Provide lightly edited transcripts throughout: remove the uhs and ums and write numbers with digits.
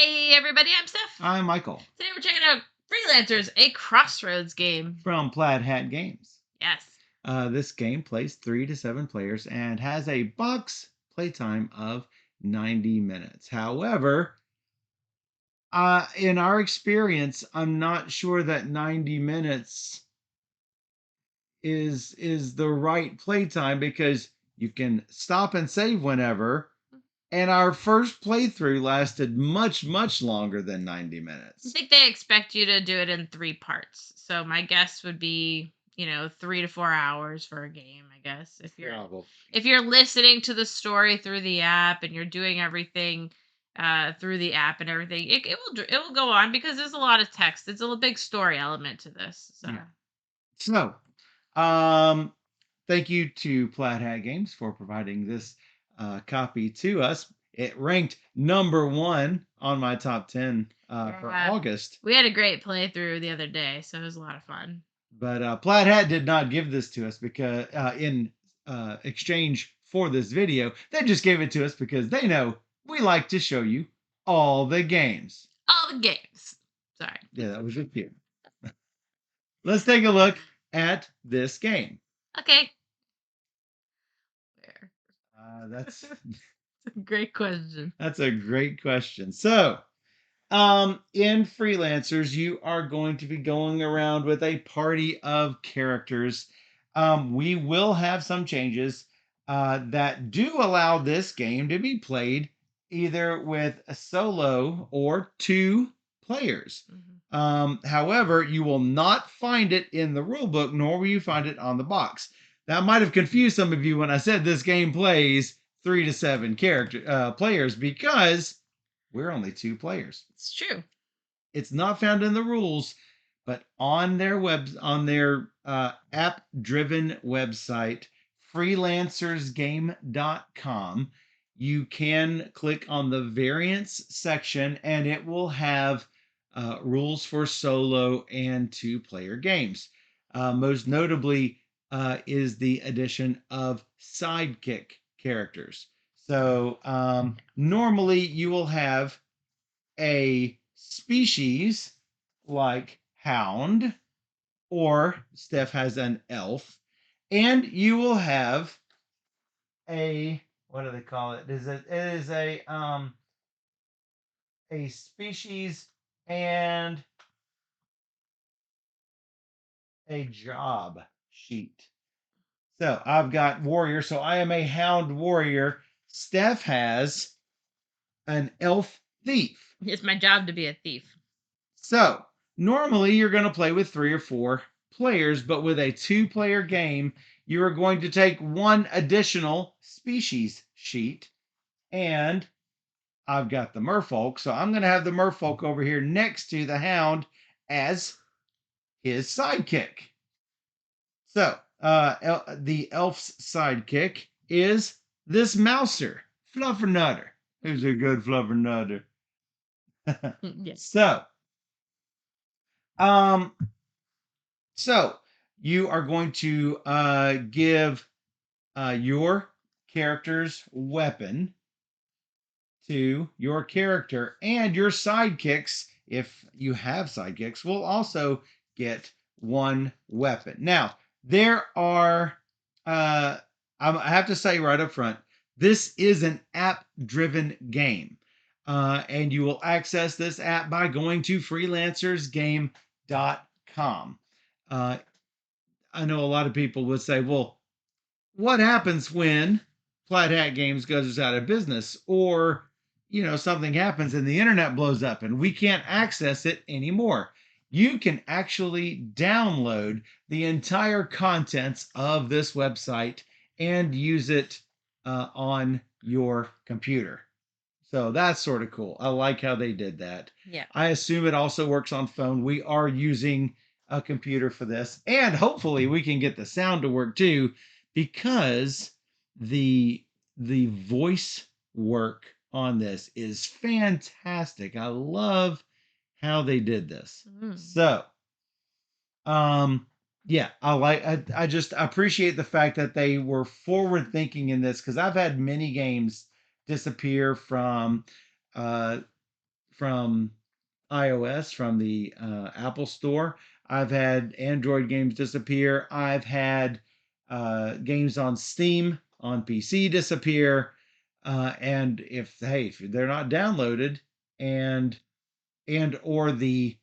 Hey everybody, I'm Steph. I'm Michael Today we're checking out Freelancers, a Crossroads game. from Plaid Hat Games. Yes. This game plays 3 to 7 players and has a box playtime of 90 minutes. However, in our experience, I'm not sure that 90 minutes is the right playtime because you can stop and save whenever. And our first playthrough lasted much longer than 90 I minutes. think they expect you to do it in 3 parts. So my guess would be, 3 to 4 hours for a game, I guess. Probably. If you're listening to the story through the app and you're doing everything through the app and everything, it will go on because there's a lot of text. It's a big story element to this. So Yeah. So, um, thank you to Plaid Hat Games for providing this copy to us. It ranked #1 on my top 10 for August. We had a great playthrough the other day, so it was a lot of fun. But Plaid Hat did not give this to us because in exchange for this video, they just gave it to us because they know we like to show you all the games. All the games. Sorry. Yeah, that was a few. Let's take a look at this game. Okay. Where? That's a great question. That's a great question. So, in Freelancers, you are going to be going around with a party of characters. We will have some changes that do allow this game to be played either with a solo or 2 players. However, you will not find it in the rulebook, nor will you find it on the box. That might have confused some of you when I said this game plays 3 to 7 players because we're only 2 players. It's true. It's not found in the rules, but on their app-driven website, freelancersgame.com, you can click on the variants section, and it will have rules for solo and 2-player games. Most notably is the addition of sidekick characters. So normally you will have a species like hound, or Steph has an elf, and you will have a, what do they call it? It is a species and a job sheet. So I've got warrior, so I am a hound warrior. Steph has an elf thief. It's my job to be a thief. So normally you're going to play with 3 or 4 players, but with a 2-player game, you are going to take 1 additional species sheet. And I've got the merfolk, so I'm going to have the merfolk over here next to the hound as his sidekick. So the elf's sidekick is this mouser, Fluffernutter. Who's a good Fluffernutter? Yes. So you are going to give your character's weapon to your character, and your sidekicks, if you have sidekicks, will also get 1 weapon. Now, there are, I have to say right up front, this is an app-driven game. And you will access this app by going to freelancersgame.com. I know a lot of people would say, well, what happens when Plaid Hat Games goes out of business, or something happens and the internet blows up and we can't access it anymore? You can actually download the entire contents of this website and use it on your computer. So that's sort of cool. I like how they did that. Yeah. I assume it also works on phone. We are using a computer for this, and hopefully we can get the sound to work too, because the voice work on this is fantastic. I love how they did this. So yeah, I just appreciate the fact that they were forward thinking in this, because I've had many games disappear from from iOS, from the Apple Store. I've had Android games disappear. I've had games on Steam on PC disappear. And if they're not downloaded and or the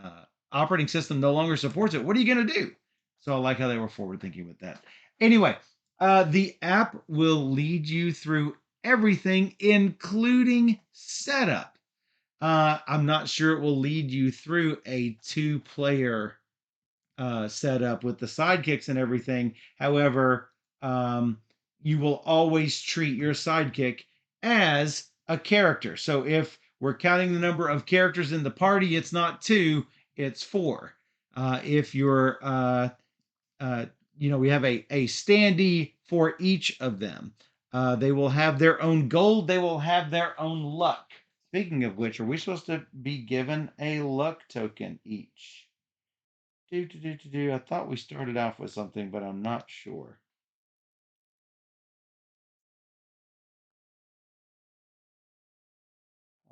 uh, operating system no longer supports it, what are you going to do? So I like how they were forward thinking with that. Anyway, the app will lead you through everything, including setup. I'm not sure it will lead you through a two-player setup with the sidekicks and everything. However, you will always treat your sidekick as a character. So if we're counting the number of characters in the party, it's not two, it's four. If you're, uh, we have a standee for each of them. They will have their own gold. They will have their own luck. Speaking of which, are we supposed to be given a luck token each? I thought we started off with something, but I'm not sure.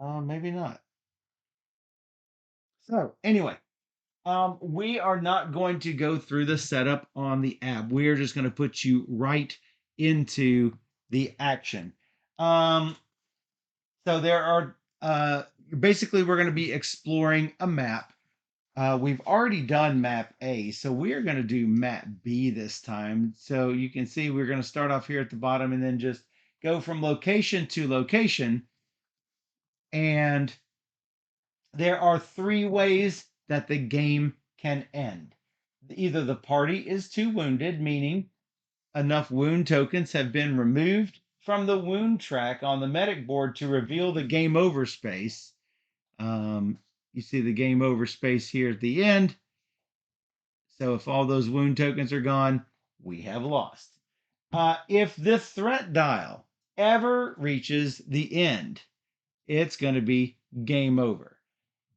Maybe not. So anyway, we are not going to go through the setup on the app. We are just going to put you right into the action. Um, so there are basically we're going to be exploring a map. We've already done map A, so we're going to do map B this time. So you can see we're going to start off here at the bottom and then just go from location to location. And there are three ways that the game can end. Either the party is too wounded, meaning enough wound tokens have been removed from the wound track on the medic board to reveal the game over space. You see the game over space here at the end. So if all those wound tokens are gone, we have lost. If the threat dial ever reaches the end, it's going to be game over.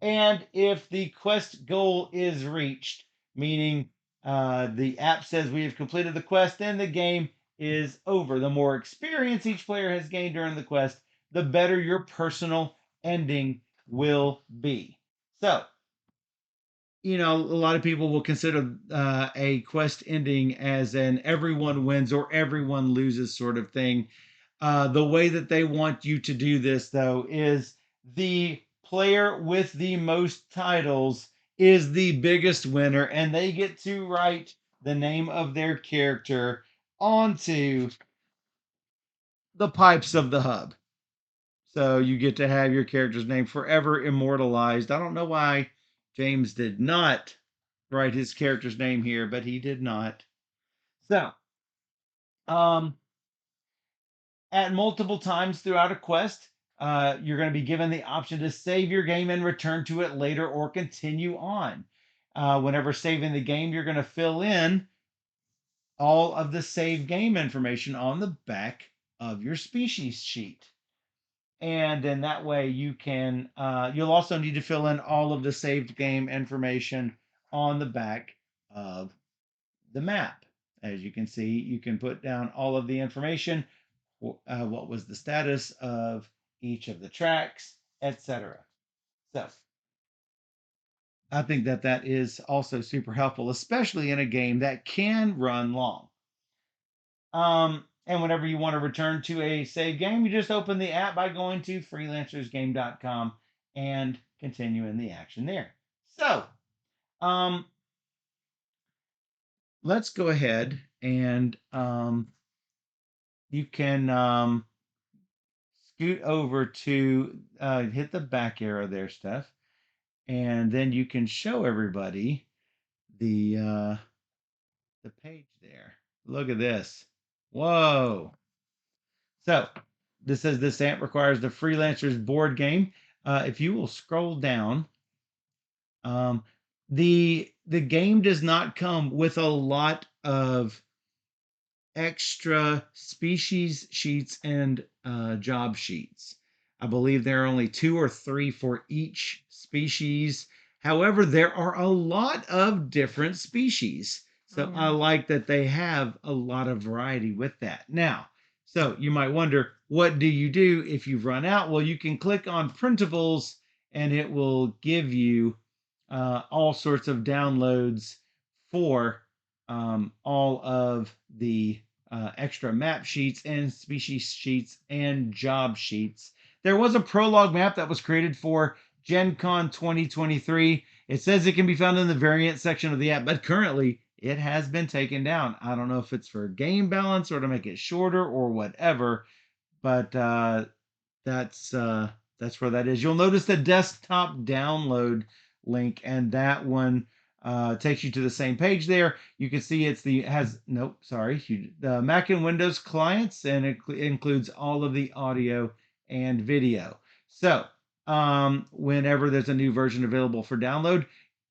And if the quest goal is reached, meaning the app says we have completed the quest, then the game is over. The more experience each player has gained during the quest, the better your personal ending will be. So, a lot of people will consider a quest ending as an everyone wins or everyone loses sort of thing. The way that they want you to do this, though, is the player with the most titles is the biggest winner, and they get to write the name of their character onto the pipes of the hub. So you get to have your character's name forever immortalized. I don't know why James did not write his character's name here, but he did not. So, um, at multiple times throughout a quest, you're going to be given the option to save your game and return to it later or continue on. Whenever saving the game, you're going to fill in all of the save game information on the back of your species sheet. And then that way you'll also need to fill in all of the saved game information on the back of the map. As you can see, you can put down all of the information, what was the status of each of the tracks, etc. So I think that is also super helpful, especially in a game that can run long. And whenever you want to return to a save game, you just open the app by going to freelancersgame.com and continuing the action there. So, um, let's go ahead and you can scoot over to hit the back arrow there, Steph, and then you can show everybody the page there. Look at this. Whoa. So this says this amp requires the Freelancers board game. If you will scroll down, um, the game does not come with a lot of extra species sheets and job sheets. I believe there are only two or three for each species. However, there are a lot of different species. So I like that they have a lot of variety with that. Now, so you might wonder, what do you do if you've run out? Well, you can click on printables and it will give you all sorts of downloads for all of the extra map sheets and species sheets and job sheets. There was a prologue map that was created for Gen Con 2023. It says it can be found in the variant section of the app, but currently it has been taken down. I don't know if it's for game balance or to make it shorter or whatever, but that's that's where that is. You'll notice the desktop download link, and that one takes you to the same page there. You can see it's the has nope, sorry, the Mac and Windows clients, and it includes all of the audio and video. So whenever there's a new version available for download,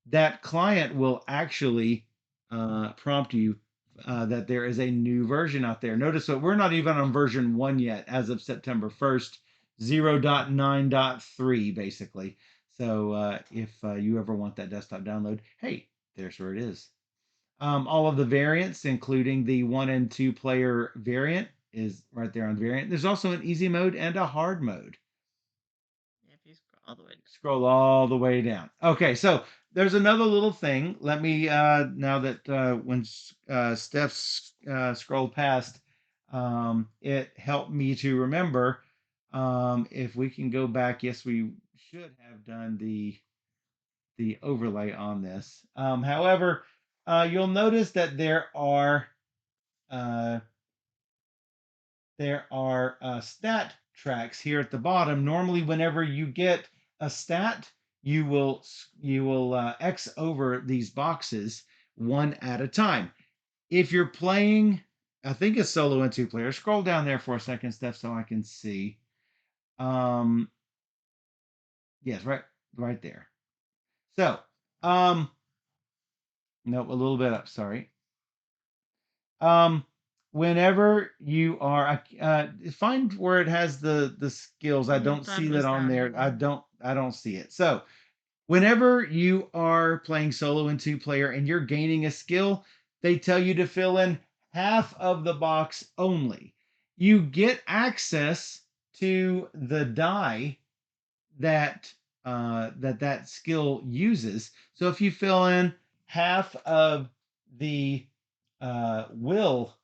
that client will actually prompt you that there is a new version out there. Notice that we're not even on version 1 yet as of September 1st, 0.9.3 basically. So if you ever want that desktop download, hey, there's where it is. All of the variants, including the 1 and 2 player variant, is right there on variant. There's also an easy mode and a hard mode. If you scroll all the way. Scroll all the way down. Okay, so there's another little thing. Let me now that when Steph scrolled past, it helped me to remember. If we can go back, yes, we should have done the overlay on this. However, you'll notice that uh, there are stat tracks here at the bottom. Normally, whenever you get a stat, you will X over these boxes one at a time. If you're playing, I think a solo and two player. Scroll down there for a second, Steph, so I can see. Um, yes, right there. So, nope, a little bit up. Sorry. Um, whenever you are find where it has the skills. I don't That see that was on down there. I here. don't see it. So whenever you are playing solo and two player and you're gaining a skill, they tell you to fill in half of the box only. You get access to the die that skill uses. So if you fill in half of the will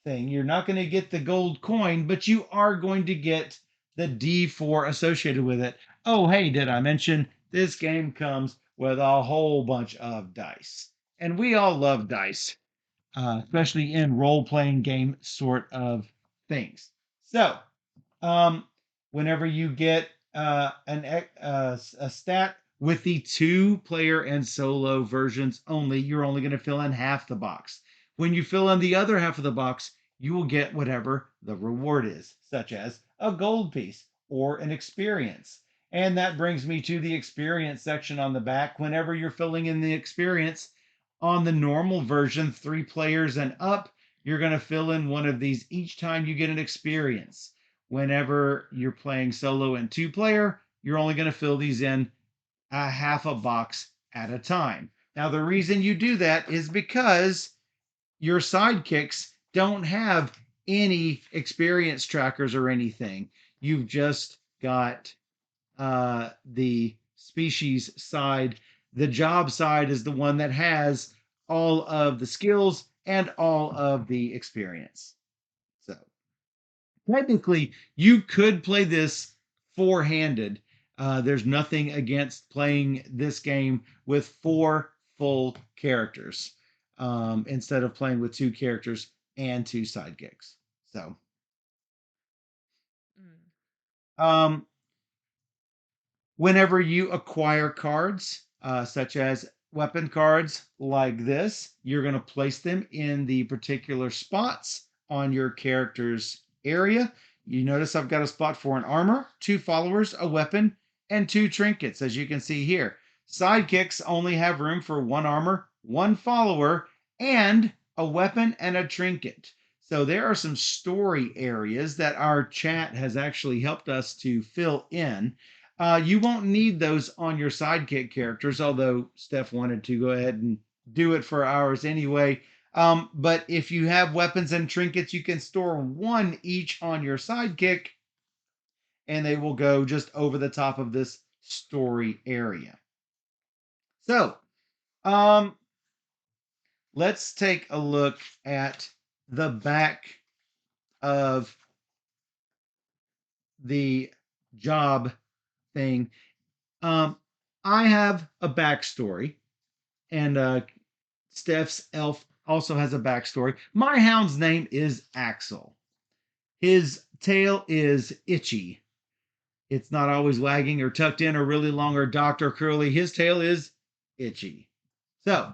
thing, you're not going to get the gold coin, but you are going to get the D4 associated with it. Oh, hey, did I mention this game comes with a whole bunch of dice? And we all love dice, especially in role playing game sort of things. So, um, whenever you get a stat with the two player and solo versions only, you're only going to fill in half the box. When you fill in the other half of the box, you will get whatever the reward is, such as a gold piece or an experience. And that brings me to the experience section on the back. Whenever you're filling in the experience on the normal version, 3 players and up, you're going to fill in one of these each time you get an experience. Whenever you're playing solo and 2 player, you're only going to fill these in a half a box at a time. Now, the reason you do that is because your sidekicks don't have any experience trackers or anything. You've just got the species side. The job side is the one that has all of the skills and all of the experience. So technically, you could play this four-handed. There's nothing against playing this game with 4 full characters instead of playing with 2 characters and 2 sidekicks. So, Mm. um, whenever you acquire cards, such as weapon cards like this, you're going to place them in the particular spots on your character's area. You notice I've got a spot for an armor, 2 followers, a weapon, and 2 trinkets, as you can see here. Sidekicks only have room for 1 armor, 1 follower, and a weapon and a trinket. So there are some story areas that our chat has actually helped us to fill in. You won't need those on your sidekick characters, although Steph wanted to go ahead and do it for ours anyway. But if you have weapons and trinkets, you can store 1 each on your sidekick, and they will go just over the top of this story area. So, um, let's take a look at the back of the job thing. Um, I have a backstory, and Steph's elf also has a backstory. My hound's name is Axel. His tail is itchy. It's not always wagging or tucked in or really long or docked or curly. His tail is itchy. So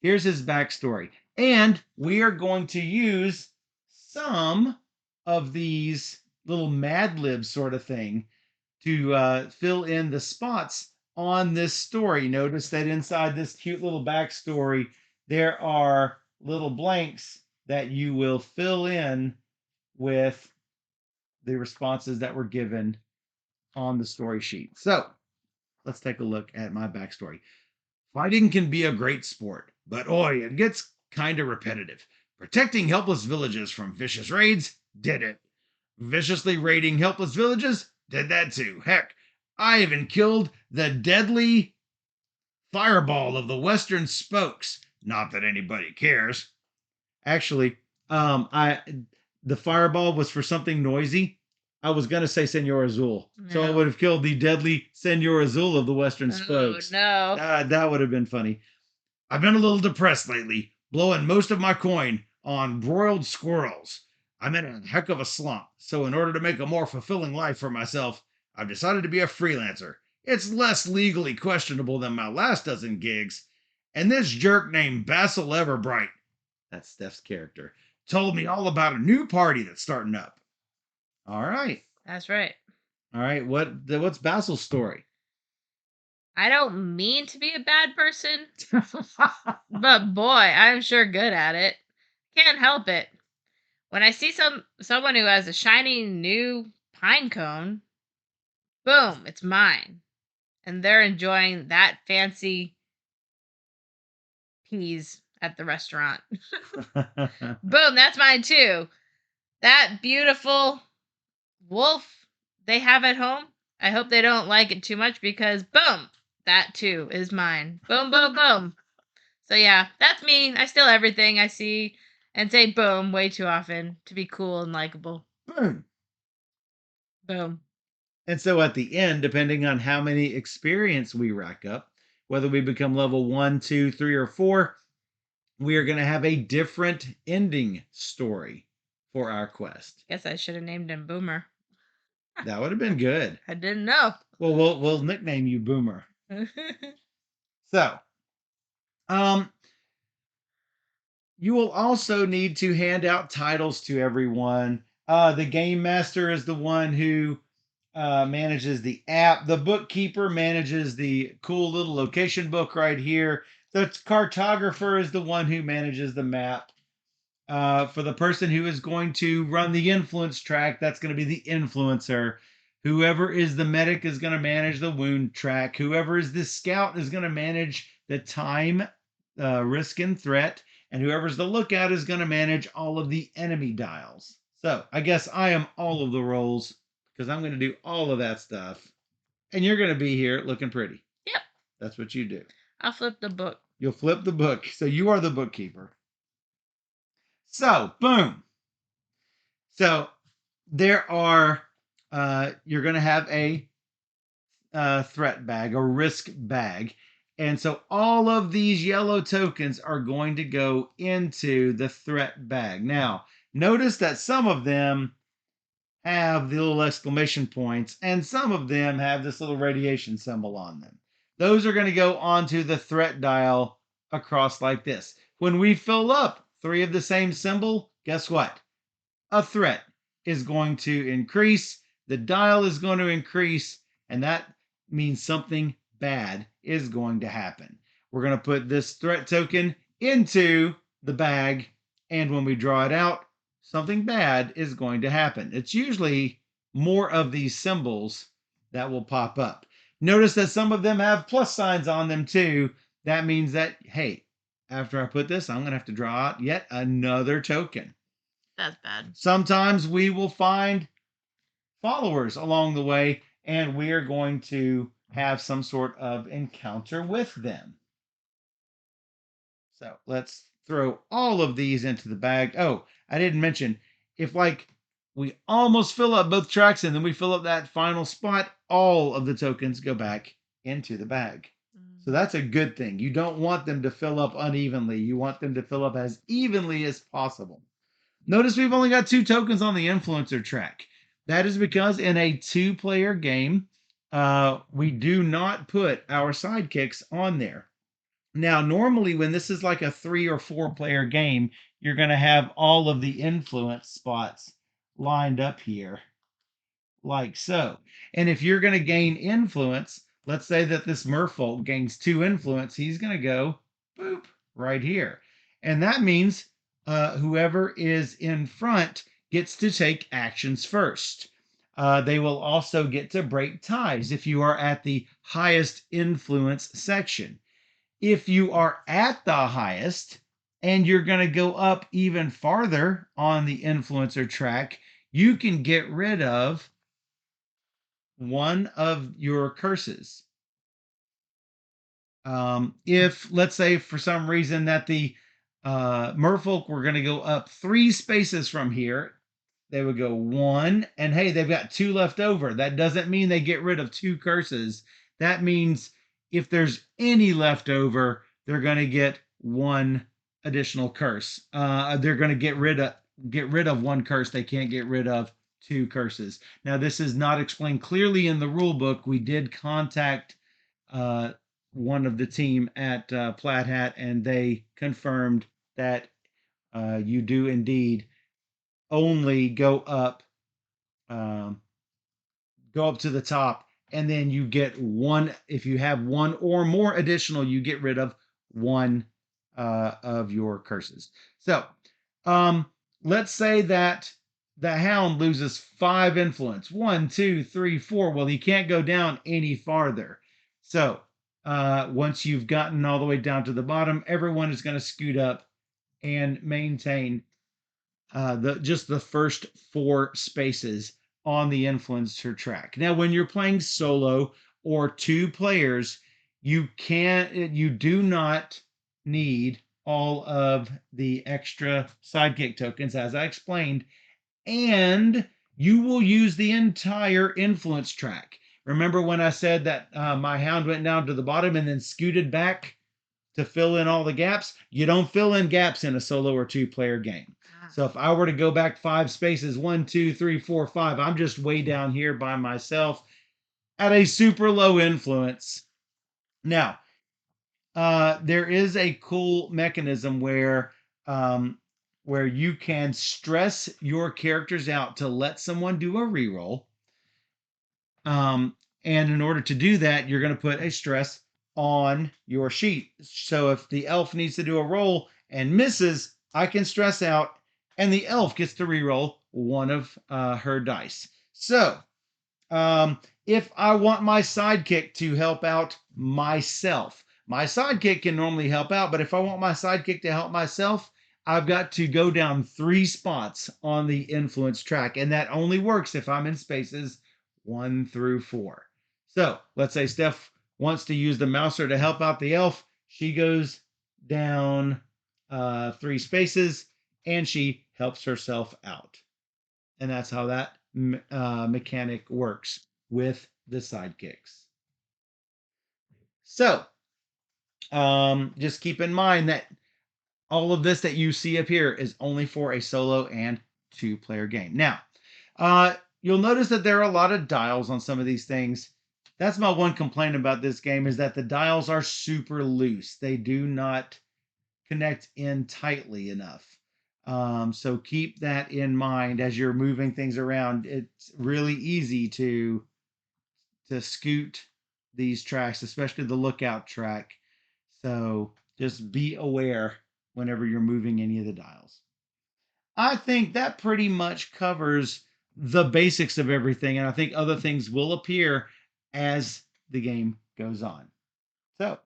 here's his backstory. And we are going to use some of these little Mad Libs sort of thing to fill in the spots on this story. Notice that inside this cute little backstory, there are little blanks that you will fill in with the responses that were given on the story sheet. So let's take a look at my backstory. Fighting can be a great sport, but oi, it gets kind of repetitive. Protecting helpless villages from vicious raids did it. Viciously raiding helpless villages did that too. Heck, I even killed the deadly fireball of the western spokes. Not that anybody cares. Actually, I the fireball was for something noisy. I was gonna say Senor Azul, so I would have killed the deadly Senor Azul of the western spokes. No. That would have been funny. I've been a little depressed lately, blowing most of my coin on broiled squirrels. I'm in a heck of a slump, so in order to make a more fulfilling life for myself, I've decided to be a freelancer. It's less legally questionable than my last dozen gigs, and this jerk named Basil Everbright, that's Steph's character, told me all about a new party that's starting up. All right. That's right. All right. What's Basil's story? I don't mean to be a bad person, but boy, I'm sure good at it. Can't help it. When I see someone who has a shiny new pine cone, boom, it's mine. And they're enjoying that fancy peas at the restaurant. Boom, that's mine too. That beautiful wolf they have at home, I hope they don't like it too much because boom, that too is mine. Boom, boom, boom. So yeah, that's me. I steal everything I see and say boom way too often to be cool and likable. Boom. Boom. And so at the end, depending on how many experience we rack up, whether we become level 1, 2, 3, or 4, we are going to have a different ending story for our quest. Guess I should have named him Boomer. That would have been good. I didn't know. Well, we'll nickname you Boomer. So, you will also need to hand out titles to everyone. The game master is the one who manages the app. The bookkeeper manages the cool little location book right here. The cartographer is the one who manages the map. For the person who is going to run the influence track, that's going to be the influencer. Whoever is the medic is going to manage the wound track. Whoever is the scout is going to manage the time, risk, and threat. And whoever's the lookout is going to manage all of the enemy dials. So I guess I am all of the roles because I'm going to do all of that stuff. And you're going to be here looking pretty. Yep. That's what you do. I'll flip the book. You'll flip the book. So you are the bookkeeper. So, boom. So there are, you're going to have a threat bag, a risk bag. And so all of these yellow tokens are going to go into the threat bag. Now, notice that some of them have the little exclamation points, and some of them have this little radiation symbol on them. Those are going to go onto the threat dial across like this. When we fill up 3 of the same symbol, guess what? A threat is going to increase, the dial is going to increase, and that means something bad is going to happen. We're going to put this threat token into the bag, and when we draw it out, something bad is going to happen. It's usually more of these symbols that will pop up. Notice that some of them have plus signs on them too. That means that, hey, after I put this, I'm going to have to draw out yet another token. That's bad. Sometimes we will find followers along the way, and we are going to have some sort of encounter with them. So let's throw all of these into the bag. Oh, I didn't mention, if like we almost fill up both tracks and then we fill up that final spot, all of the tokens go back into the bag. So that's a good thing. You don't want them to fill up unevenly. You want them to fill up as evenly as possible. Notice we've only got 2 tokens on the influencer track. That is because in a 2-player game, we do not put our sidekicks on there. Now, normally when this is like a 3 or 4-player game, you're going to have all of the influence spots lined up here, like so. And if you're going to gain influence, let's say that this merfolk gains 2 influence, he's going to go boop right here. And that means whoever is in front gets to take actions first. They will also get to break ties if you are at the highest influence section. If you are at the highest and you're going to go up even farther on the influencer track, you can get rid of one of your curses. If, let's say, for some reason that the merfolk were going to go up 3 spaces from here, they would go 1, and hey, they've got 2 left over. That doesn't mean they get rid of 2 curses. That means if there's any left over, they're going to get 1 additional curse. They're going to get rid of 1 curse. They can't get rid of 2 curses. Now, this is not explained clearly in the rule book. We did contact one of the team at Plaid Hat, and they confirmed that you do indeed only go up to the top, and then you get 1. If you have 1 or more additional, you get rid of 1 of your curses. So let's say that the hound loses 5 influence. 1, 2, 3, 4. Well, he can't go down any farther. So once you've gotten all the way down to the bottom, everyone is going to scoot up and maintain just the first 4 spaces on the influencer track. Now, when you're playing solo or 2 players, you do not need all of the extra sidekick tokens, as I explained, and you will use the entire influence track. Remember when I said that my hound went down to the bottom and then scooted back to fill in all the gaps? You don't fill in gaps in a solo or 2-player game. So if I were to go back 5 spaces, 1, 2, 3, 4, 5, I'm just way down here by myself at a super low influence. Now, there is a cool mechanism where you can stress your characters out to let someone do a reroll. And in order to do that, you're going to put a stress on your sheet. So if the elf needs to do a roll and misses, I can stress out, and the elf gets to reroll 1 of her dice. So if I want my sidekick to help out myself, my sidekick can normally help out, but if I want my sidekick to help myself, I've got to go down 3 spots on the influence track, and that only works if I'm in spaces 1 through 4. So let's say Steph wants to use the mouser to help out the elf. She goes down 3 spaces, and she helps herself out. And that's how that mechanic works with the sidekicks. So just keep in mind that all of this that you see up here is only for a solo and 2-player game. Now, you'll notice that there are a lot of dials on some of these things. That's my one complaint about this game, is that the dials are super loose. They do not connect in tightly enough. So keep that in mind as you're moving things around. It's really easy to scoot these tracks, especially the lookout track. So just be aware whenever you're moving any of the dials. I think that pretty much covers the basics of everything, and I think other things will appear as the game goes on. So,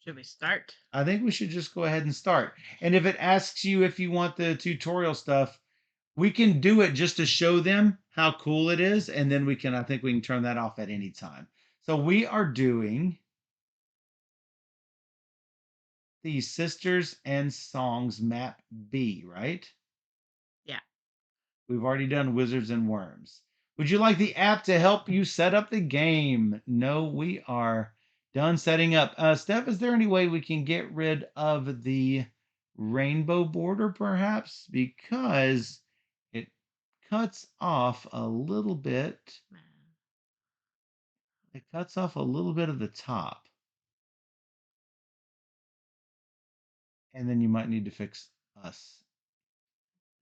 should we start? I think we should just go ahead and start. And if it asks you if you want the tutorial stuff, we can do it just to show them how cool it is, and then I think we can turn that off at any time. So we are doing the Sisters and Songs map B, right? Yeah. We've already done Wizards and Worms. Would you like the app to help you set up the game? No, we are done setting up. Steph, is there any way we can get rid of the rainbow border, perhaps? Because it cuts off a little bit. It cuts off a little bit of the top. And then you might need to fix us.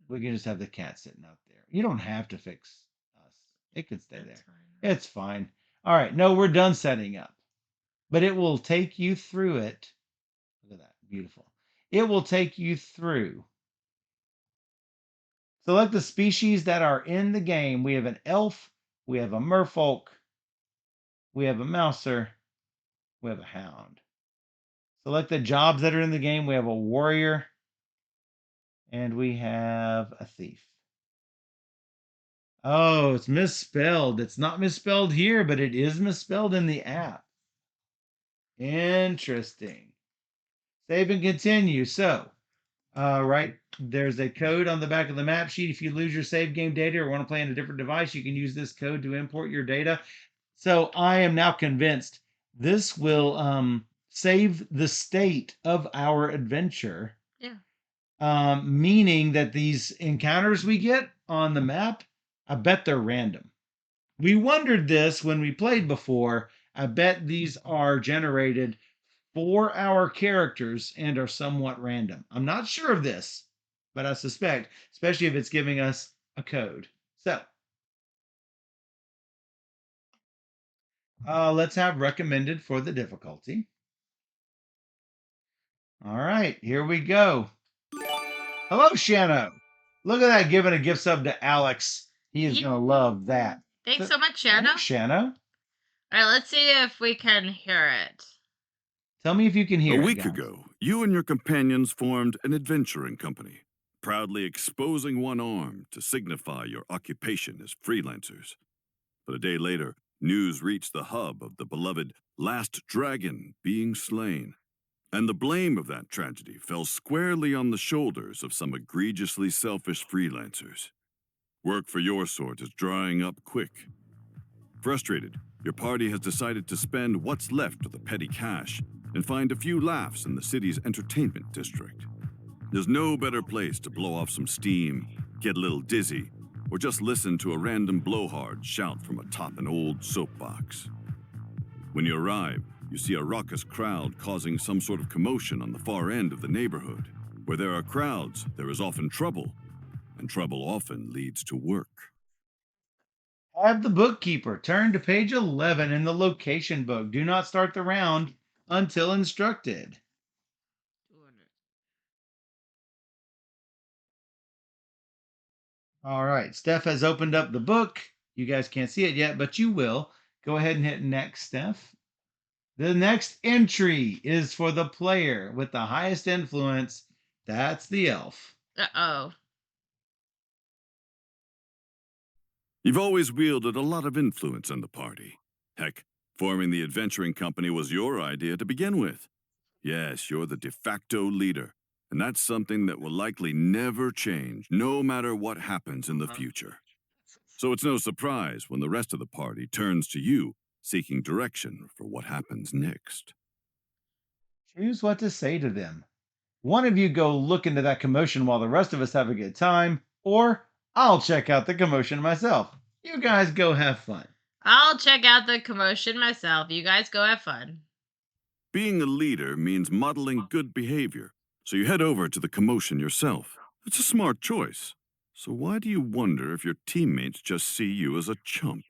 We can just have the cat sitting out there. You don't have to fix us. It can stay there. Fine. It's fine. All right. No, we're done setting up. But it will take you through it. Look at that. Beautiful. It will take you through. Select the species that are in the game. We have an elf. We have a merfolk. We have a mouser. We have a hound. Select the jobs that are in the game. We have a warrior. And we have a thief. Oh, it's misspelled. It's not misspelled here, but it is misspelled in the app. Interesting. Save and continue. So, right, there's a code on the back of the map sheet. If you lose your save game data or want to play on a different device, you can use this code to import your data. So I am now convinced this will save the state of our adventure. Yeah. Meaning that these encounters we get on the map, I bet they're random. We wondered this when we played before. I bet these are generated for our characters and are somewhat random. I'm not sure of this, but I suspect, especially if it's giving us a code. So let's have recommended for the difficulty. All right, here we go. Hello, Shano. Look at that, giving a gift sub to Alex. He is going to love that. Thanks so much, Shano. Thanks, Shano. All right, let's see if we can hear it. Tell me if you can hear it. A week ago, you and your companions formed an adventuring company, proudly exposing one arm to signify your occupation as freelancers. But a day later, news reached the hub of the beloved last dragon being slain. And the blame of that tragedy fell squarely on the shoulders of some egregiously selfish freelancers. Work for your sort is drying up quick. Frustrated, your party has decided to spend what's left of the petty cash and find a few laughs in the city's entertainment district. There's no better place to blow off some steam, get a little dizzy, or just listen to a random blowhard shout from atop an old soapbox. When you arrive, you see a raucous crowd causing some sort of commotion on the far end of the neighborhood. Where there are crowds, there is often trouble, and trouble often leads to work. Have the bookkeeper turn to page 11 in the location book. Do not start the round until instructed. All right, Steph has opened up the book. You guys can't see it yet, but you will. Go ahead and hit next, Steph. The next entry is for the player with the highest influence. That's the elf. Uh-oh. You've always wielded a lot of influence in the party. Heck, forming the adventuring company was your idea to begin with. Yes, you're the de facto leader, and that's something that will likely never change, no matter what happens in the future. So it's no surprise when the rest of the party turns to you, seeking direction for what happens next. Choose what to say to them. One of you go look into that commotion while the rest of us have a good time, or I'll check out the commotion myself. You guys go have fun. I'll check out the commotion myself. You guys go have fun. Being a leader means modeling good behavior, so you head over to the commotion yourself. It's a smart choice. So why do you wonder if your teammates just see you as a chump?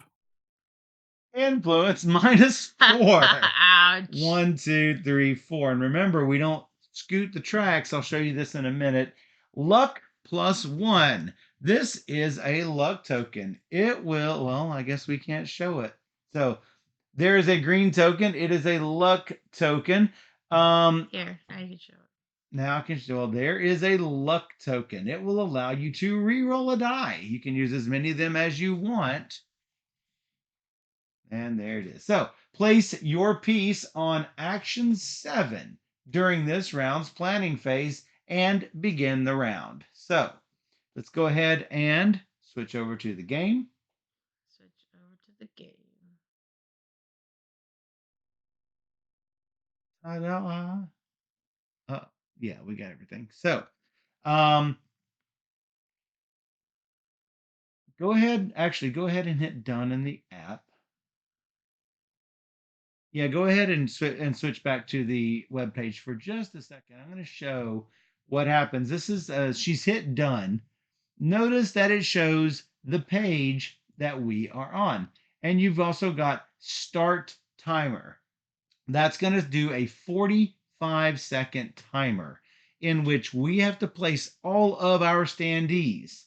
Influence -4. Ouch. 1, 2, 3, 4. And remember, we don't scoot the tracks. I'll show you this in a minute. Luck +1. This is a luck token. It will, well, I guess we can't show it. So there is a green token. It is a luck token. Here, now you can show it. Now I can show, well, there is a luck token. It will allow you to re-roll a die. You can use as many of them as you want. And there it is. So Place your piece on action 7 during this round's planning phase and begin the round. So let's go ahead and switch over to the game. Switch over to the game. Ta-da. Yeah, we got everything. So, go ahead and hit done in the app. Yeah, go ahead and switch back to the web page for just a second. I'm going to show what happens. This is she's hit done. Notice that it shows the page that we are on. And you've also got start timer. That's going to do a 45-second timer in which we have to place all of our standees.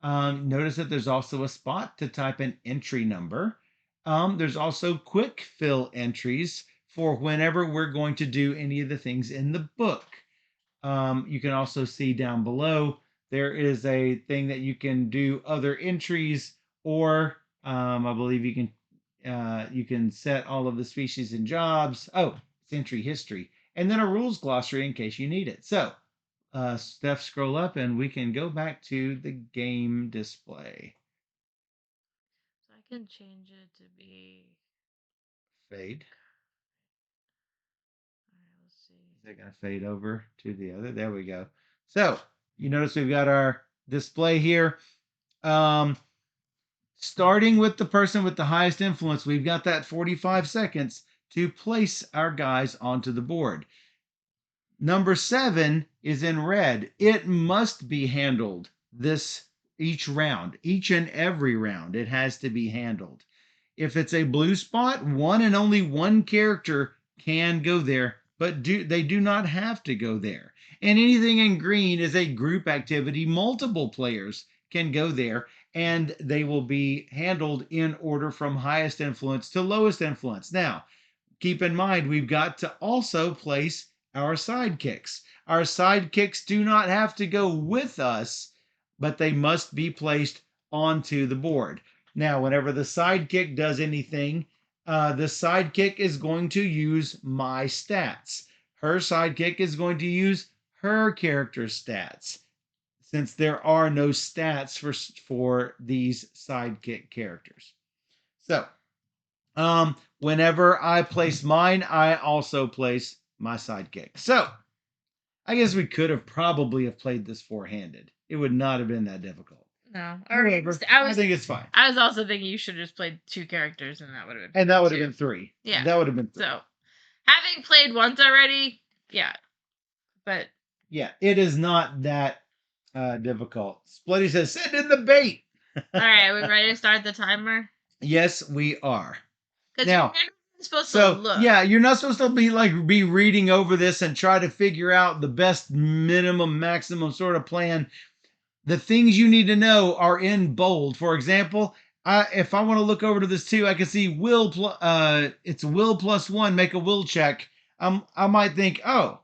Notice that there's also a spot to type an entry number. There's also quick fill entries for whenever we're going to do any of the things in the book. You can also see down below, there is a thing that you can do other entries, or I believe you can set all of the species and jobs. Oh, it's entry history. And then a rules glossary in case you need it. So Steph, scroll up and we can go back to the game display. So I can change it to be Fade. All right, let's see. Is that going to fade over to the other? There we go. So you notice we've got our display here. Starting with the person with the highest influence, we've got that 45 seconds to place our guys onto the board. Number 7 is in red. It must be handled each round, each and every round. It has to be handled. If it's a blue spot, one and only one character can go there, but they do not have to go there. And anything in green is a group activity. Multiple players can go there, and they will be handled in order from highest influence to lowest influence. Now, keep in mind, we've got to also place our sidekicks. Our sidekicks do not have to go with us, but they must be placed onto the board. Now, whenever the sidekick does anything, the sidekick is going to use my stats. Her sidekick is going to use her character's stats, since there are no stats for these sidekick characters. So, whenever I place mine, I also place my sidekick. So, I guess we could have probably played this four-handed. It would not have been that difficult. No. However, I think it's fine. I was also thinking you should have just played 2 characters, and that would have been. And that would have been 3. Yeah. That would have been 3. So, having played once already, yeah. But. Yeah, it is not that difficult. Splitty says, send in the bait. All right, are we ready to start the timer? Yes, we are. Now, you're supposed to look. Yeah, you're not supposed to be reading over this and try to figure out the best minimum, maximum sort of plan. The things you need to know are in bold. For example, if I want to look over to this too, I can see it's will plus 1, make a will check. I might think, oh,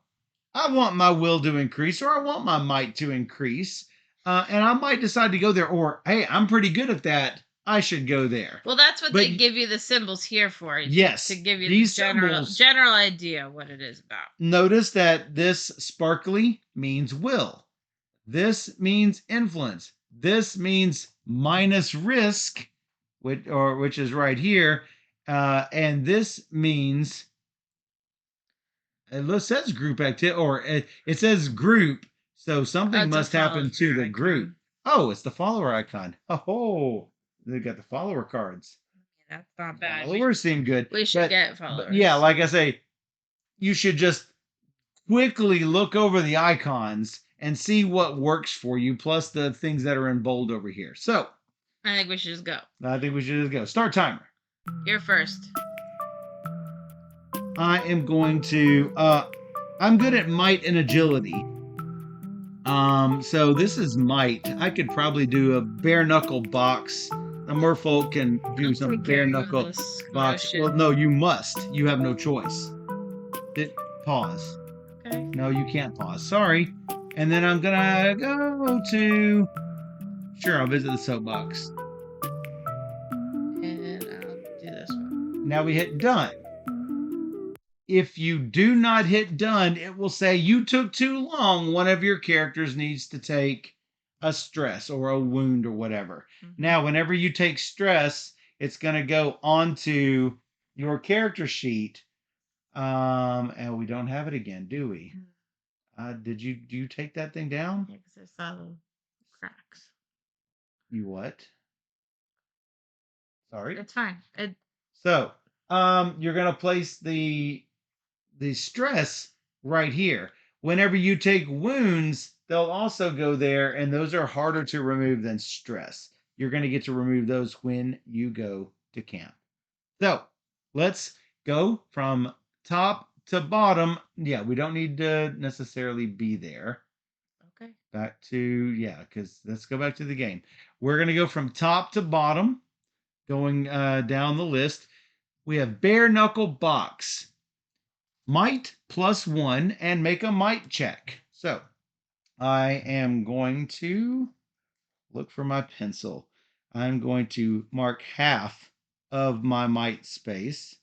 I want my will to increase, or I want my might to increase. And I might decide to go there, or, hey, I'm pretty good at that. I should go there. Well, that's what they give you the symbols here for. Yes. To give you these the general idea what it is about. Notice that this sparkly means will. This means influence. This means minus risk, which is right here. And this means, it says group activity, or it says group. So something must happen to the group. Oh, it's the follower icon. Oh, they got the follower cards. That's not bad. Followers seem good. We should get followers. Yeah, like I say, you should just quickly look over the icons and see what works for you, plus the things that are in bold over here. So, I think we should just go. I think we should just go. Start timer. You're first. I am going to, I'm good at might and agility. So this is might. I could probably do a bare knuckle box. The merfolk can do some bare knuckle box. Well, no, you must. You have no choice. Pause. Okay. No, you can't pause. Sorry. And then I'm gonna go to. Sure, I'll visit the soapbox. And I'll do this one. Now we hit done. If you do not hit done, it will say you took too long. One of your characters needs to take a stress or a wound or whatever. Mm-hmm. Now, whenever you take stress, it's going to go onto your character sheet. And we don't have it again, do we? Do you take that thing down? Yeah, because I saw the cracks. You what? Sorry. It's fine. So, you're going to place the stress right here. Whenever you take wounds, they'll also go there, and those are harder to remove than stress. You're going to get to remove those when you go to camp. So let's go from top to bottom. Yeah, we don't need to necessarily be there. Okay. Back to, because let's go back to the game. We're going to go from top to bottom, going down the list. We have bare knuckle box. Might +1 and make a might check. So I am going to look for my pencil. I'm going to mark half of my might space.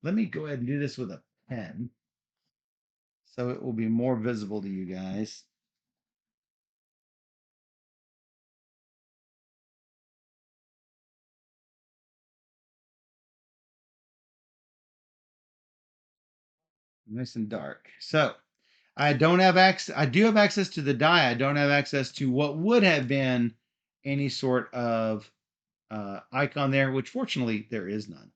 Let me go ahead and do this with a pen so it will be more visible to you guys. Nice and dark. So I don't have access. I do have access to the die. I don't have access to what would have been any sort of icon there, which fortunately there is none.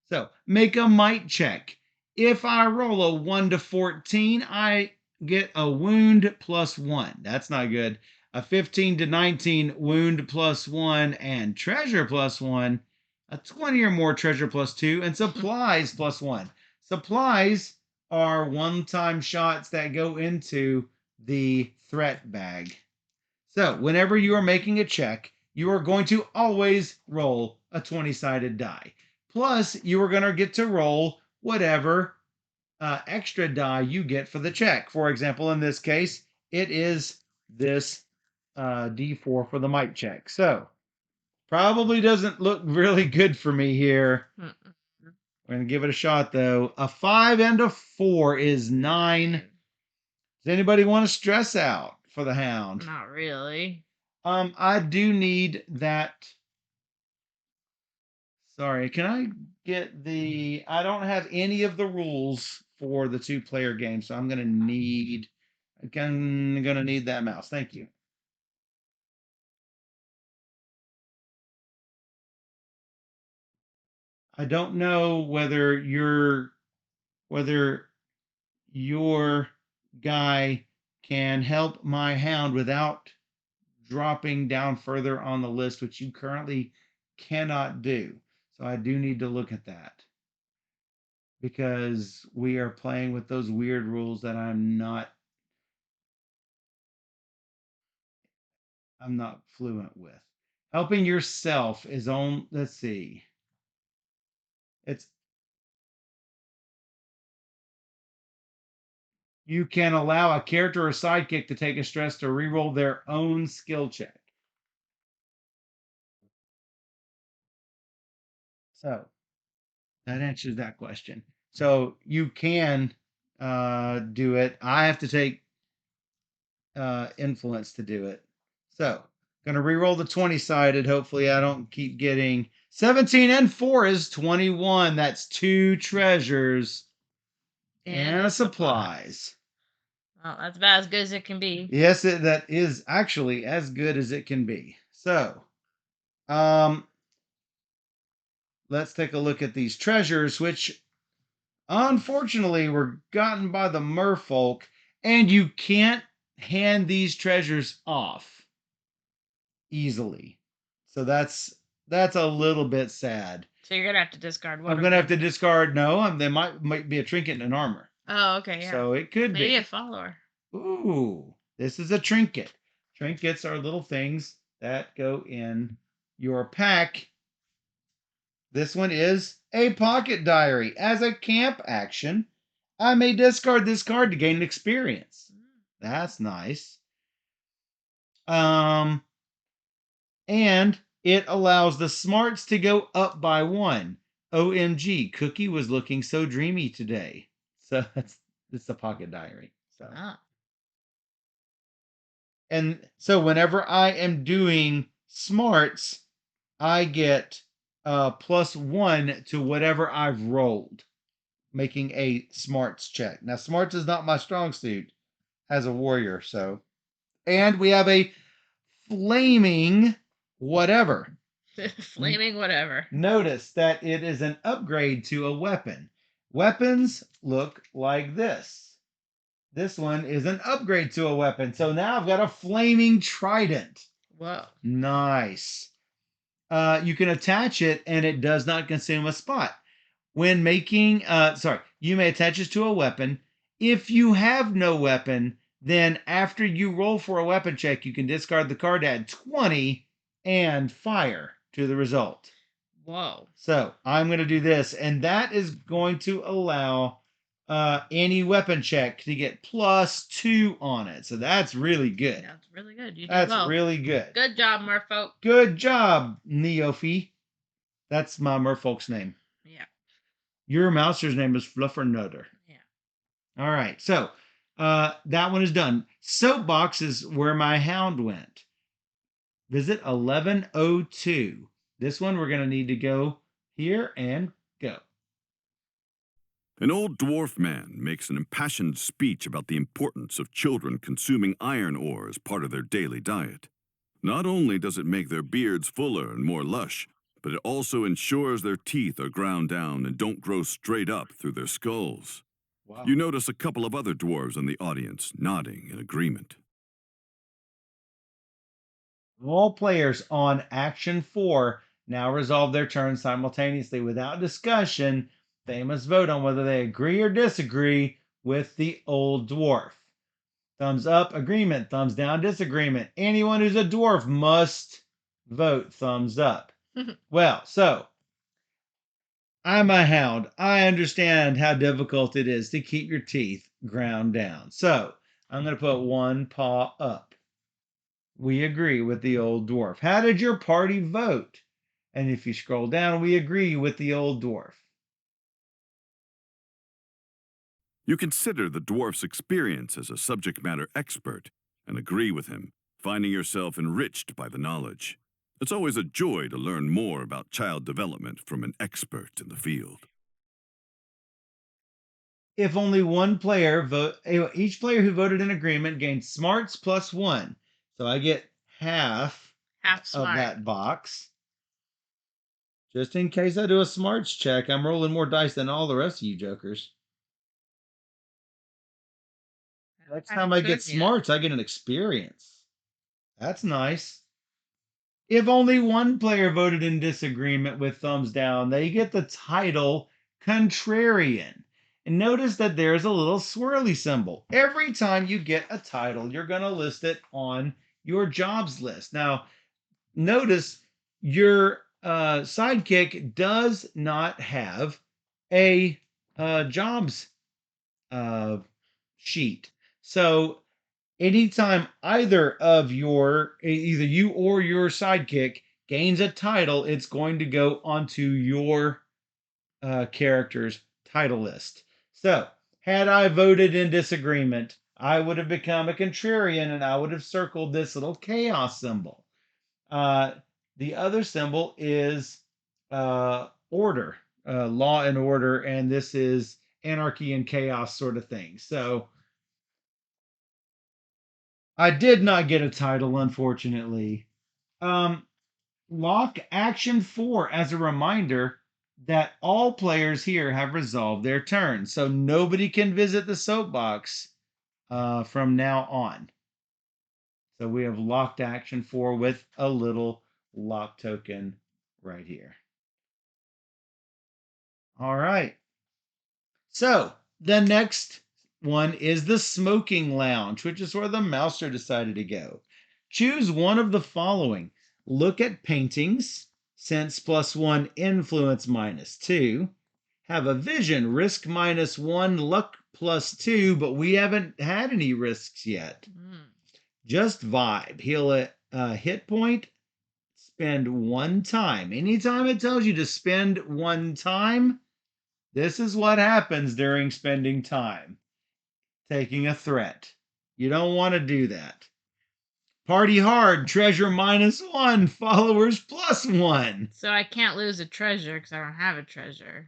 So make a might check. If I roll a 1 to 14, I get a wound +1. That's not good. A 15 to 19, wound +1 and treasure +1. A 20 or more, treasure +2, and supplies +1. Supplies are one-time shots that go into the threat bag. So whenever you are making a check, you are going to always roll a 20-sided die. Plus, you are going to get to roll whatever extra die you get for the check. For example, in this case, it is this D4 for the might check. So probably doesn't look really good for me here. Mm-mm. We're going to give it a shot, though. A 5 and a 4 is 9. Does anybody want to stress out for the hound? Not really. I do need that. Sorry, can I get the... I don't have any of the rules for the 2-player game, so I'm going to need... I'm going to need that mouse. Thank you. I don't know whether your guy can help my hound without dropping down further on the list, which you currently cannot do. So I do need to look at that, because we are playing with those weird rules that I'm not fluent with. Helping yourself is on, let's see. You can allow a character or sidekick to take a stress to reroll their own skill check. So that answers that question. So you can do it. I have to take influence to do it. So gonna re-roll the 20-sided. Hopefully I don't keep getting 17 and 4 is 21. That's 2 treasures and supplies. Well, that's about as good as it can be. Yes, that is actually as good as it can be. So let's take a look at these treasures, which unfortunately were gotten by the merfolk, and you can't hand these treasures off easily. So that's a little bit sad. So you're gonna have to discard one. I'm gonna have to discard. No, they might be a trinket and an armor. Oh, okay, yeah. So it could Maybe be a follower. Ooh, this is a trinket. Trinkets are little things that go in your pack. This one is a pocket diary. As a camp action, I may discard this card to gain experience. That's nice. And it allows the smarts to go up by 1. OMG, Cookie was looking so dreamy today. So it's the pocket diary. So and so whenever I am doing smarts, I get +1 to whatever I've rolled, making a smarts check. Now smarts is not my strong suit as a warrior, so. And we have a flaming whatever. Flaming whatever. Notice that it is an upgrade to a weapon. Weapons look like this. This one is an upgrade to a weapon. So now I've got a flaming trident. Whoa. Nice. You can attach it and it does not consume a spot. When making, you may attach this to a weapon. If you have no weapon, then after you roll for a weapon check, you can discard the card, add 20, and fire to the result. Whoa. So I'm going to do this, and that is going to allow any weapon check to get +2 on it. So that's really good. That's really good. You did That's well. really good. Good job, Merfolk. Good job, Neophy. That's my Merfolk's name. Yeah. Your mouser's name is Fluffernutter. Yeah. All right. So that one is done. Soapbox is where my hound went. Visit 1102. This one we're going to need to go here and go. An old dwarf man makes an impassioned speech about the importance of children consuming iron ore as part of their daily diet. Not only does it make their beards fuller and more lush, but it also ensures their teeth are ground down and don't grow straight up through their skulls. Wow. You notice a couple of other dwarves in the audience nodding in agreement. All players on Action 4 now resolve their turn simultaneously without discussion. They must vote on whether they agree or disagree with the old dwarf. Thumbs up, agreement. Thumbs down, disagreement. Anyone who's a dwarf must vote thumbs up. Well, so I'm a hound. I understand how difficult it is to keep your teeth ground down. So I'm going to put one paw up. We agree with the old dwarf. How did your party vote? And if you scroll down, we agree with the old dwarf. You consider the dwarf's experience as a subject matter expert and agree with him, finding yourself enriched by the knowledge. It's always a joy to learn more about child development from an expert in the field. If only one player each player who voted in agreement gains smarts +1. So I get half of smart. that box. Just in case I do a smarts check, I'm rolling more dice than all the rest of you jokers. Next time I get smarts, I get an experience. That's nice. If only one player voted in disagreement with thumbs down, they get the title Contrarian. And notice that there's a little swirly symbol. Every time you get a title, you're going to list it on your jobs list. Now, notice your sidekick does not have a jobs sheet. So anytime either you or your sidekick gains a title, it's going to go onto your character's title list. So had I voted in disagreement, I would have become a contrarian and I would have circled this little chaos symbol. The other symbol is order, law and order, and this is anarchy and chaos sort of thing. So I did not get a title, unfortunately. Lock Action 4 as a reminder that all players here have resolved their turn. So nobody can visit the soapbox from now on. So we have locked Action 4 with a little lock token right here. All right. So the next one is the smoking lounge, which is where the mouser decided to go. Choose one of the following. Look at paintings, sense +1, influence -2. Have a vision, risk -1, luck +2, but we haven't had any risks yet. Just vibe. Heal a hit point spend one time. Anytime it tells you to spend one time, this is what happens during spending time. Taking a threat. You don't want to do that. Party hard, treasure -1, followers +1. So I can't lose a treasure because I don't have a treasure.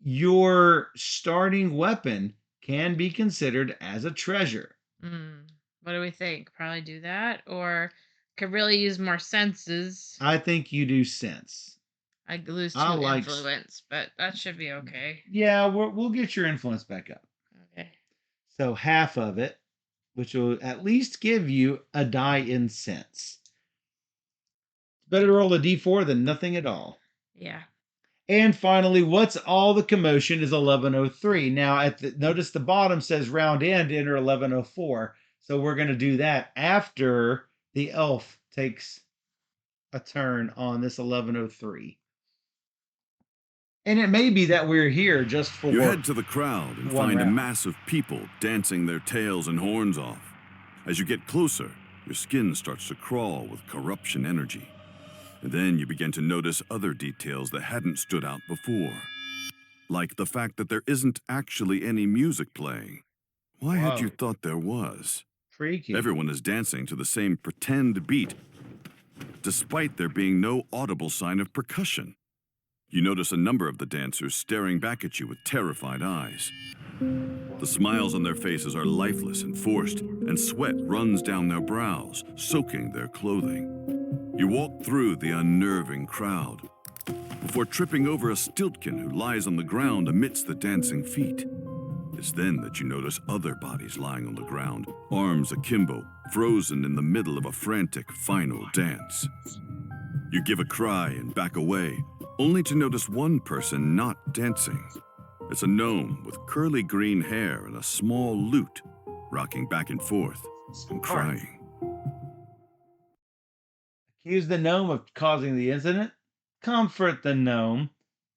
Your starting weapon can be considered as a treasure. What do we think? Probably do that, or could really use more senses. I think you do sense. I lose 2 I like- influence, but that should be okay. Yeah, we'll get your influence back up. Okay. So half of it, which will at least give you a die in sense. It's better to roll a d4 than nothing at all. Yeah. And finally, what's all the commotion is 1103. Now, notice the bottom says round end, enter 1104. So we're going to do that after the elf takes a turn on this 1103. And it may be that we're here just for... You head to the crowd and one find a round. mass of people dancing their tails and horns off. As you get closer, your skin starts to crawl with corruption energy. And then you begin to notice other details that hadn't stood out before. Like the fact that there isn't actually any music playing. Why had you Whoa. thought there was? Freaky. Everyone is dancing to the same pretend beat, despite there being no audible sign of percussion. You notice a number of the dancers staring back at you with terrified eyes. The smiles on their faces are lifeless and forced, and sweat runs down their brows, soaking their clothing. You walk through the unnerving crowd before tripping over a stiltkin who lies on the ground amidst the dancing feet. It's then that you notice other bodies lying on the ground, arms akimbo, frozen in the middle of a frantic final dance. You give a cry and back away, only to notice one person not dancing. It's a gnome with curly green hair and a small lute, rocking back and forth and crying. Accuse the gnome of causing the incident, comfort the gnome,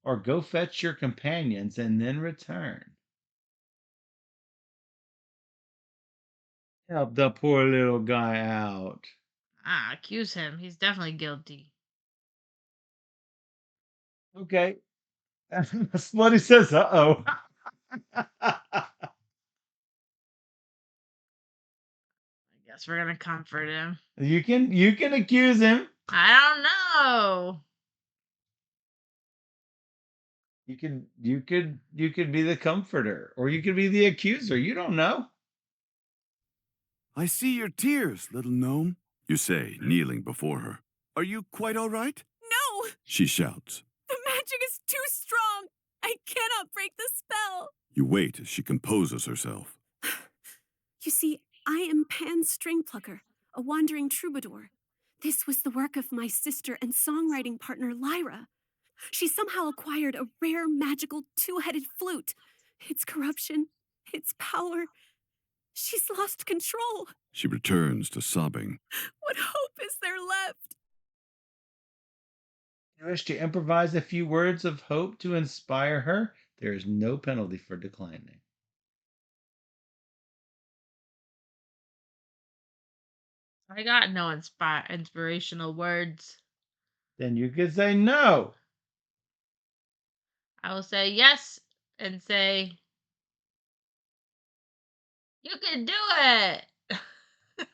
or go fetch your companions and then return. Help the poor little guy out. Accuse him. He's definitely guilty. Okay. Slutty says, uh-oh. I guess we're gonna comfort him. You can accuse him. I don't know. You could be the comforter, or you could be the accuser. You don't know. I see your tears, little gnome, you say, kneeling before her. Are you quite all right? No! She shouts. The magic is too strong! I cannot break the spell! You wait as she composes herself. You see, I am Pan's string plucker, a wandering troubadour. This was the work of my sister and songwriting partner, Lyra. She somehow acquired a rare magical two-headed flute. Its corruption, its power. She's lost control. She returns to sobbing. What hope is there left? You wish to improvise a few words of hope to inspire her? There is no penalty for declining. I got no inspirational words. Then you could say no. I will say yes and say, you can do it.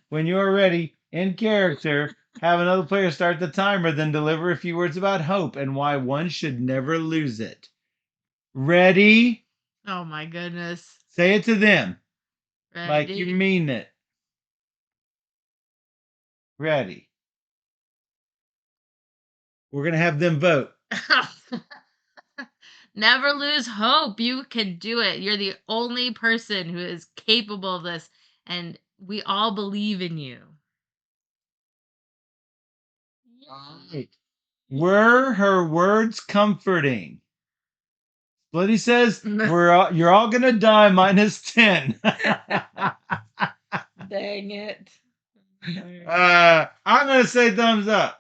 When you are ready, in character, have another player start the timer, then deliver a few words about hope and why one should never lose it. Ready? Oh my goodness. Say it to them. Ready? Like you mean it. Ready. We're going to have them vote. Never lose hope. You can do it. You're the only person who is capable of this, and we all believe in you. Right. Were her words comforting? Splitty says, you're all going to die -10. Dang it. I'm going to say thumbs up.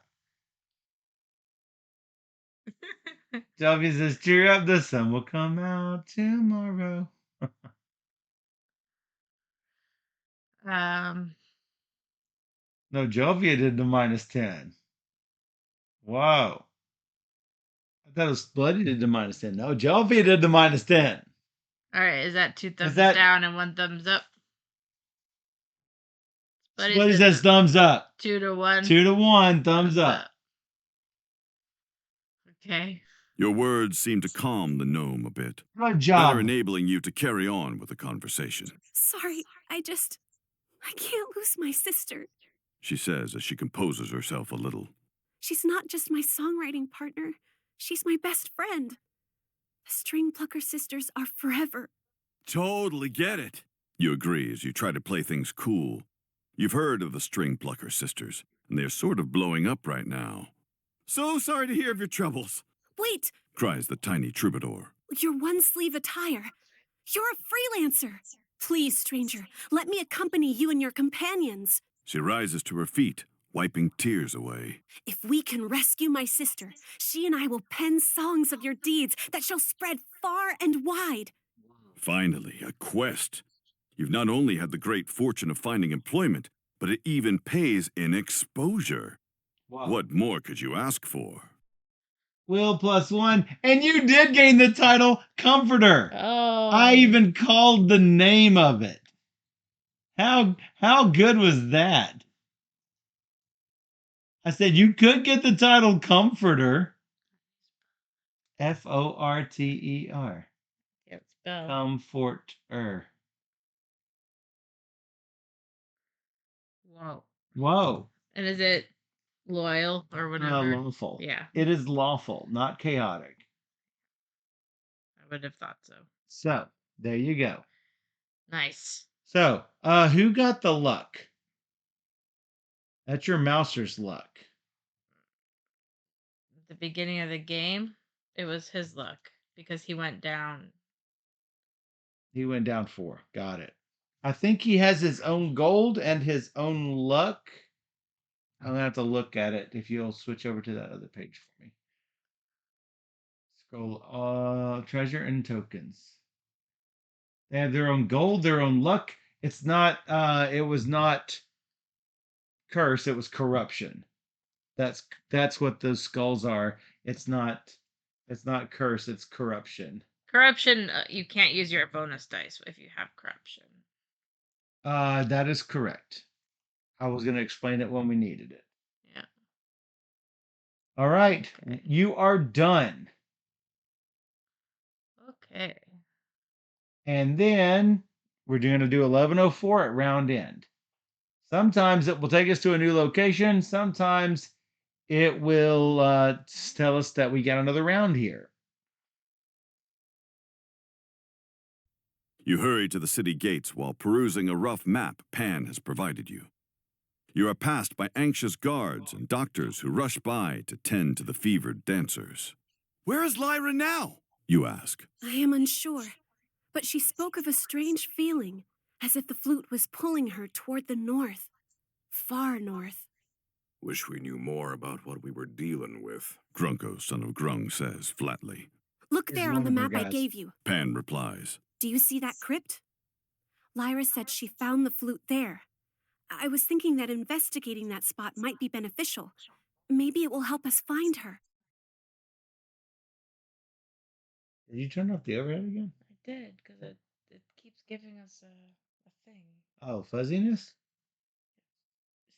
Jovi says, cheer up, the sun will come out tomorrow. Um, No, Jovia did the -10. Whoa. I thought it was Bloody did the -10. No, Jelfie did the -10. All right, is that 2 thumbs that- down and 1 thumbs up? Bloody says thumbs up. 2 to 1. 2 to 1, thumbs up. Okay. Your words seem to calm the gnome a bit, Good job. better enabling you to carry on with the conversation, Sorry, I can't lose my sister. she says as she composes herself a little. She's not just my songwriting partner, she's my best friend. The String Plucker sisters are forever. Totally get it. You agree as you try to play things cool. You've heard of the String Plucker sisters, and they're sort of blowing up right now. So sorry to hear of your troubles, Wait, cries the tiny troubadour. your one-sleeve attire. You're a freelancer. Please, stranger, let me accompany you and your companions. She rises to her feet, wiping tears away. If we can rescue my sister, she and I will pen songs of your deeds that shall spread far and wide. Finally, a quest. You've not only had the great fortune of finding employment, but it even pays in exposure. Wow. What more could you ask for? Will +1. And you did gain the title Comforter. Oh. I even called the name of it. How good was that? I said you could get the title Comforter. Forter. Can't spell. Comforter. Whoa. Whoa. And is it loyal or whatever? Lawful. Yeah. It is lawful, not chaotic. I would have thought so. So, there you go. Nice. So, who got the luck? That's your Mouser's luck. At the beginning of the game, it was his luck because he went down. He went down 4. Got it. I think he has his own gold and his own luck. I'm going to have to look at it if you'll switch over to that other page for me. Scroll, treasure and tokens. They have their own gold, their own luck. It's not, it was not curse, it was corruption. That's what those skulls are. It's not curse, it's corruption. Corruption, you can't use your bonus dice if you have corruption. That is correct. I was going to explain it when we needed it. Yeah. All right. Okay. You are done. Okay. And then we're going to do 1104 at round end. Sometimes it will take us to a new location. Sometimes it will tell us that we got another round here. You hurry to the city gates while perusing a rough map Pan has provided you. You are passed by anxious guards and doctors who rush by to tend to the fevered dancers. Where is Lyra now? You ask. I am unsure, but she spoke of a strange feeling, as if the flute was pulling her toward the north, far north. Wish we knew more about what we were dealing with, Grunko, son of Grung, says flatly. Look Here's there one on the of her map I guys. gave you. Pan replies. Do you see that crypt? Lyra said she found the flute there. I was thinking that investigating that spot might be beneficial. Maybe it will help us find her. Did you turn off the overhead again? I did, because it keeps giving us a thing. Oh, fuzziness?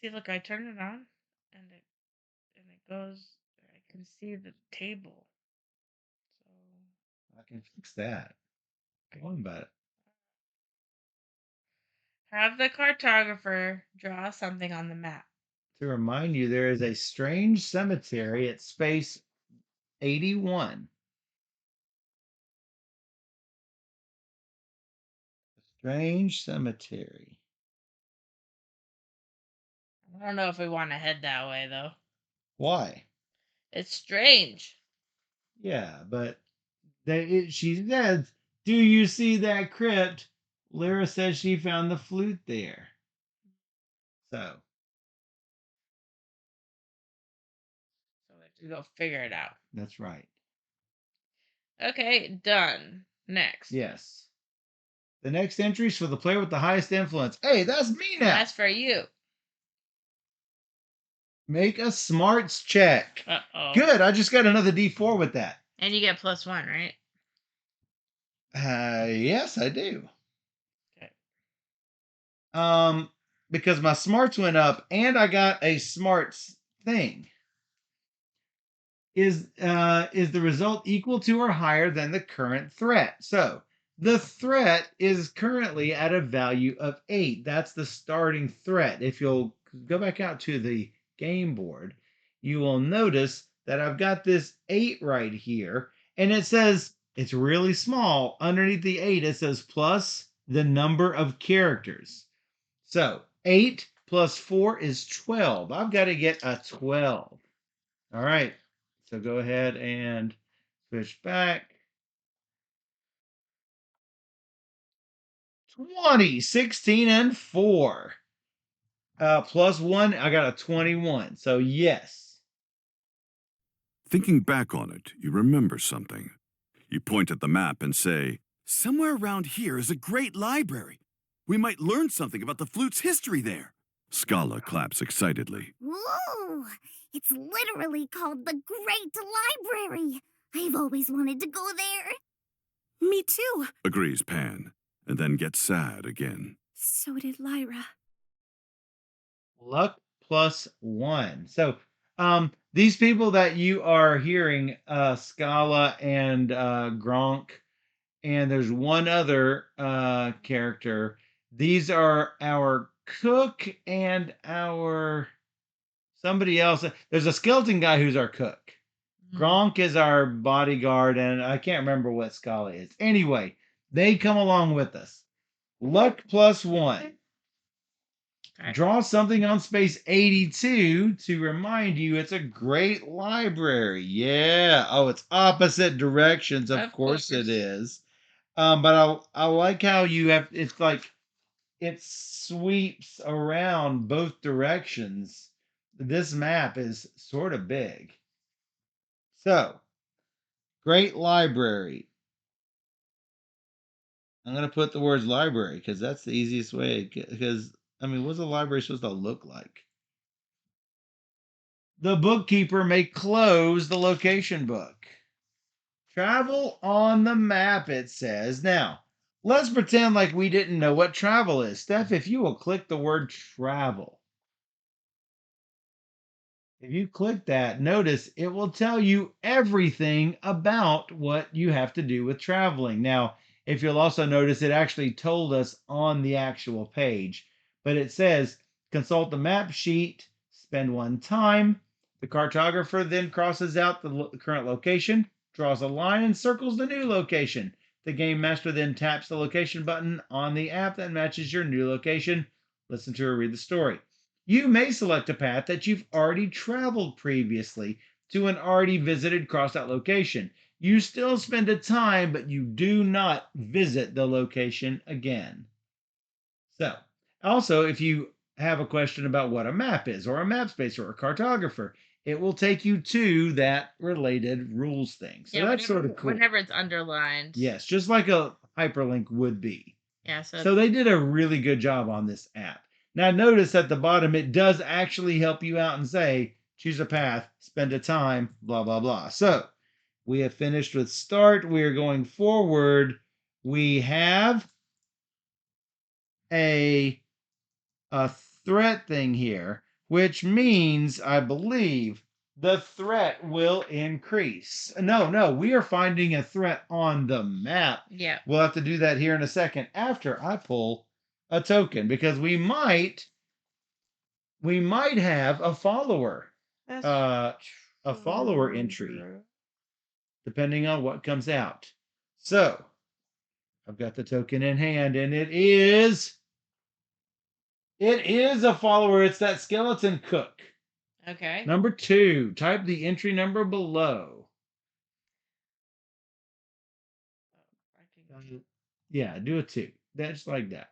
See, look, I turn it on, and it goes. I can see the table. So I can fix that. Go on about it. have the cartographer draw something on the map. To remind you, there is a strange cemetery at space 81. A strange cemetery. I don't know if we want to head that way, though. Why? It's strange. Yeah, but she says, do you see that crypt? Lyra says she found the flute there. So So we have to go figure it out. that's right. Okay, done. Next. Yes. The next entry is for the player with the highest influence. Hey, that's me now. That's for you. Make a smarts check. Uh-oh. Good. I just got another D4 with that. And you get +1, right? Yes, I do. Okay. Because my smarts went up and I got a smarts thing. Is the result equal to or higher than the current threat? So the threat is currently at a value of 8. That's the starting threat. If you'll go back out to the game board, you will notice that I've got this 8 right here, and it says it's really small. Underneath the 8, it says plus the number of characters. So 8 plus 4 is 12. I've got to get a 12. All right. So go ahead and switch back. 20, 16, and 4. Plus 1, I got a 21. So yes. Thinking back on it, you remember something. You point at the map and say, "Somewhere around here is a great library. We might learn something about the flute's history there." Scala claps excitedly. Whoa! It's literally called the Great Library. I've always wanted to go there. Me too. Agrees Pan, and then gets sad again. So did Lyra. Luck plus 1. So these people that you are hearing, Scala and Gronk, and there's one other character. These are our cook and our somebody else. There's a skeleton guy who's our cook. Gronk is our bodyguard, and I can't remember what Scala is. Anyway, they come along with us. Luck plus 1. Okay. Draw something on space 82 to remind you it's a great library. Yeah. Oh, it's opposite directions. Of course it is. But I like how you have, it's like it sweeps around both directions. This map is sort of big. So, great library. I'm going to put the words library because that's the easiest way. Because, I mean, what's a library supposed to look like? The bookkeeper may close the location book. Travel on the map, it says. Now, let's pretend like we didn't know what travel is. Steph, if you will click the word travel. If you click that, notice it will tell you everything about what you have to do with traveling. Now, if you'll also notice, it actually told us on the actual page, but it says consult the map sheet, spend 1 time. The cartographer then crosses out the current location, draws a line, and circles the new location. The game master then taps the location button on the app that matches your new location. Listen to or read the story. You may select a path that you've already traveled previously to an already visited crossed-out location. You still spend a time, but you do not visit the location again. So, also, if you have a question about what a map is, or a map space, or a cartographer, it will take you to that related rules thing. So that's sort of cool. Whenever it's underlined. Yes, just like a hyperlink would be. Yeah. So they did a really good job on this app. Now notice at the bottom, it does actually help you out and say, choose a path, spend a time, blah, blah, blah. So we have finished with start. We are going forward. We have a threat thing here, which means, I believe, the threat will increase. No, we are finding a threat on the map. Yeah. We'll have to do that here in a second after I pull a token, because we might have a follower. A follower entry, depending on what comes out. So I've got the token in hand, and it is a follower. It's that skeleton cook. Okay. Number 2. Type the entry number below. Yeah, do a 2. That's like that.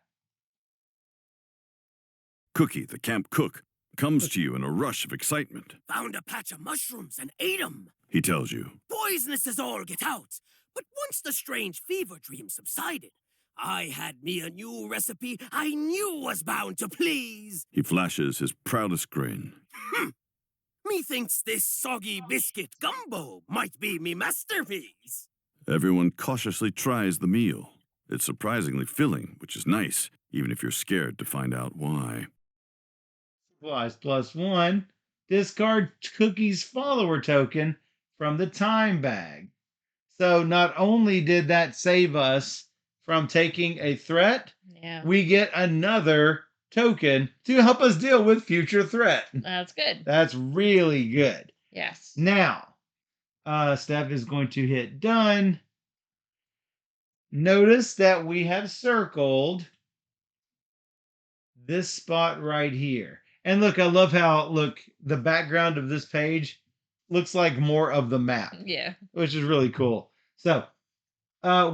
Cookie, the camp cook, comes to you in a rush of excitement. "Found a patch of mushrooms and ate 'em. He tells you, Poisonous as all get out. But once the strange fever dream subsided, I had me a new recipe I knew was bound to please." he flashes his proudest grin. Methinks this soggy biscuit gumbo might be me masterpiece. Everyone cautiously tries the meal. It's surprisingly filling, which is nice, even if you're scared to find out why. Supplies +1. Discard Cookie's follower token from the time bag. So not only did that save us from taking a threat, Yeah. we get another token to help us deal with future threat. That's good. That's really good. Yes. Now, Steph is going to hit done. Notice that we have circled this spot right here. And look, I love how, the background of this page looks like more of the map, Yeah. which is really cool. So,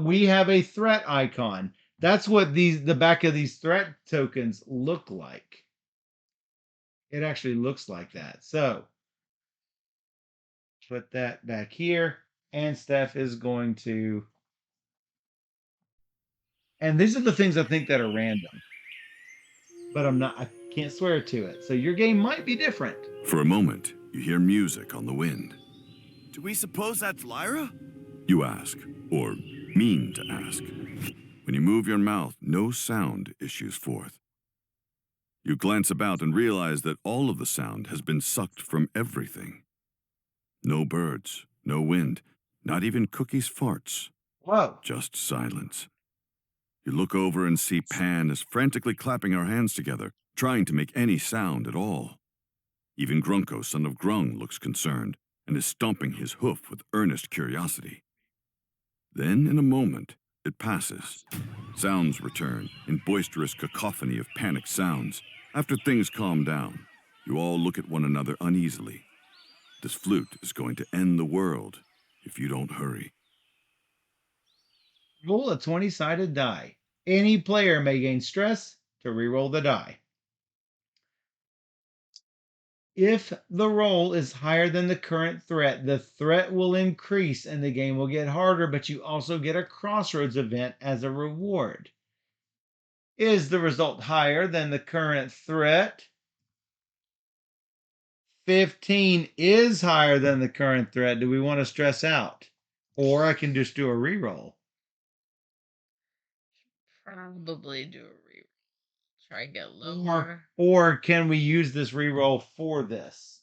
we have a threat icon. That's what the back of these threat tokens look like. It actually looks like that. So, put that back here, and Steph is going to. And these are the things I think that are random, but I can't swear to it. So your game might be different. For a moment, you hear music on the wind. Do we suppose that's Lyra? You ask, or mean to ask. When you move your mouth, no sound issues forth. You glance about and realize that all of the sound has been sucked from everything. No birds, no wind, not even Cookie's farts. Whoa. Just silence. You look over and see Pan is frantically clapping her hands together, trying to make any sound at all. Even Grunko, son of Grung, looks concerned and is stomping his hoof with earnest curiosity. Then, in a moment, it passes. Sounds return in boisterous cacophony of panicked sounds. After things calm down, you all look at one another uneasily. This flute is going to end the world if you don't hurry. Roll a 20-sided die. Any player may gain stress to reroll the die. If the roll is higher than the current threat, the threat will increase and the game will get harder, but you also get a Crossroads event as a reward. Is the result higher than the current threat? 15 is higher than the current threat. Do we want to stress out? Or I can just do a reroll. Probably do a reroll. Try and get lower. Or can we use this reroll for this?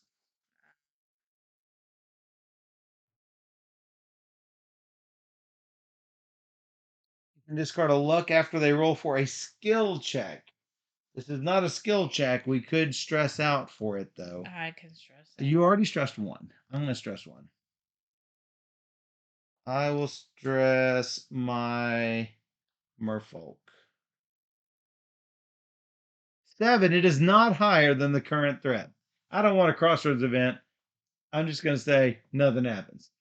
You can discard a luck after they roll for a skill check. This is not a skill check. We could stress out for it, though. I can stress out. You already stressed one. I'm going to stress one. I will stress my merfolk. 7. It is not higher than the current threat. I don't want a Crossroads event. I'm just going to say nothing happens.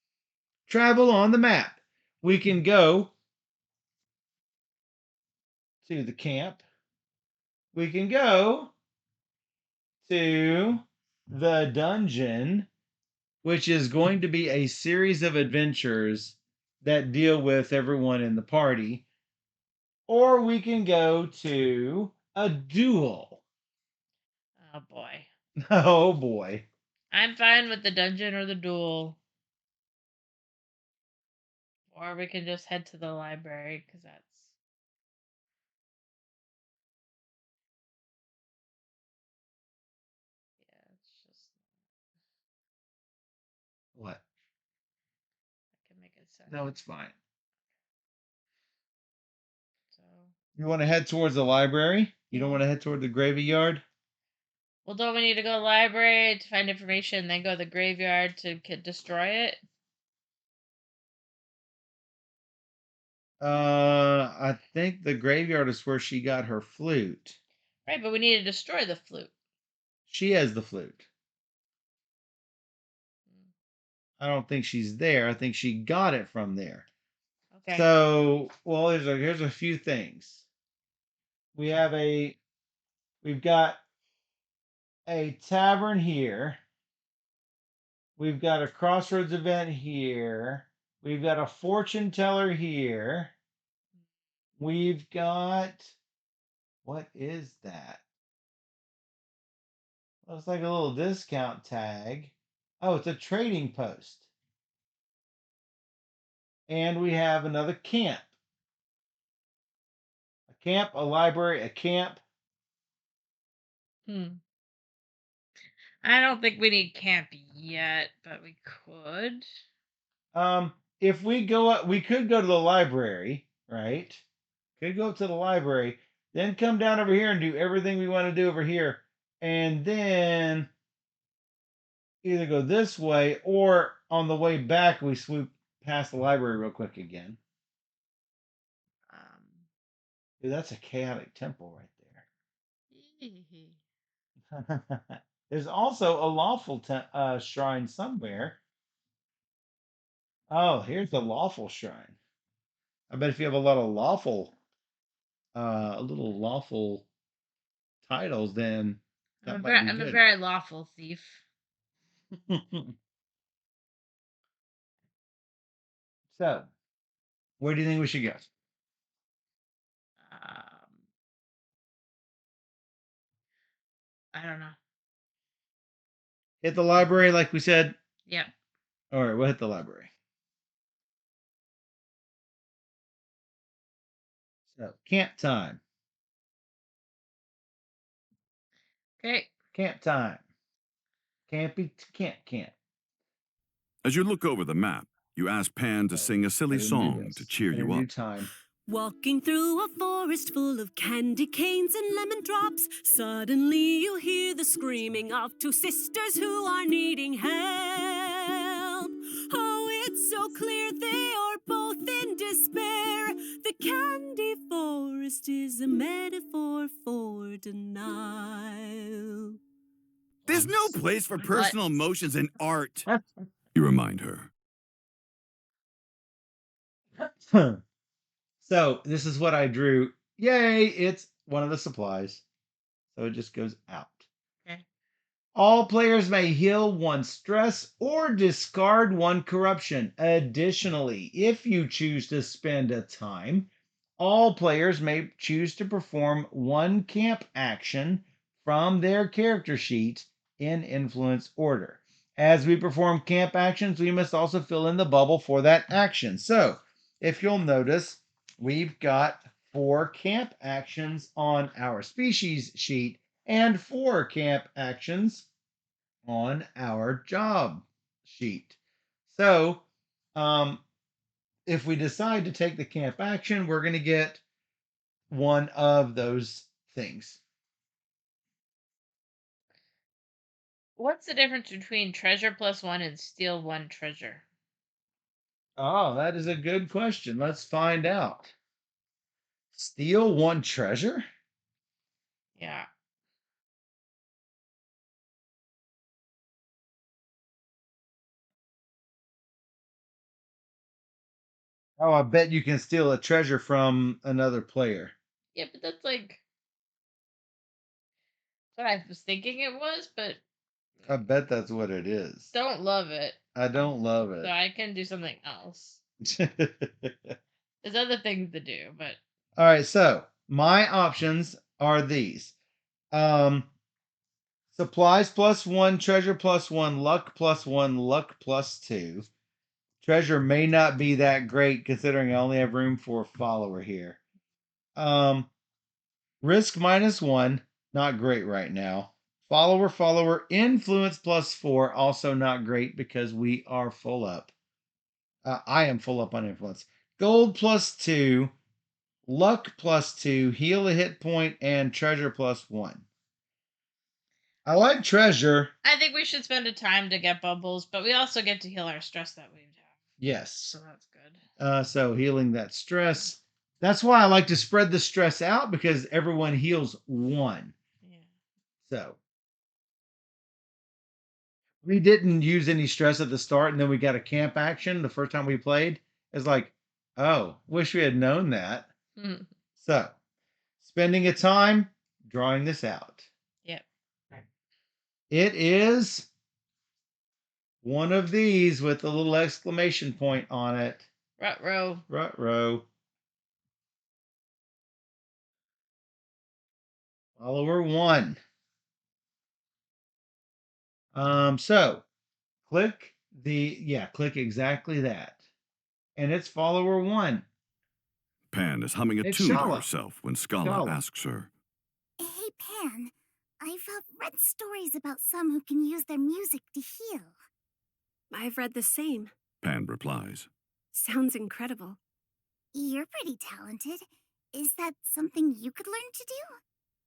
Travel on the map. We can go to the camp. We can go to the dungeon, which is going to be a series of adventures that deal with everyone in the party. Or we can go to a duel. Oh boy. Oh boy. I'm fine with the dungeon or the duel. Or we can just head to the library, because that's... Yeah, it's just... What? I can make it sound... No, it's fine. So... You want to head towards the library? You don't want to head toward the graveyard? Well, don't we need to go to the library to find information, then go to the graveyard to destroy it? I think the graveyard is where she got her flute. Right, but we need to destroy the flute. She has the flute. I don't think she's there. I think she got it from there. Okay. So, well, here's a few things. We've got a tavern here. We've got a Crossroads event here. We've got a fortune teller here. We've got, what is that? Looks like a little discount tag. Oh, it's a trading post. And we have another camp. A camp, a library, a camp. I don't think we need camp yet, but we could. If we go up, we could go to the library, right? Could go up to the library, then come down over here and do everything we want to do over here, and then either go this way or on the way back we swoop past the library real quick again. Dude, that's a chaotic temple right there. There's also a lawful shrine somewhere. Oh, here's the lawful shrine. I bet if you have a lot of lawful, a little lawful titles, then that might be I'm a good. very lawful thief. So, where do you think we should go? I don't know. Hit the library, like we said. Yep. All right, we'll hit the library. So, camp time. Okay. Camp time. Campy camp. As you look over the map, you ask Pan to sing a silly song to cheer you up. Time. Walking through a forest full of candy canes and lemon drops, suddenly you hear the screaming of two sisters who are needing help. Oh, it's so clear they are both in despair. The candy forest is a metaphor for denial. There's no place for personal emotions in art. You remind her. So this is what I drew. Yay, it's one of the supplies. So it just goes out. Okay. All players may heal one stress or discard one corruption. Additionally, if you choose to spend a time, all players may choose to perform one camp action from their character sheet in influence order. As we perform camp actions, we must also fill in the bubble for that action. So, if you'll notice, we've got 4 camp actions on our species sheet and 4 camp actions on our job sheet. So, if we decide to take the camp action, we're going to get one of those things. What's the difference between treasure +1 and steal 1 treasure? Oh, that is a good question. Let's find out. Steal 1 treasure? Yeah. Oh, I bet you can steal a treasure from another player. Yeah, but that's like what I was thinking it was, but I bet that's what it is. don't love it. I don't love So it. I can do something else. There's other things to do, but all right, so my options are these. Supplies +1, treasure +1, luck +1, luck +2. Treasure may not be that great considering I only have room for a follower here. Risk -1, not great right now. Follower, influence +4, also not great because we are full up. I am full up on influence. Gold +2, luck +2, heal a hit point, and treasure +1. I like treasure. I think we should spend a time to get bubbles, but we also get to heal our stress that we have. Yes. So that's good. So healing that stress. That's why I like to spread the stress out because everyone heals 1. Yeah. So we didn't use any stress at the start, and then we got a camp action the first time we played. It's like, oh, wish we had known that. So, spending a time drawing this out. Yep. It is one of these with a little exclamation point on it. Rut-row. Rut-row. Follower 1. So click exactly that. And it's follower 1. Pan is humming a It's tune to Shala. herself when Scala Shala. asks her, Hey, Pan. I've read stories about some who can use their music to heal. I've read the same. Pan replies. Sounds incredible. You're pretty talented. Is that something you could learn to do?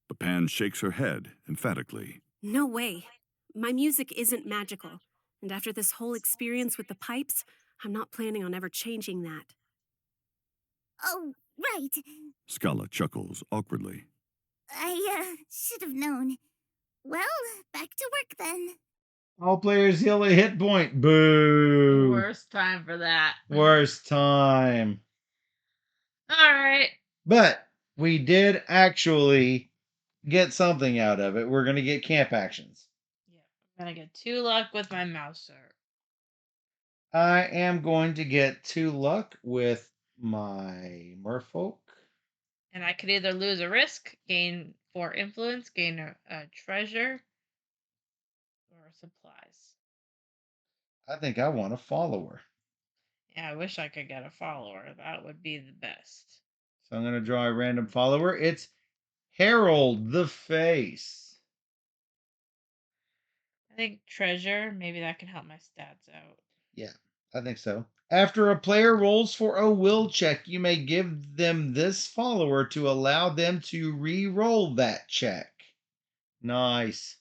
But Pan shakes her head emphatically. No way. My music isn't magical. And after this whole experience with the pipes, I'm not planning on ever changing that. Oh, right. Scala chuckles awkwardly. I should have known. Well, back to work then. All players heal a hit point. Boo. Worst time for that. Worst time. All right. But we did actually get something out of it. We're going to get camp actions. Yeah, I'm gonna get 2 luck with my mouser. I am going to get 2 luck with my merfolk. And I could either lose a risk, gain 4 influence, gain a treasure, or supplies. I think I want a follower. Yeah, I wish I could get a follower. That would be the best. So I'm going to draw a random follower. It's Harold the Face. I think treasure, maybe that can help my stats out. Yeah, I think so. After a player rolls for a will check, you may give them this follower to allow them to re-roll that check. Nice.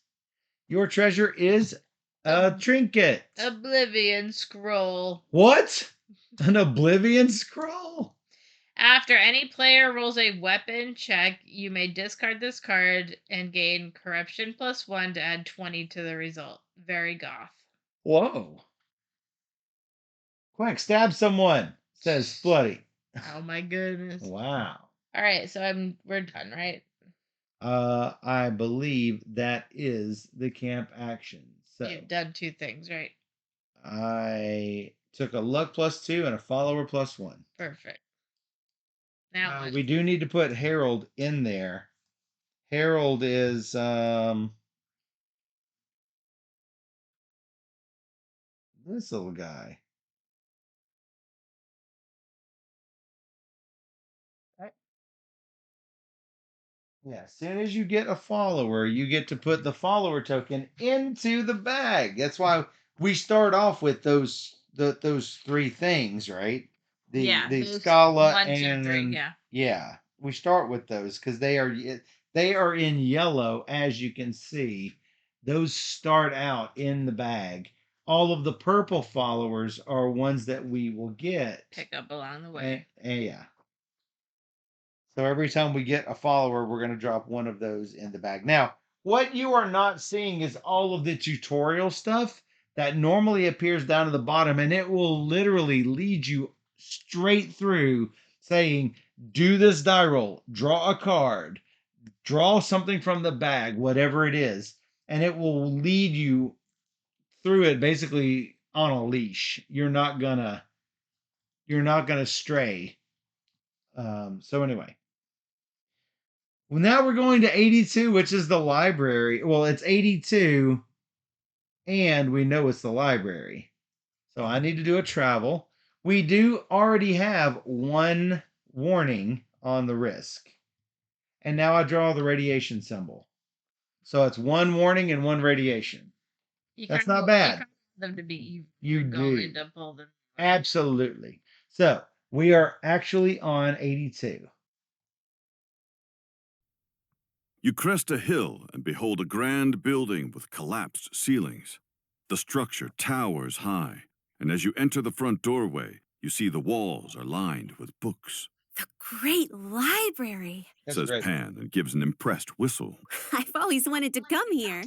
Your treasure is a trinket. Oblivion scroll. What? An Oblivion scroll? After any player rolls a weapon check, you may discard this card and gain corruption +1 to add 20 to the result. Very goth. Whoa. Quack, stab someone, says Bloody. Oh my goodness. Wow. All right, so we're done, right? I believe that is the camp action. So You've done 2 things, right? I took a luck +2 and a follower +1. Perfect. Now what? We do need to put Harold in there. Harold is this little guy. Right. Yeah, as soon as you get a follower, you get to put the follower token into the bag. That's why we start off with those 3 things, right? The those Scala 1, 2, 3, and yeah. we start with those because they are in yellow, as you can see. Those start out in the bag. All of the purple followers are ones that we will get. Pick up along the way. And yeah. So every time we get a follower, we're going to drop one of those in the bag. Now, what you are not seeing is all of the tutorial stuff that normally appears down at the bottom, and it will literally lead you straight through saying, do this die roll, draw a card, draw something from the bag, whatever it is, and it will lead you through it basically on a leash. You're not gonna stray. So anyway. Well, now we're going to 82, which is the library. Well, it's 82, and we know it's the library. So I need to do a travel. We do already have 1 warning on the risk. And now I draw the radiation symbol. So it's 1 warning and 1 radiation. That's not bad. You them to be You going do. to pull them. Absolutely. So we are actually on 82. You crest a hill and behold a grand building with collapsed ceilings. The structure towers high, and as you enter the front doorway, you see the walls are lined with books. The great library, Says Pan and gives an impressed whistle. I've always wanted to come here.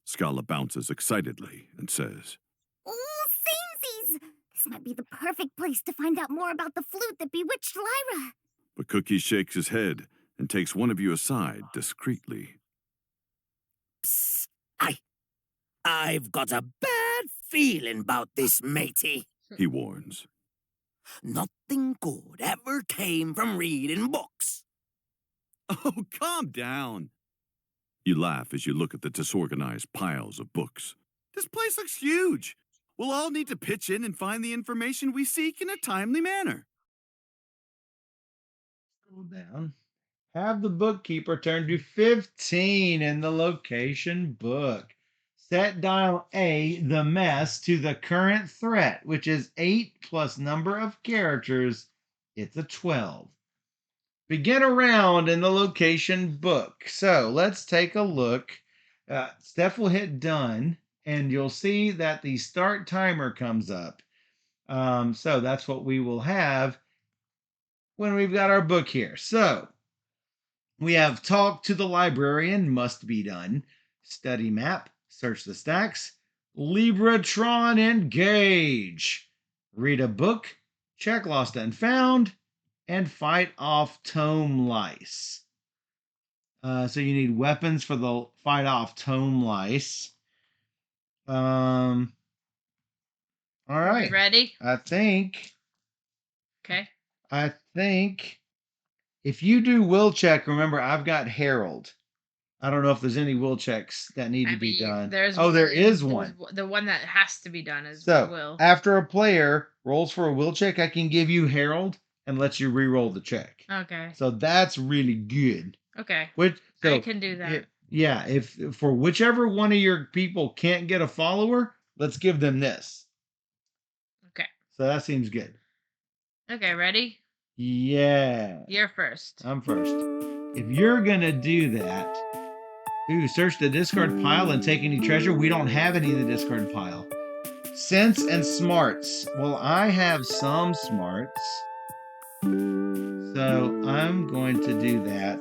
Scala bounces excitedly and says, Oh, samesies! This might be the perfect place to find out more about the flute that bewitched Lyra. But Cookie shakes his head and takes one of you aside discreetly. Psst. I've got a bad feeling about this, matey. He warns. Nothing good ever came from reading books. Oh, calm down. You laugh as you look at the disorganized piles of books. This place looks huge. We'll all need to pitch in and find the information we seek in a timely manner. Scroll down. Have the bookkeeper turn to 15 in the location book. Set dial A, the mess, to the current threat, which is 8 plus number of characters. It's a 12. Begin a round in the location book. So let's take a look. Steph will hit done, and you'll see that the start timer comes up. So that's what we will have when we've got our book here. So we have talk to the librarian, must be done. Study map, search the stacks. Libratron, engage. Read a book, check lost and found, and fight off tome lice. So you need weapons for the fight off tome lice. All right. Ready? I think Okay. if you do will check, remember I've got Harold. I don't know if there's any will checks that need to be done. There is one. The one that has to be done is So will. after a player rolls for a will check, I can give you Harold and let you re-roll the check. Okay. So that's really good. Okay. So I can do that. If for whichever one of your people can't get a follower, let's give them this. Okay. So that seems good. Okay, ready? Yeah. You're first. I'm first. If you're gonna do that, search the discard pile and take any treasure. We don't have any in the discard pile. Sense and smarts. Well, I have some smarts. So I'm going to do that.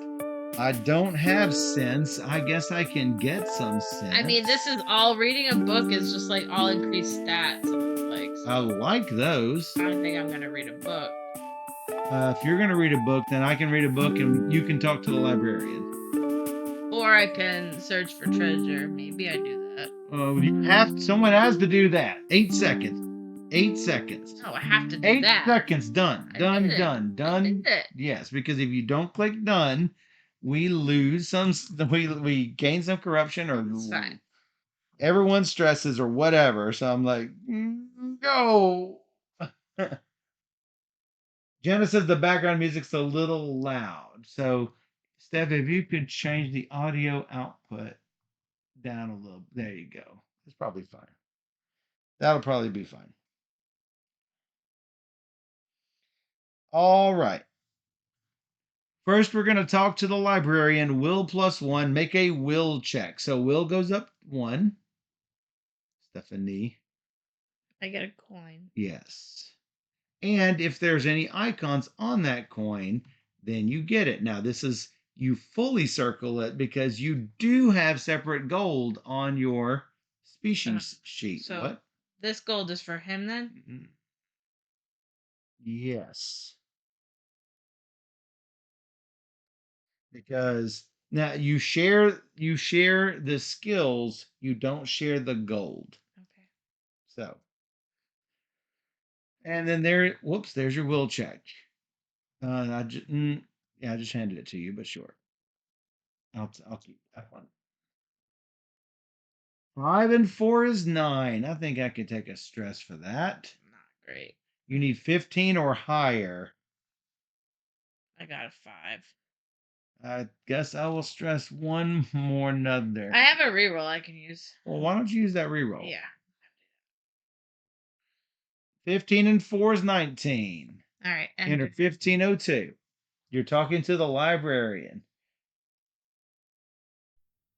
I don't have sense. I guess I can get some sense. I mean, this is all reading a book is just like all increased stats. So. I like those. I don't think I'm gonna read a book. If you're gonna read a book, then I can read a book and you can talk to the librarian. Or I can search for treasure. Maybe I do that. Someone has to do that. 8 seconds. 8 seconds. Oh, I have to do 8 that. 8 seconds. Done. Done. I did it. Yes, because if you don't click done, we lose some. We gain some corruption, or It's fine. Everyone stresses or whatever. So I'm like, go. Jenna says the background music's a little loud. So, Steph, if you could change the audio output down a little. There you go. It's probably fine. That'll probably be fine. All right. First, we're going to talk to the librarian. Will +1. Make a will check. So will goes up 1. Stephanie. I get a coin. Yes. And if there's any icons on that coin, then you get it. Now, this is, you fully circle it because you do have separate gold on your species sheet. So what? This gold is for him then? Mm-hmm. Yes. Because now you share the skills, you don't share the gold. Okay. So, and then there's your will check. I just handed it to you, but sure. I'll keep that one. 5 and 4 is 9. I think I can take a stress for that. Not great. You need 15 or higher. I got a 5. I guess I will stress one more another. I have a reroll I can use. Well, why don't you use that reroll? Yeah. 15 and 4 is 19. All right. Enter 1502. You're talking to the librarian.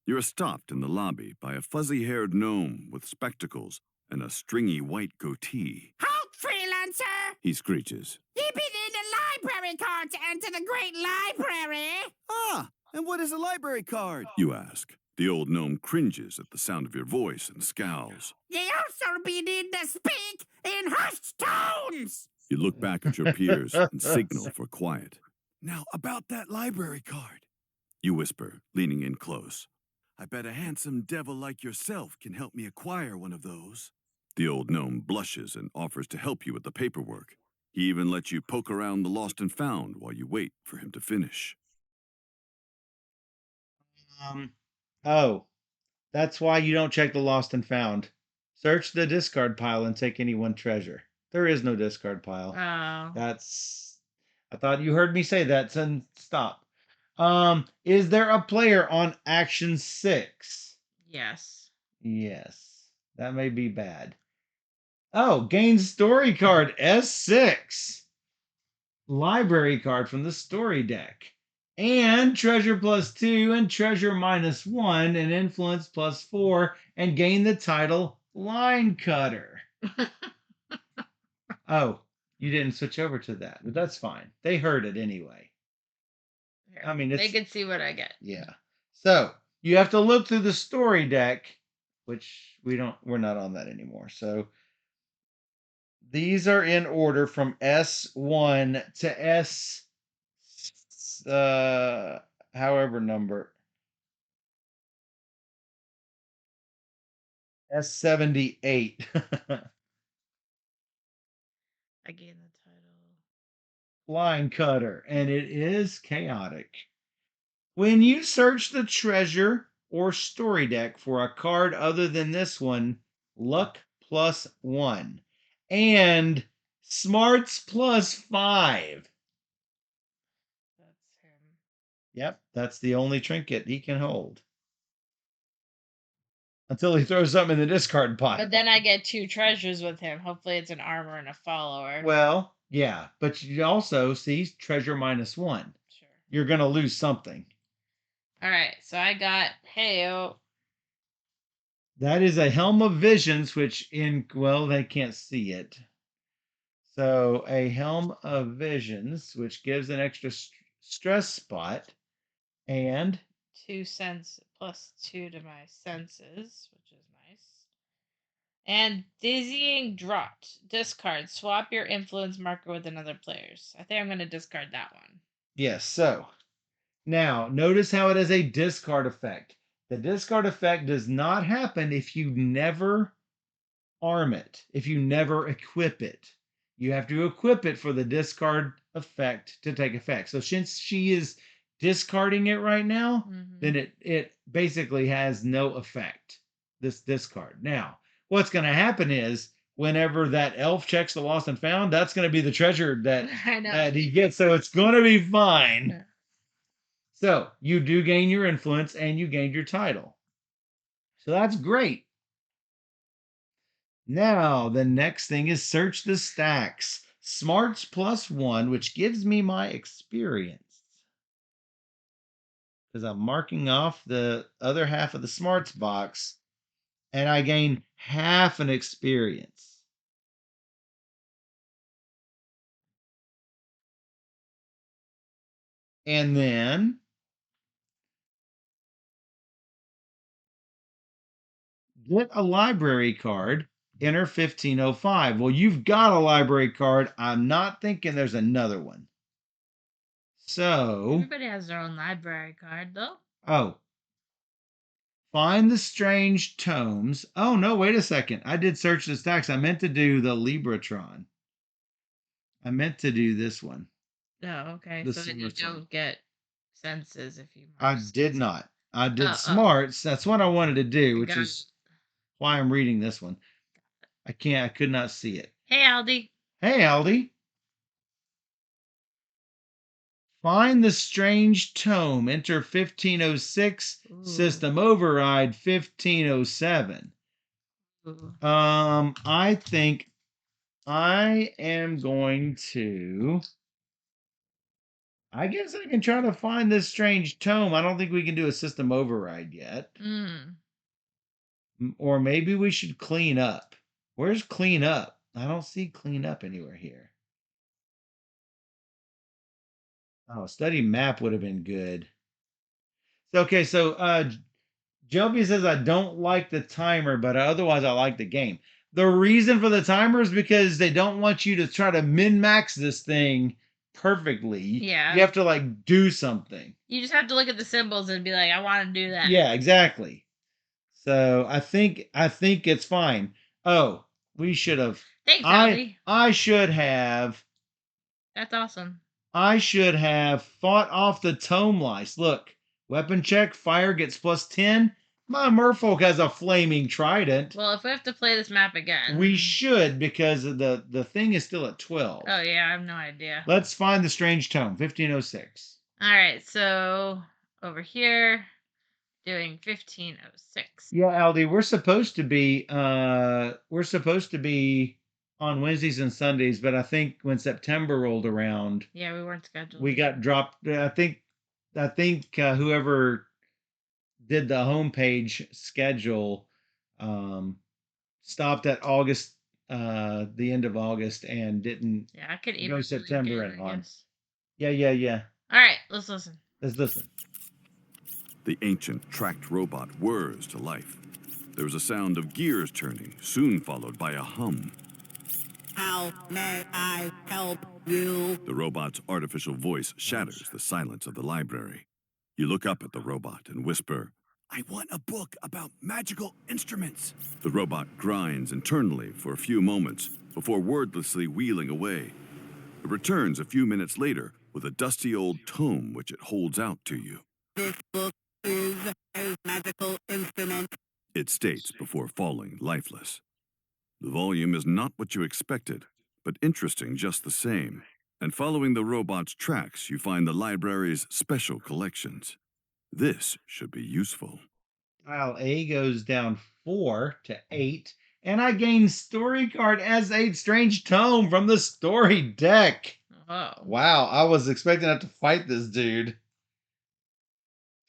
You're stopped in the lobby by a fuzzy-haired gnome with spectacles and a stringy white goatee. Halt, freelancer! He screeches. You be need a library card to enter the great library. Ah, and what is a library card? You ask. The old gnome cringes at the sound of your voice and scowls. You also be need to speak in hushed tones. You look back at your peers and signal for quiet. Now, about that library card. You whisper, leaning in close. I bet a handsome devil like yourself can help me acquire one of those. The old gnome blushes and offers to help you with the paperwork. He even lets you poke around the lost and found while you wait for him to finish. Oh, that's why you don't check the lost and found. Search the discard pile and take any one treasure. There is no discard pile. Oh. I thought you heard me say that, so stop. Is there a player on action 6? Yes. Yes. That may be bad. Oh, gain story card S6. Library card from the story deck. And treasure +2 and treasure -1 and influence +4 and gain the title Line Cutter. Oh, you didn't switch over to that, but that's fine. They heard it anyway. Here, I mean, they can see what I get. Yeah. So you have to look through the story deck, which we're not on that anymore. So these are in order from S1 to S however number S78. I gained the title. Line Cutter, and it is chaotic. When you search the treasure or story deck for a card other than this one, luck +1 and smarts +5. That's him. Yep, that's the only trinket he can hold. Until he throws something in the discard pile. But then I get 2 treasures with him. Hopefully it's an armor and a follower. Well, yeah, but you also see treasure -1. Sure. You're going to lose something. All right, so I got Heyo. That is a Helm of Visions, which they can't see it. So a Helm of Visions, which gives an extra stress spot, and 2 cents +2 to my senses, which is nice. And Dizzying Draught. Discard. Swap your influence marker with another player's. I think I'm going to discard that one. yes, so now notice how it has a discard effect. The discard effect does not happen if you never arm it, if you never equip it. You have to equip it for the discard effect to take effect. So since she is discarding it right now, then it basically has no effect, this discard. Now, what's going to happen is whenever that elf checks the lost and found, that's going to be the treasure that he gets. So it's going to be fine. Yeah. So you do gain your influence and you gain your title. So that's great. Now, the next thing is search the stacks. Smarts +1, which gives me my experience. Because I'm marking off the other half of the smarts box, and I gain half an experience. And then get a library card, enter 1505. Well, you've got a library card. I'm not thinking there's another one. So Everybody has their own library card, though. Oh. Find the strange tomes. Oh, no, wait a second. I did search the stacks. I meant to do the Libratron. I meant to do this one. Oh, okay. The So then you smarts one. don't get senses if you I mark did senses. not. I did smarts. That's what I wanted to do, which got is why I'm reading this one. I could not see it. Hey, Aldi. Hey, Aldi. Find the strange tome. Enter 1506. Ooh. System override 1507. Ooh. I think I am going to. I guess I can try to find this strange tome. I don't think we can do a system override yet. Or maybe we should clean up. Where's clean up? I don't see clean up anywhere here. Oh, study map would have been good. Okay, so Joby says I don't like the timer, but otherwise I like the game. The reason for the timer is because they don't want you to try to min-max this thing perfectly. Yeah. You have to do something. You just have to look at the symbols and be like, I want to do that. Yeah, exactly. So I think it's fine. Oh, we should have. Thanks, Aldi. I should have. That's awesome. I should have fought off the tome lice. Look, weapon check, fire gets +10. My merfolk has a flaming trident. Well, if we have to play this map again. We should, because the thing is still at 12. Oh, yeah, I have no idea. Let's find the strange tome, 1506. All right, so over here, doing 1506. Yeah, Aldi, we're supposed to be on Wednesdays and Sundays, but I think when September rolled around, Yeah, we weren't scheduled. we got dropped. I think whoever did the homepage schedule stopped at August, the end of August, and didn't Yeah, I could go even September again, and I on. guess. Yeah. All right, let's listen. Let's listen. The ancient tracked robot whirs to life. There is a sound of gears turning, soon followed by a hum. How may I help you? The robot's artificial voice shatters the silence of the library. You look up at the robot and whisper, I want a book about magical instruments. The robot grinds internally for a few moments before wordlessly wheeling away. It returns a few minutes later with a dusty old tome which it holds out to you. This book is a magical instrument. It states before falling lifeless. The volume is not what you expected, but interesting just the same. And following the robot's tracks, you find the library's special collections. This should be useful. File A goes down 4 to 8, and I gain story card S8 Strange Tome from the story deck. Oh. Wow, I was expecting to have to fight this dude.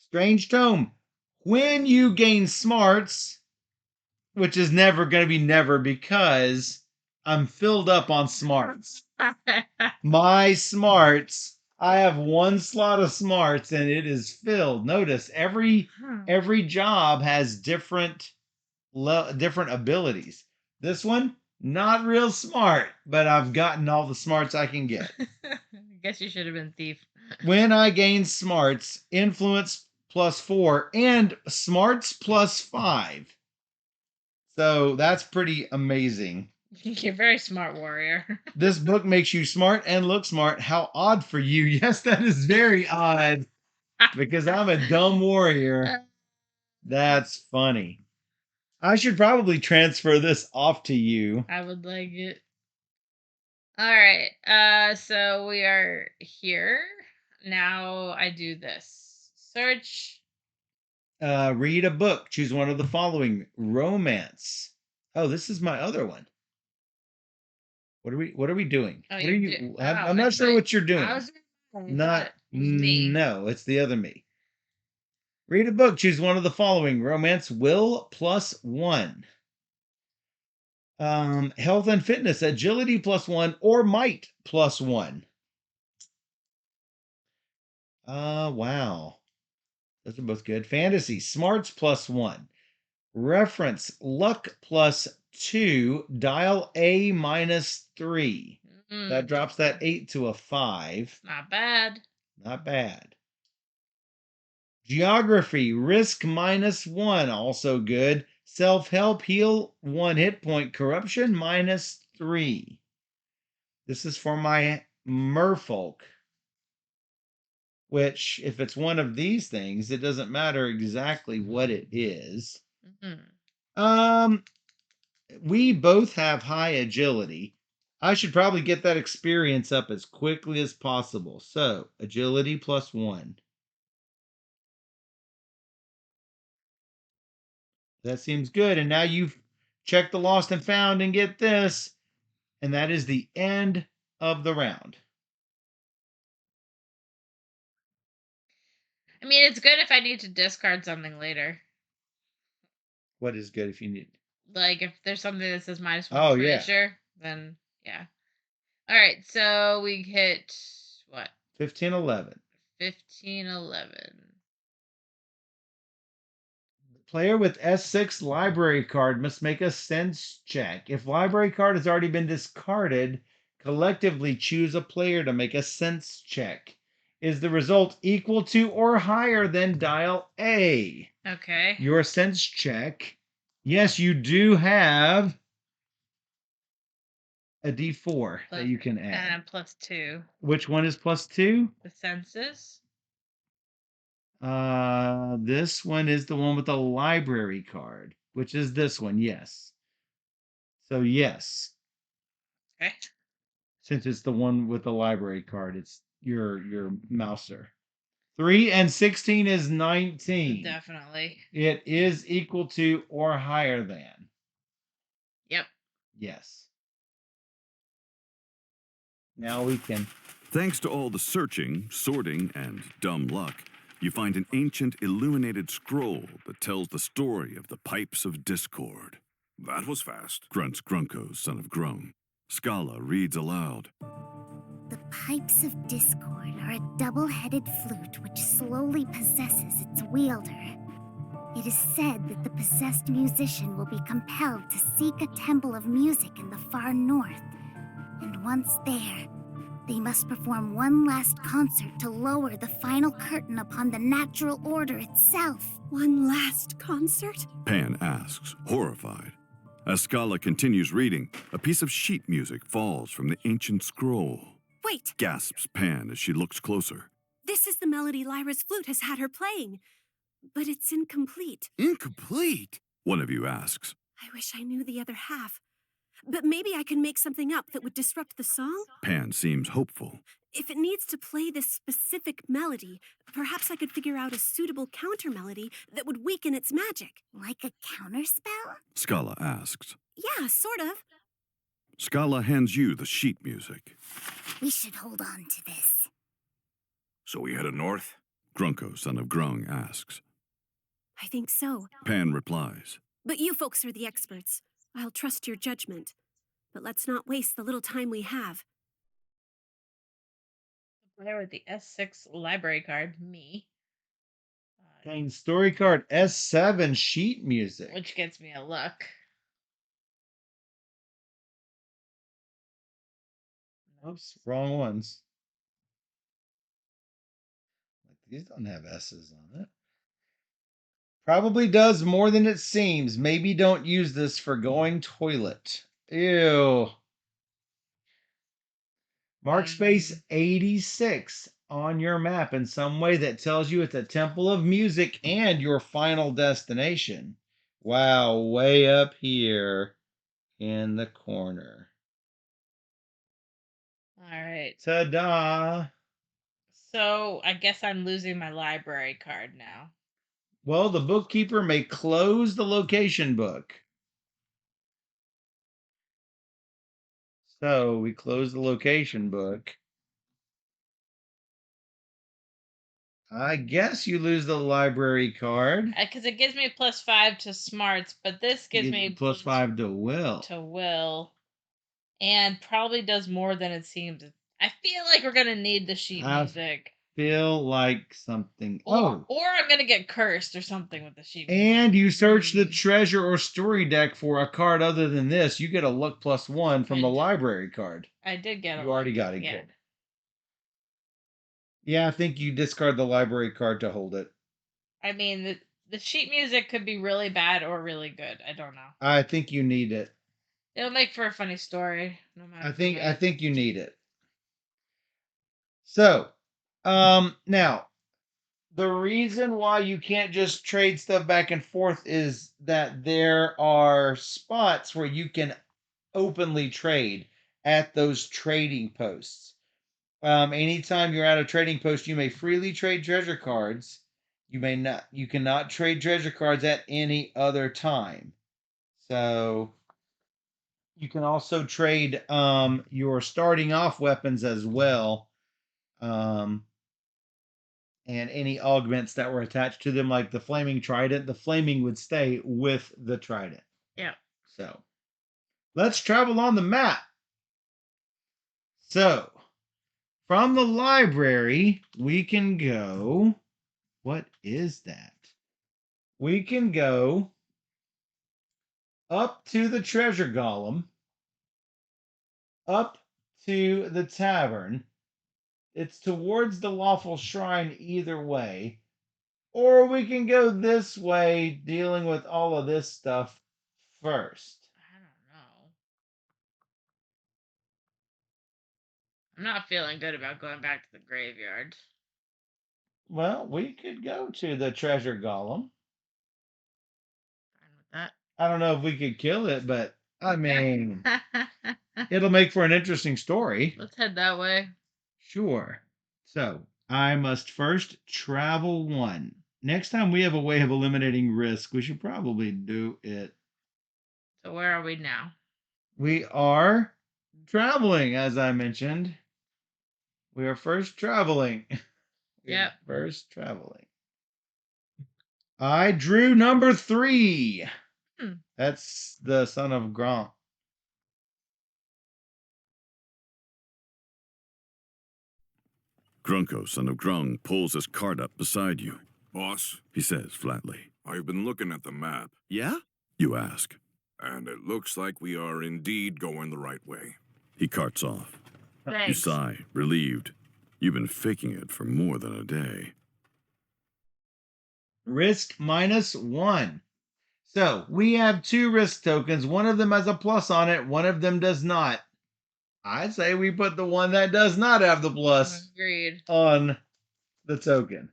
Strange Tome. When you gain smarts, which is never going to be never because I'm filled up on smarts. My smarts, I have one slot of smarts and it is filled. Notice every job has different abilities. This one, not real smart, but I've gotten all the smarts I can get. I guess you should have been thief. When I gain smarts, influence +4 and smarts +5. So that's pretty amazing. You're a very smart warrior. This book makes you smart and look smart. How odd for you. Yes, that is very odd because I'm a dumb warrior. That's funny. I should probably transfer this off to you. I would like it. All right. So we are here. Now I do this. Search. Read a book. Choose one of the following. Romance. Oh, this is my other one. What are we doing? Oh, I'm not sure what you're doing. Me. No, it's the other me. Read a book. Choose one of the following. Romance, will +1. Health and fitness, agility +1 or might +1. Wow. Those are both good. Fantasy, smarts +1. Reference, luck +2. Dial A -3. That drops that 8 to a 5. Not bad. Not bad. Geography, risk -1. Also good. Self-help, heal 1 hit point. Corruption -3. This is for my merfolk. Which, if it's one of these things, it doesn't matter exactly what it is. We both have high agility. I should probably get that experience up as quickly as possible. So, agility +1. That seems good. And now you've checked the lost and found and get this. And that is the end of the round. I mean, it's good if I need to discard something later. What is good if you need? Like, if there's something that says -1 Oh, for yeah. sure, then yeah. All right, so we hit what? 1511. 1511. Player with S6 library card must make a sense check. If library card has already been discarded, collectively choose a player to make a sense check. Is the result equal to or higher than dial A? Okay. Your sense check. Yes, you do have a D4 that you can add. And +2. Which one is +2? The senses. This one is the one with the library card, which is this one, yes. So yes, Okay. since it's the one with the library card, it's your mouser. 3 and 16 is 19. Definitely. It is equal to or higher than. Yep. Yes. Now we can. Thanks to all the searching, sorting, and dumb luck, you find an ancient illuminated scroll that tells the story of the Pipes of Discord. That was fast. Grunts Grunko, son of Grung. Scala reads aloud. The Pipes of Discord are a double-headed flute which slowly possesses its wielder. It is said that the possessed musician will be compelled to seek a temple of music in the far north. And once there, they must perform one last concert to lower the final curtain upon the natural order itself. One last concert? Pan asks, horrified. As Scala continues reading, a piece of sheet music falls from the ancient scroll. Wait, Gasps Pan as she looks closer. this is the melody Lyra's flute has had her playing. But it's incomplete. Incomplete? One of you asks. I wish I knew the other half. But maybe I can make something up that would disrupt the song? Pan seems hopeful. If it needs to play this specific melody, perhaps I could figure out a suitable counter melody that would weaken its magic. Like a counterspell? Scala asks. Yeah, sort of. Scala hands you the sheet music. We should hold on to this. So we headed north? Grunko, son of Grung, asks. I think so. Pan replies. But you folks are the experts. I'll trust your judgment. But let's not waste the little time we have. The player with the S6 library card, me. Gain story card S7 sheet music. Which gets me a look. Oops, wrong ones. These don't have S's on it. Probably does more than it seems. Maybe don't use this for going toilet. Ew. Mark space 86 on your map in some way that tells you it's a temple of music and your final destination. Wow, way up here in the corner. All right. Ta-da! So I guess I'm losing my library card now. Well, the bookkeeper may close the location book. So we close the location book. I guess you lose the library card. Because it gives me a +5 to smarts, but this gives me +5 to will. To will. And probably does more than it seems. I feel like we're going to need the sheet music. Feel like something. Or I'm going to get cursed or something with the sheet music. And you search the treasure or story deck for a card other than this. You get a luck +1 from the library card. I did get it. You already got it. Good. Yeah, I think you discard the library card to hold it. I mean, the sheet music could be really bad or really good. I don't know. I think you need it. It'll make for a funny story. No matter. I think you need it. So, now, the reason why you can't just trade stuff back and forth is that there are spots where you can openly trade at those trading posts. Anytime you're at a trading post, you may freely trade treasure cards. You cannot trade treasure cards at any other time. So you can also trade your starting off weapons as well. And any augments that were attached to them, like the flaming trident. The flaming would stay with the trident. Yeah. So let's travel on the map. So from the library, we can go. What is that? We can go up to the treasure golem, up to the tavern. It's towards the lawful shrine either way. Or we can go this way, dealing with all of this stuff first. I don't know. I'm not feeling good about going back to the graveyard. Well, we could go to the treasure golem. Fine with that. I don't know if we could kill it, but I mean, it'll make for an interesting story. Let's head that way. Sure. So I must first travel 1. Next time we have a way of eliminating risk, we should probably do it. So where are we now? We are traveling, as I mentioned. We are first traveling. Yep. First traveling. I drew number 3. That's the son of Grant. Grunko, son of Grung, pulls his cart up beside you. Boss, He says flatly. I've been looking at the map, Yeah? You ask. and it looks like we are indeed going the right way. He carts off. You Thanks. sigh, relieved. You've been faking it for more than a day. Risk -1. So we have 2 risk tokens. One of them has a plus on it. One of them does not. I'd say we put the one that does not have the plus Agreed. on the token.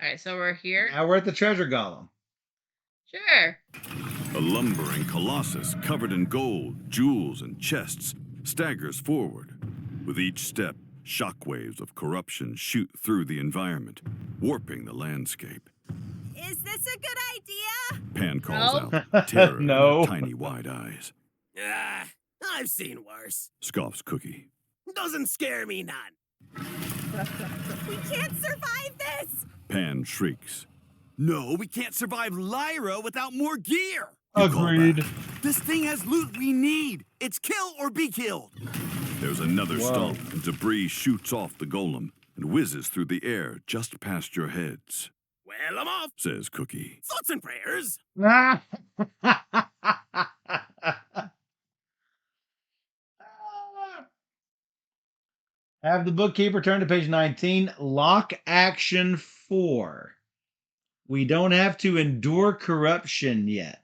All right, so we're here. Now we're at the treasure golem. Sure. A lumbering colossus covered in gold, jewels, and chests staggers forward. With each step, shockwaves of corruption shoot through the environment, warping the landscape. Is this a good idea? Pan calls No. out, terror No. in her tiny wide eyes. Ah, I've seen worse. Scoffs Cookie. Doesn't scare me none. We can't survive this! Pan shrieks. No, we can't survive Lyra without more gear. You call Agreed. back. This thing has loot we need. It's kill or be killed. There's another Whoa. stomp, and debris shoots off the golem and whizzes through the air just past your heads, Well, I'm off. says Cookie. Thoughts and prayers. Have the bookkeeper turn to page 19. Lock action 4. We don't have to endure corruption yet.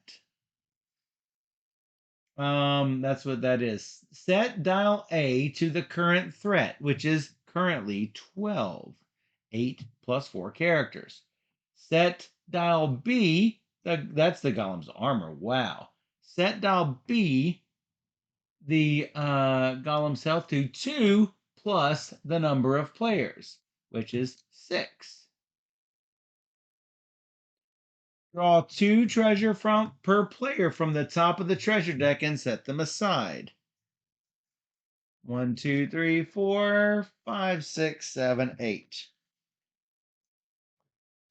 That's what that is. Set dial A to the current threat, which is currently 12. 8 plus 4 characters. Set dial B, that's the golem's armor. Wow. Set dial B, the golem's health to 2 plus the number of players, which is 6. Draw 2 treasure per player from the top of the treasure deck and set them aside. 1, 2, 3, 4, 5, 6, 7, 8.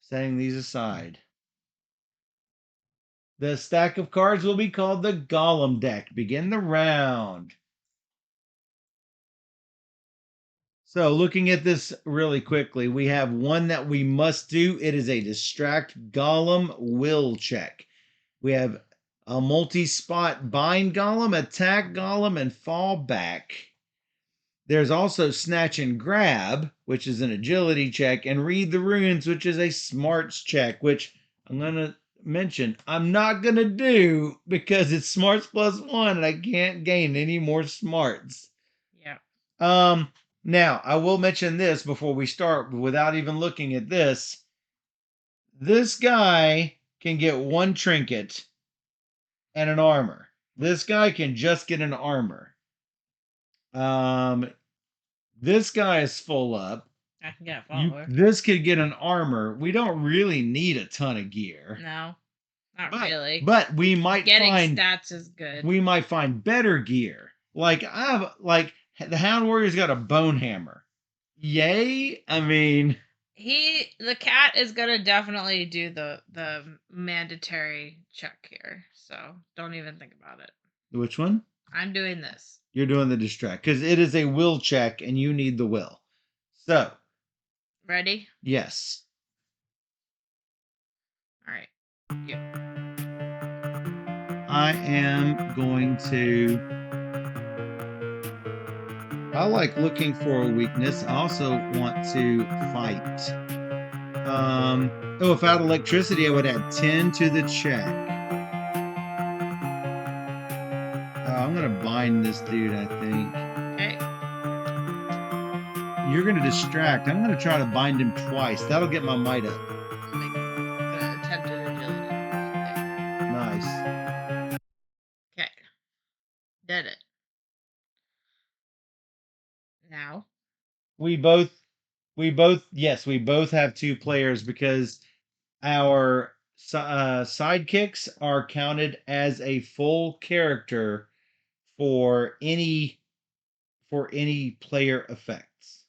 Setting these aside. The stack of cards will be called the Golem deck. Begin the round. So looking at this really quickly, we have one that we must do. It is a distract golem will check. We have a multi-spot bind golem, attack golem, and fall back. There's also snatch and grab, which is an agility check, and read the runes, which is a smarts check, which I'm going to mention I'm not going to do because it's smarts +1 and I can't gain any more smarts. Yeah. Now, I will mention this before we start without even looking at this. This guy can get 1 trinket and an armor. This guy can just get an armor. This guy is full up. I can get a follower. This could get an armor. We don't really need a ton of gear. No, not really. But we might Getting find stats is good. we might find better gear. Like the Hound Warrior's got a bone hammer. Yay! I mean, The cat is gonna definitely do the mandatory check here. So don't even think about it. which one? I'm doing this. You're doing the distract because it is a will check and you need the will. So, Ready? yes. All right. You. I am going to. I like looking for a weakness. I also want to fight. If I had electricity, I would add 10 to the check. I'm going to bind this dude, I think. Okay. You're going to distract. I'm going to try to bind him twice. That'll get my might up. Attempted agility. Nice. Okay. Did it. Now. We both have 2 players because our sidekicks are counted as a full character for any player effects.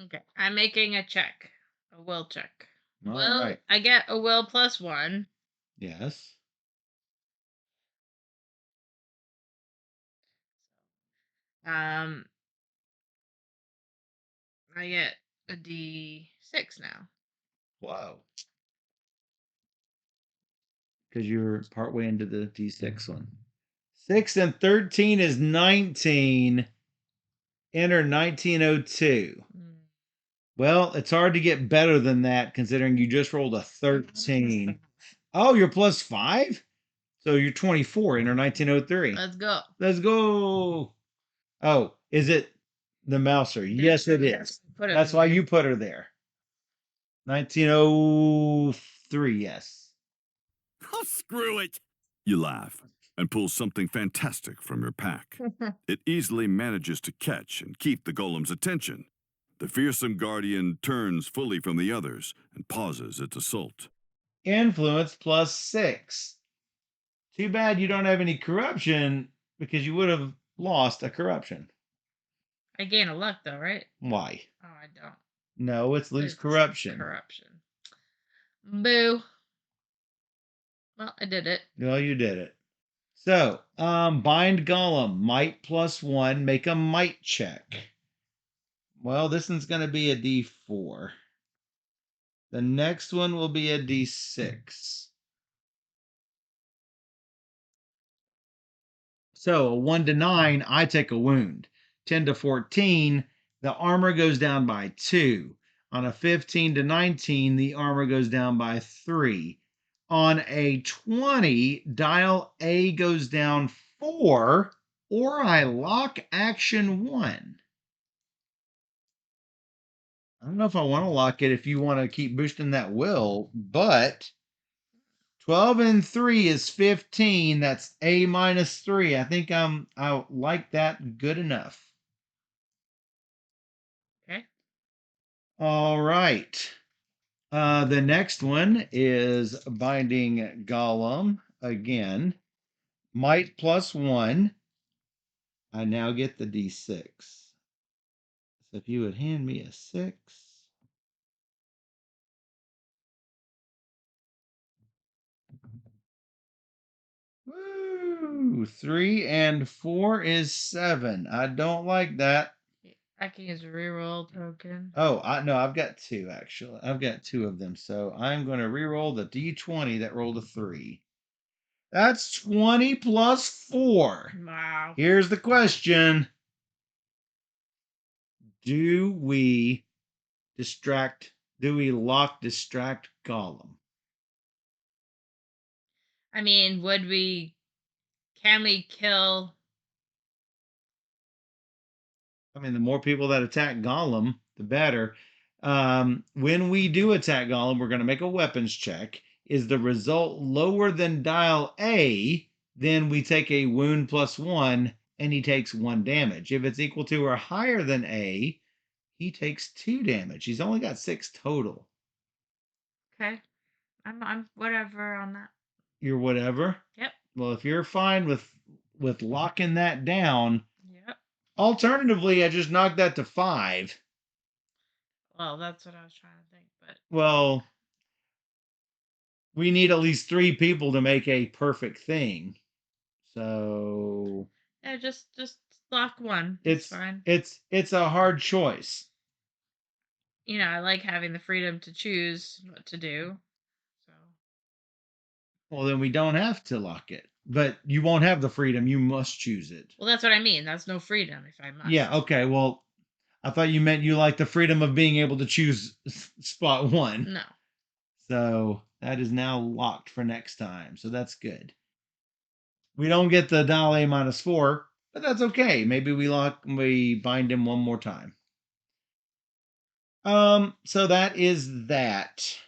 Okay. I'm making a check. A will check. All Will, right. I get a will +1. Yes. I get a D6 now. Wow. Because you're partway into the D6 one. 6 and 13 is 19. Enter 1902. Well, it's hard to get better than that considering you just rolled a 13. Oh, you're +5? So you're 24. Enter 1903. Let's go. Let's go. Oh, is it the Mouser? Yes, it is. That's why you put her there. 1903, yes. Oh, screw it! You laugh and pull something fantastic from your pack. It easily manages to catch and keep the golem's attention. The fearsome guardian turns fully from the others and pauses its assault. Influence +6. Too bad you don't have any corruption because you would have lost a corruption. I gain a luck though, right? Why? Oh, I don't. No, it's lose corruption. Corruption. Boo. Well, I did it. No, you did it. So, bind golem, might +1, make a might check. Well, this one's going to be a D4. The next one will be a D6. So, a 1 to 9, I take a wound. 10 to 14, the armor goes down by 2. On a 15 to 19, the armor goes down by 3. On a 20, dial A goes down 4, or I lock action 1. I don't know if I want to lock it if you want to keep boosting that will, but 12 and 3 is 15. That's A -3. I think I like that good enough. Okay. All right. The next one is binding golem again. Might +1. I now get the D6. So if you would hand me a 6. Woo! 3 and 4 is 7. I don't like that. I can use a reroll token. Oh, no, I've got 2 actually. I've got 2 of them. So I'm going to reroll the D20 that rolled a 3. That's 20 + 4. Wow. Here's the question. Do we lock distract golem? I mean, can we kill? I mean, the more people that attack golem, the better. When we do attack golem, we're going to make a weapons check. Is the result lower than dial A, then we take a wound +1, and he takes 1 damage. If it's equal to or higher than A, he takes 2 damage. He's only got 6 total. Okay. I'm whatever on that. You're whatever? Yep. Well, if you're fine with locking that down, Yep. alternatively, I just knocked that to 5. Well, that's what I was trying to think, but Well, we need at least 3 people to make a perfect thing. So yeah, just lock 1. it's fine. It's a hard choice. You know, I like having the freedom to choose what to do. So. Well, then we don't have to lock it. But you won't have the freedom. You must choose it. Well, that's what I mean. That's no freedom if I must. Yeah, okay. Well, I thought you meant you like the freedom of being able to choose spot 1. No. So that is now locked for next time. So that's good. We don't get the dial A -4, but that's okay. Maybe we bind him one more time. So that is that.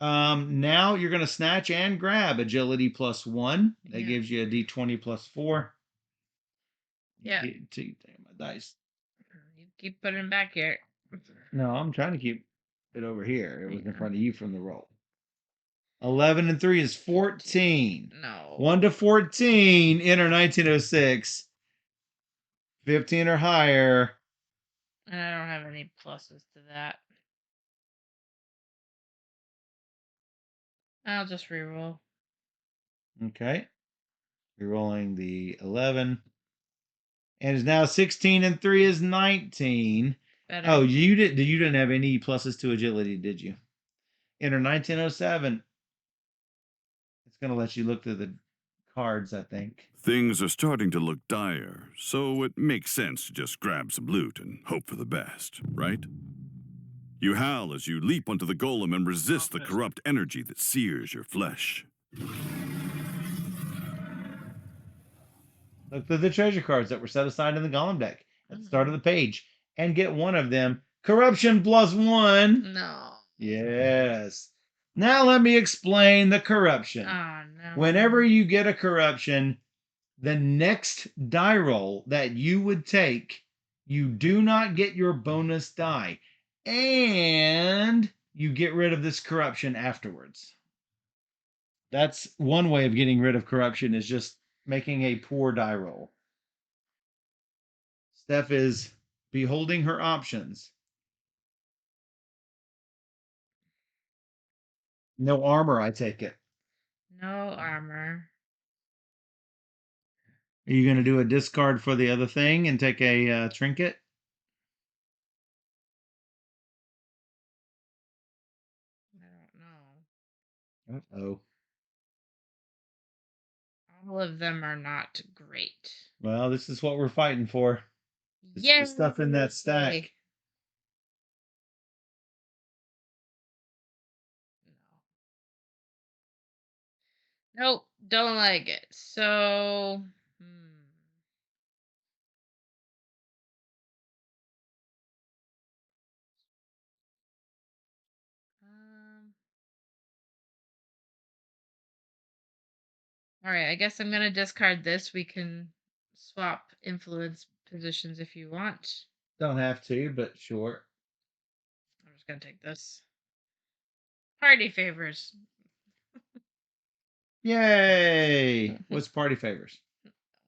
Now you're gonna snatch and grab agility +1. That Yeah. gives you a d20 +4. Yeah. Damn my dice. You keep putting it back here. No, I'm trying to keep it over here. It was in Yeah. front of you from the roll. 11 and 3 is 14. No. 1 to 14, enter 1906. 15 or higher. And I don't have any pluses to that. I'll just reroll. Okay. You're rolling the 11. And is now 16 and 3 is 19. Better. Oh, you didn't have any pluses to agility, did you? Enter 1907. It's going to let you look through the cards, I think. Things are starting to look dire, so it makes sense to just grab some loot and hope for the best, right? You howl as you leap onto the golem and resist the corrupt energy that sears your flesh. Look through the treasure cards that were set aside in the golem deck at the start of the page and get one of them. Corruption +1. No. Yes. Now let me explain the corruption. Oh, no. Whenever you get a corruption, the next die roll that you would take, you do not get your bonus die. And you get rid of this corruption afterwards. That's one way of getting rid of corruption, is just making a poor die roll. Steph is beholding her options. No armor, I take it. No armor. Are you going to do a discard for the other thing and take a trinket? I don't know. Uh-oh. All of them are not great. Well, this is what we're fighting for. It's Yeah. the stuff in that stack. No. Nope. Don't like it. So. All right. I guess I'm gonna discard this. We can swap influence positions if you want. Don't have to, but sure. I'm just gonna take this. Party favors. Yay! What's party favors?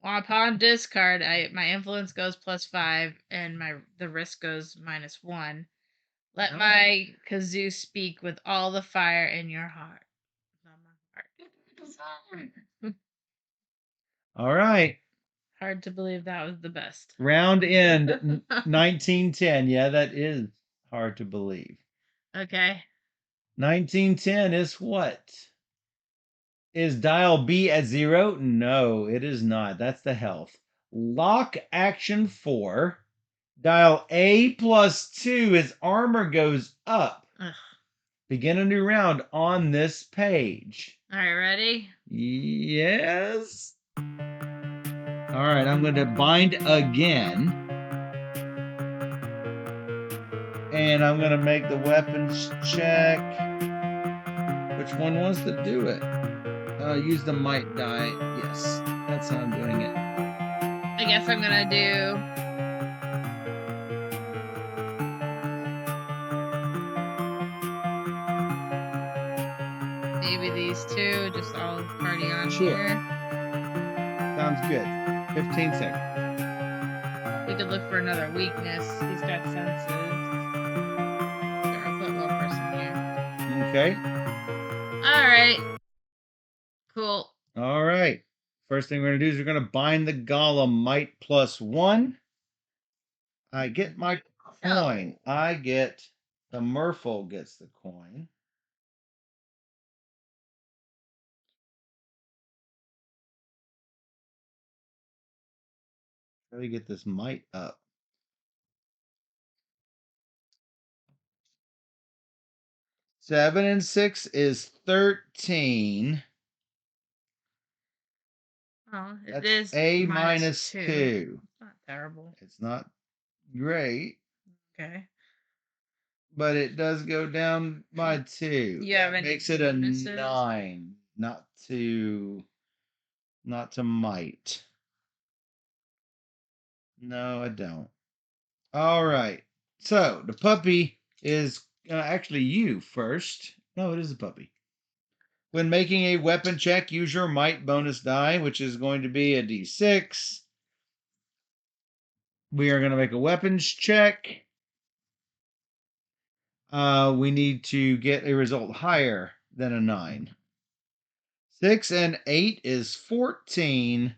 Well, upon discard, my influence goes +5 and the risk goes -1. Let my kazoo speak with all the fire in your heart. Not my heart. All right. Hard to believe that was the best. Round end 1910. Yeah, that is hard to believe. Okay. 1910 is what? Is dial B at 0? No, it is not. That's the health. Lock action 4. Dial A +2 as armor goes up. Ugh. Begin a new round on this page. All right, ready? Yes. All right, I'm going to bind again. And I'm going to make the weapons check. Which one wants to do it? Use the might die. Yes, that's how I'm doing it. I guess I'm going to do... maybe these two, just all party on here. Sounds good. 15 seconds. We could look for another weakness. He's got senses. Got a football person here. Okay. Alright. Cool. All right. First thing we're going to do is we're going to bind the golem might +1. I get my coin. I get... the merfolk gets the coin. How do we get this might up? Seven and 6 is 13. Oh, it That's is A -2. -2. It's not terrible. It's not great. Okay. but it does go down by 2. You have That any makes it a bonuses? 9, not to might. No, I don't. All right. So the puppy is actually you first. No, it is a puppy. When making a weapon check, use your might bonus die, which is going to be a d6. We are going to make a weapons check. We need to get a result higher than a 9. 6 and 8 is 14.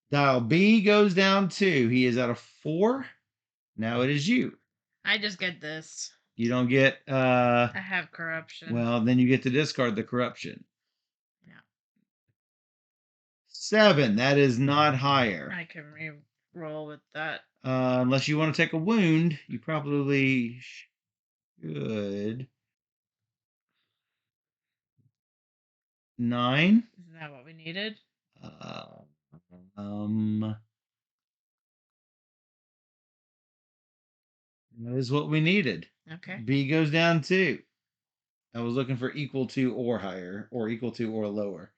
Dial B goes down 2. He is at a 4. Now it is you. I just get this. You don't get I have corruption. well, then you get to discard the corruption. Yeah. 7, that is not higher. I can re-roll with that. Unless you want to take a wound, you probably should. 9. Isn't that what we needed? That is what we needed. Okay. B goes down 2. I was looking for equal to or higher, or equal to or lower.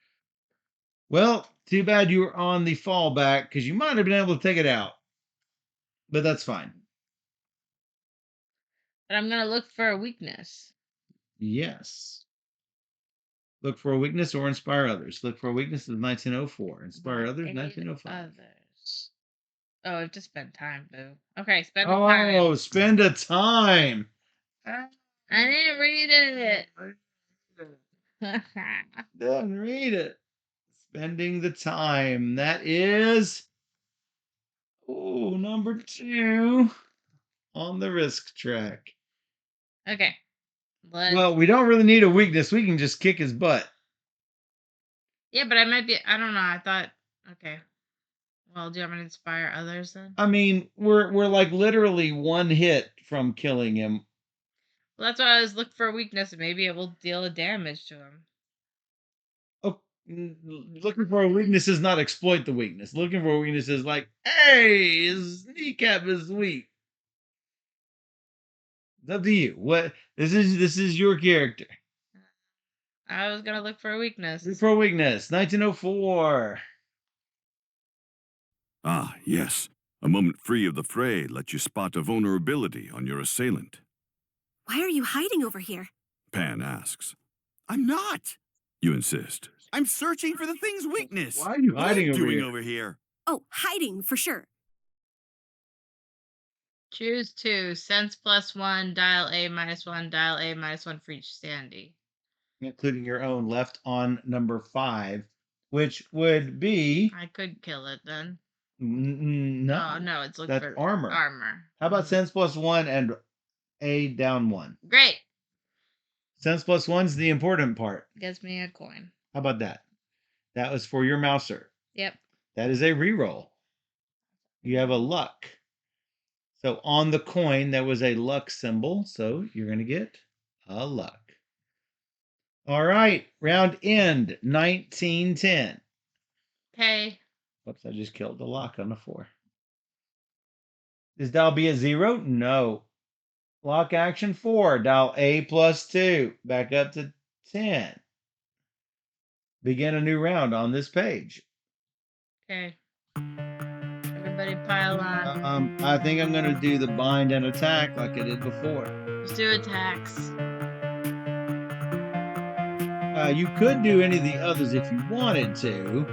Well, too bad you were on the fallback, because you might have been able to take it out. But that's fine. But I'm going to look for a weakness. Yes. Look for a weakness or inspire others. Look for a weakness is 1904. Inspire others, Aid 1905. Others. Oh, I have to spend time, boo. Okay, spend the time. Oh, spend a time. I didn't read it. Didn't read it. Spending the time. That is number 2 on the risk track. Okay. Well, we don't really need a weakness. We can just kick his butt. Yeah, but I might be. I don't know. I thought. Okay. Well, do you want me to inspire others then? I mean, we're like literally one hit from killing him. Well, that's why I was looking for a weakness. Maybe it will deal a damage to him. Oh, looking for a weakness is not exploit the weakness. Looking for a weakness is like, hey, his kneecap is weak. It's up to you. What this is your character. I was gonna look for a weakness. Look for a weakness. 1904. Ah, yes. A moment free of the fray lets you spot a vulnerability on your assailant. Why are you hiding over here? Pan asks. I'm not. You insist. I'm searching for the thing's weakness. Why are you What am I hiding over doing here? over here? Oh, hiding for sure. Choose 2. Sense +1. Dial A -1. Dial A -1 for each standee. Including your own left on number 5, which would be I could kill it then. no. Oh, no, it's look That's for armor. Armor. How about sense +1 and A down 1? Great. Sense +1 is the important part. Gives me a coin. How about that? That was for your mouser. Yep. That is a reroll. You have a luck. So on the coin, there was a luck symbol. So you're going to get a luck. All right. Round end 1910. Okay. Whoops, I just killed the lock on the 4. Is dial B a 0? No. Lock action 4. Dial A +2. Back up to 10. Begin a new round on this page. Okay. Everybody pile on. I think I'm going to do the bind and attack like I did before. Let's do attacks. You could do any of the others if you wanted to.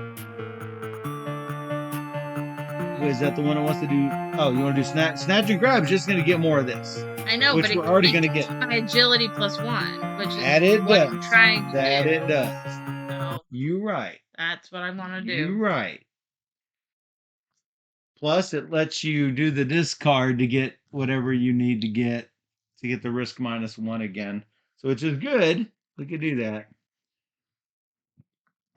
Is that the one that wants to do? Oh, you want to do snatch and grab? Just going to get more of this. I know, which but we're already going to get. My agility +1, which is That it what does. I'm trying to that do. It does. So You right. that's what I want to do. You right. Plus, it lets you do the discard to get whatever you need to get the risk -1 again. So which is good. We could do that.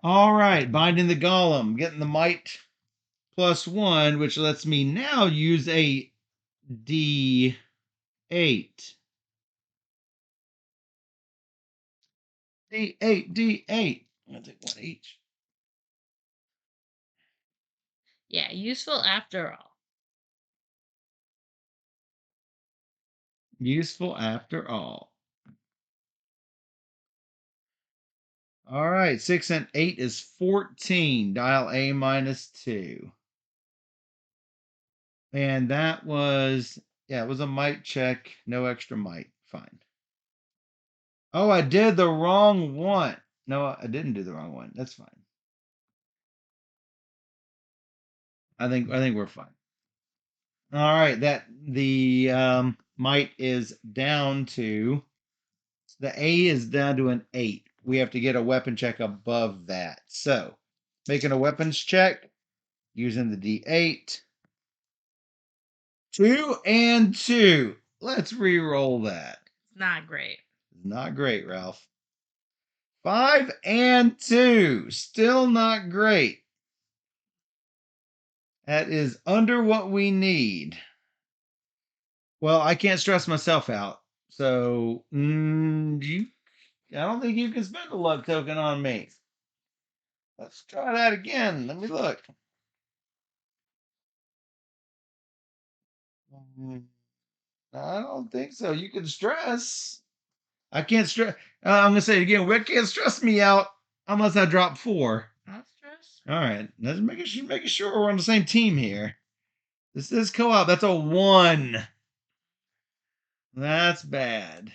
All right, binding the golem, getting the might +1, which lets me now use a D8. D8. I'm gonna take 1 each. Yeah, useful after all. Useful after all. All right, 6 and 8 is 14. Dial A -2. And that was, yeah, it was a might check. No extra might. Fine. Oh, I did the wrong one. No, I didn't do the wrong one. That's fine. I think we're fine. All right, that the might is down to the A is down to an 8. We have to get a weapon check above that. So, making a weapons check using the D8. 2 and 2. Let's re-roll that. Not great. Not great, Ralph. 5 and 2. Still not great. That is under what we need. Well, I can't stress myself out. So, I don't think you can spend a luck token on me. Let's try that again. Let me look. I don't think so. You can stress. I can't stress. I'm gonna say it again. We can't stress me out unless I drop 4. Not stress. All right. Let's making sure we're on the same team here. This is co-op. That's a 1. That's bad.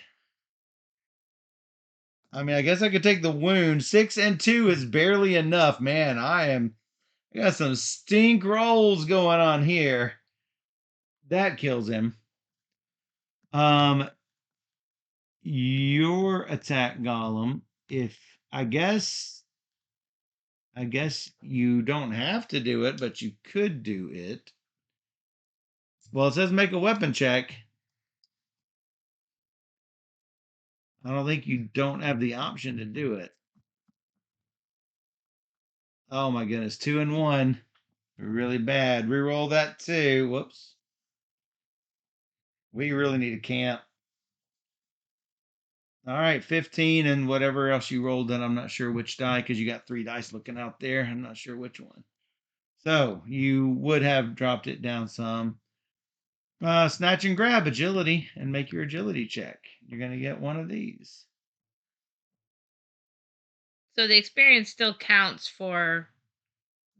I mean, I guess I could take the wound. 6 and 2 is barely enough, man. I got some stink rolls going on here. That kills him. Your attack golem. If I guess you don't have to do it, but you could do it. Well, it says make a weapon check. I don't think you don't have the option to do it. Oh my goodness, 2 and 1. Really bad. Reroll that too. Whoops. We really need a camp. All right, 15 and whatever else you rolled, then I'm not sure which die because you got 3 dice looking out there. I'm not sure which one. So you would have dropped it down some. Snatch and grab agility and make your agility check. You're going to get one of these. So the experience still counts for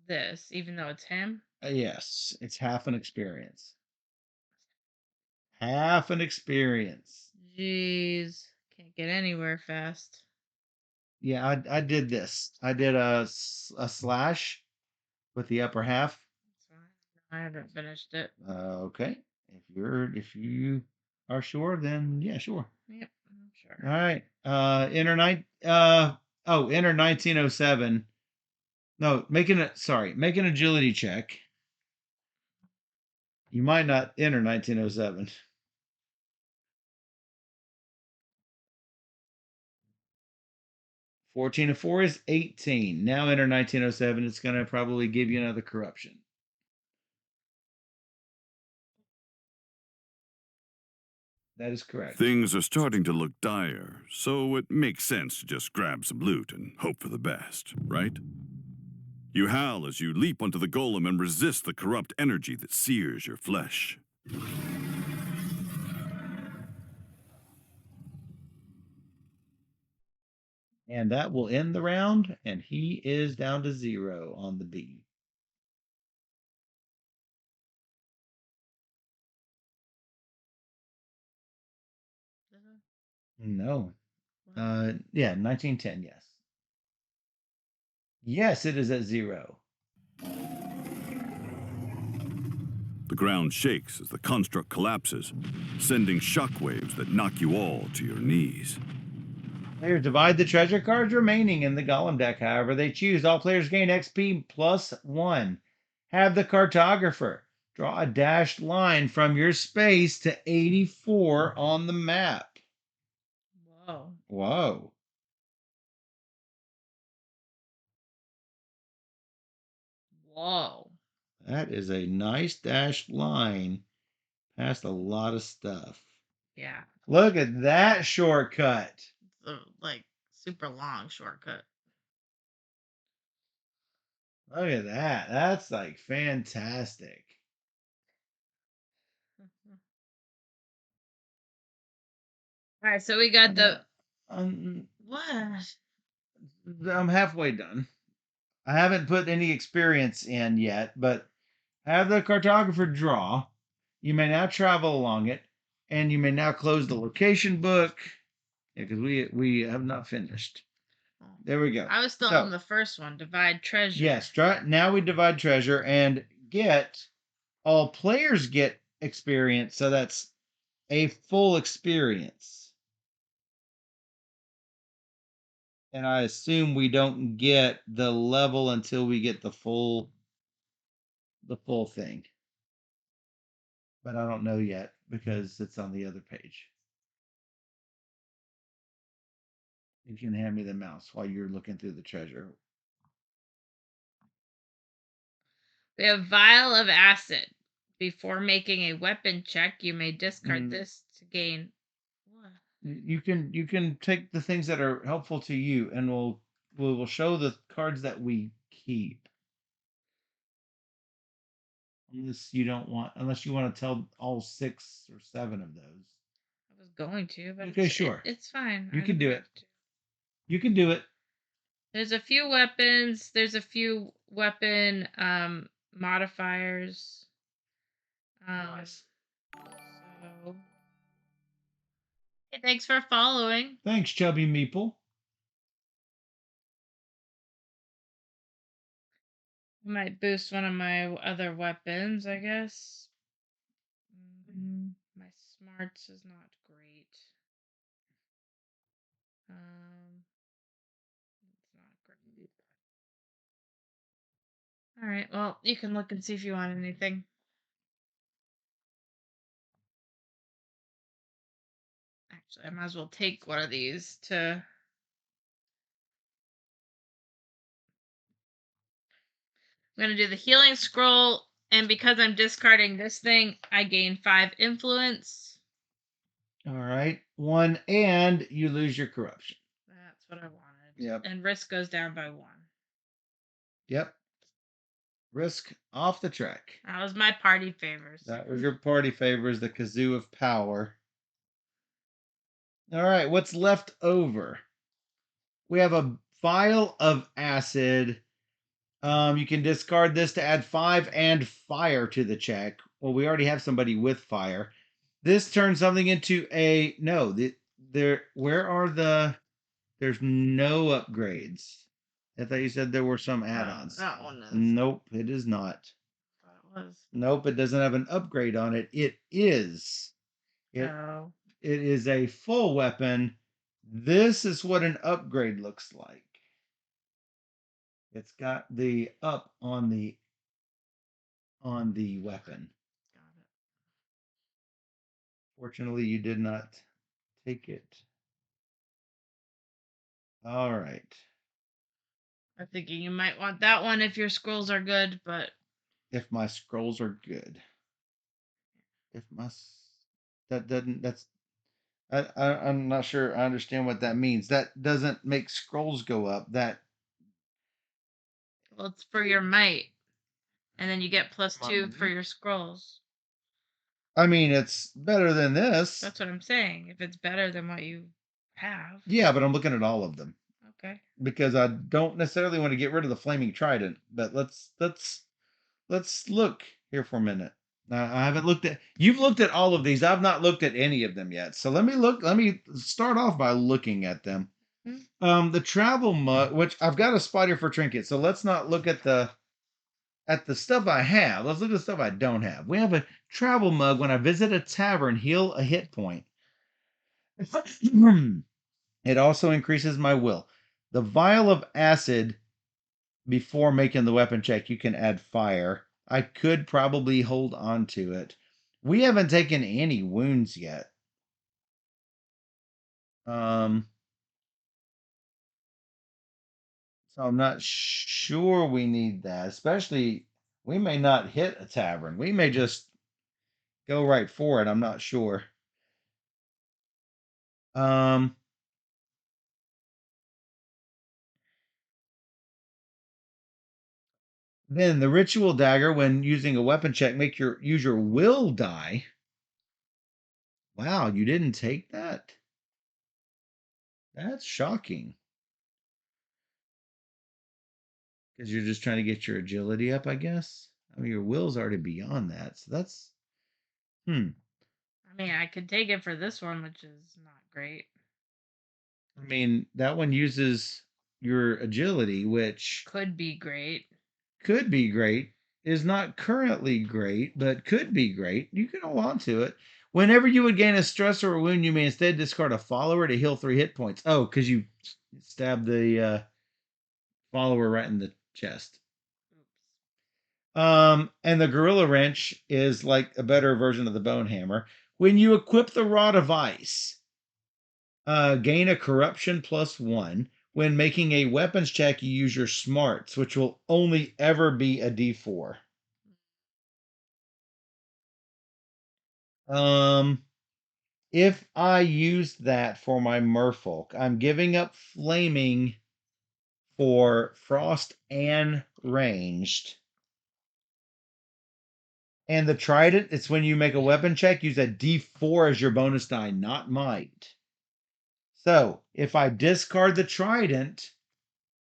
this, even though it's him? Yes, it's half an experience. Half an experience. Jeez. Can't get anywhere fast. Yeah, I did this. I did a slash with the upper half. That's fine. I haven't finished it. Okay. If you are sure, then yeah, sure. Yep, I'm sure. All right. Enter 1907. No, make an agility check. You might not enter 1907. 14 and 4 is 18. Now enter 1907. It's going to probably give you another corruption. That is correct. Things are starting to look dire, so it makes sense to just grab some loot and hope for the best, right? You howl as you leap onto the golem and resist the corrupt energy that sears your flesh. And that will end the round, and he is down to 0 on the B. No. Yeah, 1910, yes. Yes, it is at 0. The ground shakes as the construct collapses, sending shockwaves that knock you all to your knees. Players divide the treasure cards remaining in the golem deck however they choose. All players gain XP +1. Have the cartographer draw a dashed line from your space to 84 on the map. Whoa. Whoa. Whoa. That is a nice dashed line past a lot of stuff. Yeah. Look at that shortcut. It's a, super long shortcut. Look at that. That's fantastic. All right, so we got the what? what? I'm halfway done. I haven't put any experience in yet, but have the cartographer draw. You may now travel along it, and you may now close the location book. Yeah, because we have not finished. There we go. I was still on the first one, divide treasure. Yes, now we divide treasure and get all players get experience, so that's a full experience. And I assume we don't get the level until we get the full thing. But I don't know yet because it's on the other page. You can hand me the mouse while you're looking through the treasure. We have vial of acid. Before making a weapon check, you may discard this to gain. What? You can take the things that are helpful to you, and we'll show the cards that we keep. Unless you want to tell all 6 or 7 of those. I was going to, but okay, sure. It's fine. You can do it. You can do it. There's a few weapons. There's a few weapon modifiers. Nice. So, hey, thanks for following. Thanks, Chubby Meeple. I might boost one of my other weapons, I guess. My smarts is not great. It's not great. All right. Well, you can look and see if you want anything. Actually, I might as well take one of these to. I'm going to do the healing scroll, and because I'm discarding this thing, I gain 5 influence. All right. 1, and you lose your corruption. That's what I wanted. Yep. And risk goes down by 1. Yep. Risk off the track. That was my party favors. That was your party favors, the kazoo of power. All right. What's left over? We have a vial of acid. You can discard this to add 5 and fire to the check. Well, we already have somebody with fire. This turns something into a no. Where are the? There's no upgrades. I thought you said there were some add-ons. That one is. Nope, it is not. It was. Nope, it doesn't have an upgrade on it. It is. It is a full weapon. This is what an upgrade looks like. It's got the up on the weapon. Got it. Fortunately, you did not take it. All right. I'm thinking you might want that one if your scrolls are good, but if my scrolls are good. I'm not sure I understand what that means. That doesn't make scrolls go up. Well, it's for your might. And then you get +2 for your scrolls. I mean, it's better than this. That's what I'm saying. If it's better than what you have. Yeah, but I'm looking at all of them. Okay. Because I don't necessarily want to get rid of the flaming trident, but let's look here for a minute. I haven't looked at. You've looked at all of these. I've not looked at any of them yet. So let me look. Let me start off by looking at them. The travel mug, which I've got a spider for trinket. So let's not look at the stuff I have. Let's look at the stuff I don't have. We have a travel mug. When I visit a tavern, heal a hit point. It also increases my will. The vial of acid. Before making the weapon check, you can add fire. I could probably hold on to it. We haven't taken any wounds yet. So I'm not sure we need that. Especially, we may not hit a tavern. We may just go right for it. I'm not sure. Then the ritual dagger, when using a weapon check, use your will die. Wow, you didn't take that? That's shocking. Because you're just trying to get your agility up, I guess. I mean, your will's already beyond that, so that's I mean, I could take it for this one, which is not great. I mean, that one uses your agility, which Could be great. could be great, is not currently great, but could be great. You can hold on to it. Whenever you would gain a stress or a wound, you may instead discard a follower to heal 3 hit points. Oh, because you stabbed the follower right in the chest. And the Gorilla Wrench is like a better version of the Bone Hammer. When you equip the Rod of Ice, gain a Corruption +1. When making a weapons check, you use your smarts, which will only ever be a D4. If I use that for my merfolk, I'm giving up flaming for frost and ranged. And the trident, it's when you make a weapon check, use a D4 as your bonus die, not might. So if I discard the trident,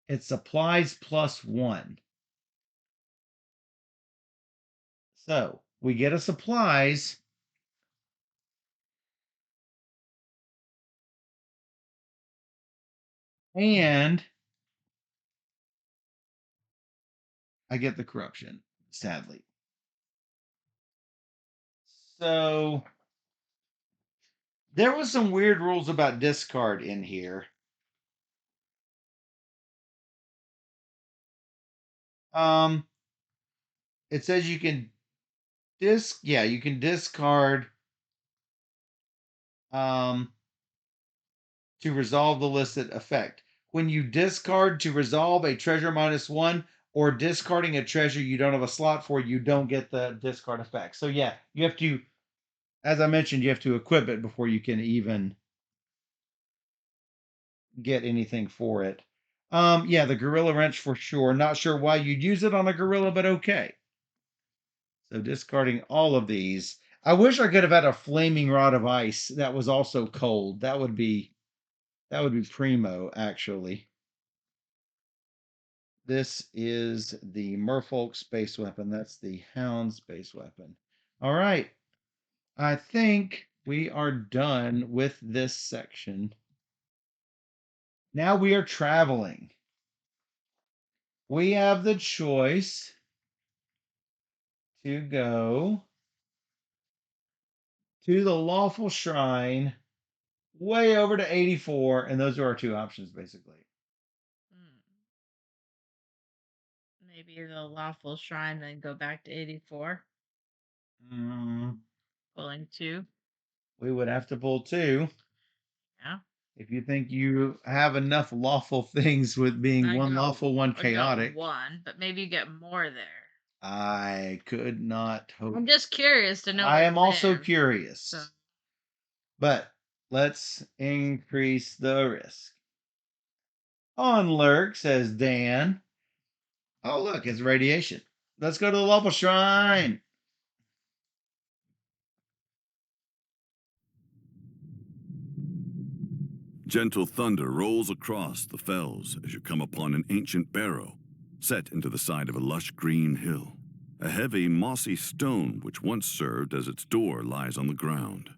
it supplies +1. So we get a supplies. And I get the corruption, sadly. So there was some weird rules about discard in here. It says you can you can discard to resolve the listed effect. When you discard to resolve a treasure -1 or discarding a treasure you don't have a slot for, you don't get the discard effect. So yeah, you have to, as I mentioned, you have to equip it before you can even get anything for it. Yeah, the Gorilla Wrench for sure. Not sure why you'd use it on a gorilla, but okay. So discarding all of these. I wish I could have had a flaming rod of ice that was also cold. That would be primo, actually. This is the Merfolk space weapon. That's the Hound space weapon. All right. I think we are done with this section. Now we are traveling. We have the choice to go to the lawful shrine way over to 84, and those are our two options, basically. Maybe the lawful shrine, then go back to 84. Pulling 2. We would have to pull 2. Yeah. If you think you have enough lawful things with being one lawful, one chaotic. 1, but maybe you get more there. I could not hope. I'm just curious to know. I am also curious. So. But let's increase the risk. On lurk, says Dan. Oh, look, it's radiation. Let's go to the lawful shrine. Gentle thunder rolls across the fells as you come upon an ancient barrow set into the side of a lush green hill. A heavy, mossy stone which once served as its door lies on the ground.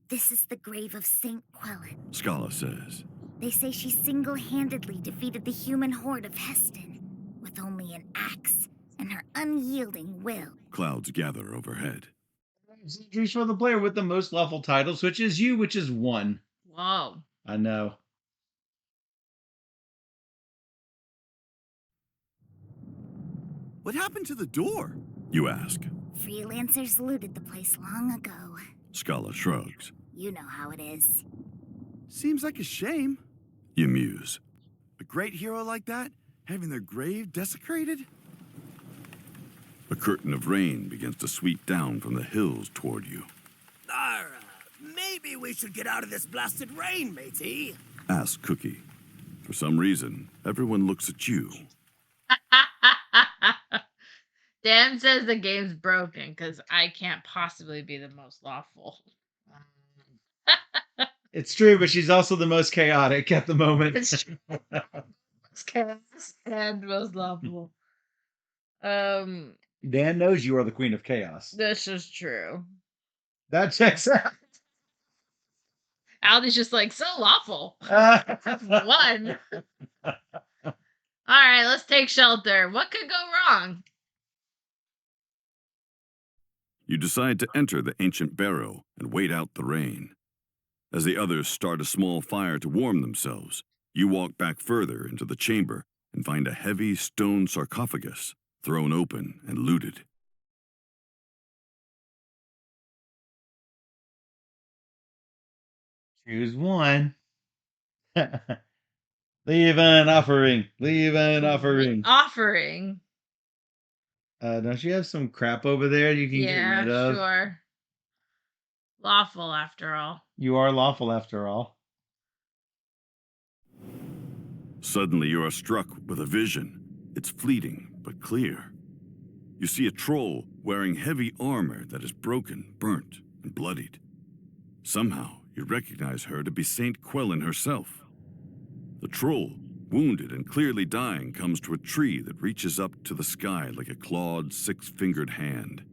This is the grave of Saint Quellet, Scala says. They say she single-handedly defeated the human horde of Heston with only an axe and her unyielding will. Clouds gather overhead. Introduce for the player with the most lawful titles, which is you, which is 1. Whoa. I know. What happened to the door? You ask. Freelancers looted the place long ago. Scala shrugs. You know how it is. Seems like a shame. You muse. A great hero like that, having their grave desecrated? A curtain of rain begins to sweep down from the hills toward you. Maybe we should get out of this blasted rain, matey. Asks Cookie. For some reason, everyone looks at you. Dan says the game's broken because I can't possibly be the most lawful. It's true, but she's also the most chaotic at the moment. It's true. Most chaos and most lovable. Um, Dan knows you are the queen of chaos. this is true. That checks out. Aldi's just like, so lawful. One. All right, let's take shelter. What could go wrong? You decide to enter the ancient barrow and wait out the rain. As the others start a small fire to warm themselves, you walk back further into the chamber and find a heavy stone sarcophagus thrown open and looted. Choose one. Leave an offering. Leave an offering. Offering. Don't you have some crap over there you can get rid of? Sure. Lawful, after all. You are lawful, after all. Suddenly you are struck with a vision. It's fleeting, but clear. You see a troll wearing heavy armor that is broken, burnt, and bloodied. Somehow you recognize her to be Saint Quellen herself. The troll, wounded and clearly dying, comes to a tree that reaches up to the sky like a clawed, six-fingered hand.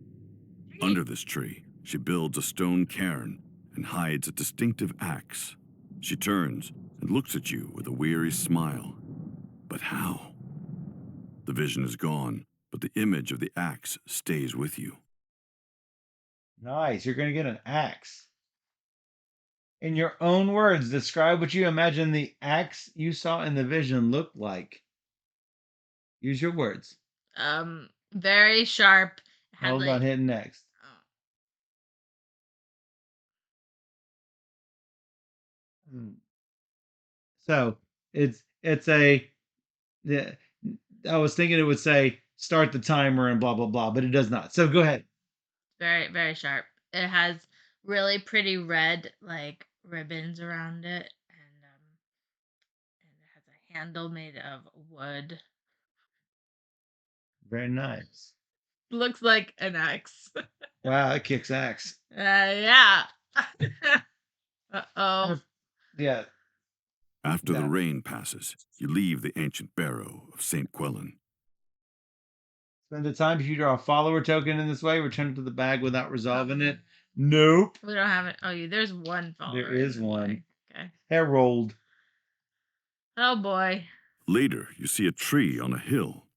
Under this tree, she builds a stone cairn and hides a distinctive axe. She turns and looks at you with a weary smile. But how? The vision is gone, but the image of the axe stays with you. Nice. You're going to get an axe. In your own words, describe what you imagine the axe you saw in the vision looked like. Use your words. Very sharp. Hold on, hit next. So it's a. I was thinking it would say start the timer and blah blah blah, but it does not. So go ahead. Very, very sharp. It has really pretty red like ribbons around it, and it has a handle made of wood. Very nice. Looks like an axe. Wow, it kicks axe. Yeah. Uh-oh. Yeah. After the rain passes, you leave the ancient barrow of St. Quellen. Spend the time. If you draw a follower token in this way, return it to the bag without resolving it. Nope. We don't have it. Oh, there's one follower. There is one. Okay. Herald. Oh boy. Later, you see a tree on a hill.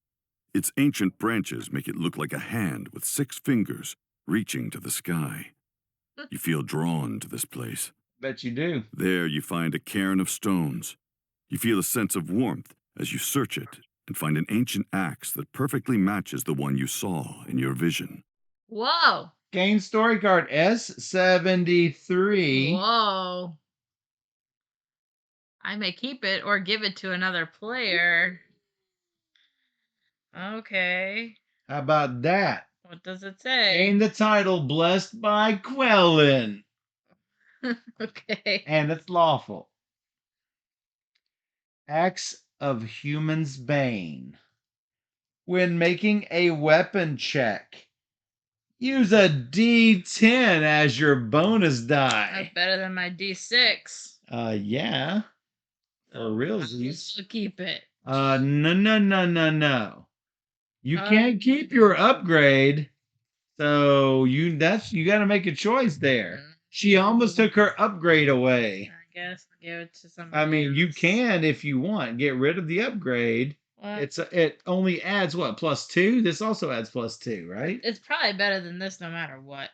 Its ancient branches make it look like a hand with 6 fingers reaching to the sky. You feel drawn to this place. Bet you do. There you find a cairn of stones. You feel a sense of warmth as you search it and find an ancient axe that perfectly matches the one you saw in your vision. Whoa. Gain story card S73. Whoa. I may keep it or give it to another player. Okay. How about that? What does it say? Gain the title Blessed by Quellen. Okay. And it's lawful. Axe of Human's Bane. When making a weapon check, use a D10 as your bonus die. That's better than my D6. Yeah. For realsies. I'll keep it. No. You can't keep your upgrade. So you got to make a choice there. She almost took her upgrade away. I guess I'll give it to somebody. I mean, you can if you want get rid of the upgrade. What? It only adds what, +2? This also adds +2, right? It's probably better than this no matter what.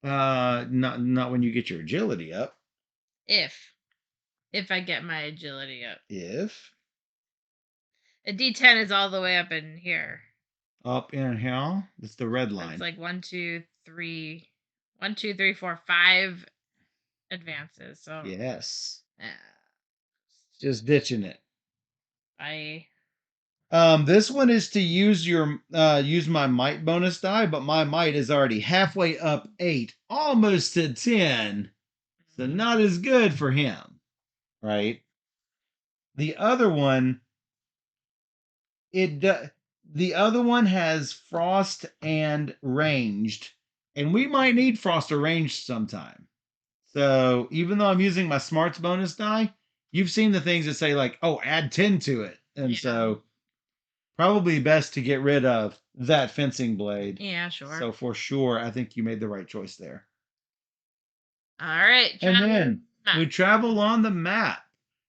Not when you get your agility up. If I get my agility up. If A D10 is all the way up in here. Up in here? It's the red line. It's like 1, 2, 3, 4, 5 advances. So yes. Just ditching it. This one is to use use my might bonus die, but my might is already halfway up 8, almost to 10. So not as good for him, right? The other one, the other one has frost and ranged, and we might need frost or ranged sometime. So even though I'm using my smarts bonus die, you've seen the things that say like, oh, add 10 to it. And Yeah. so probably best to get rid of that fencing blade. Yeah, sure. So for sure, I think you made the right choice there. All right. And travel then map. we travel on the map.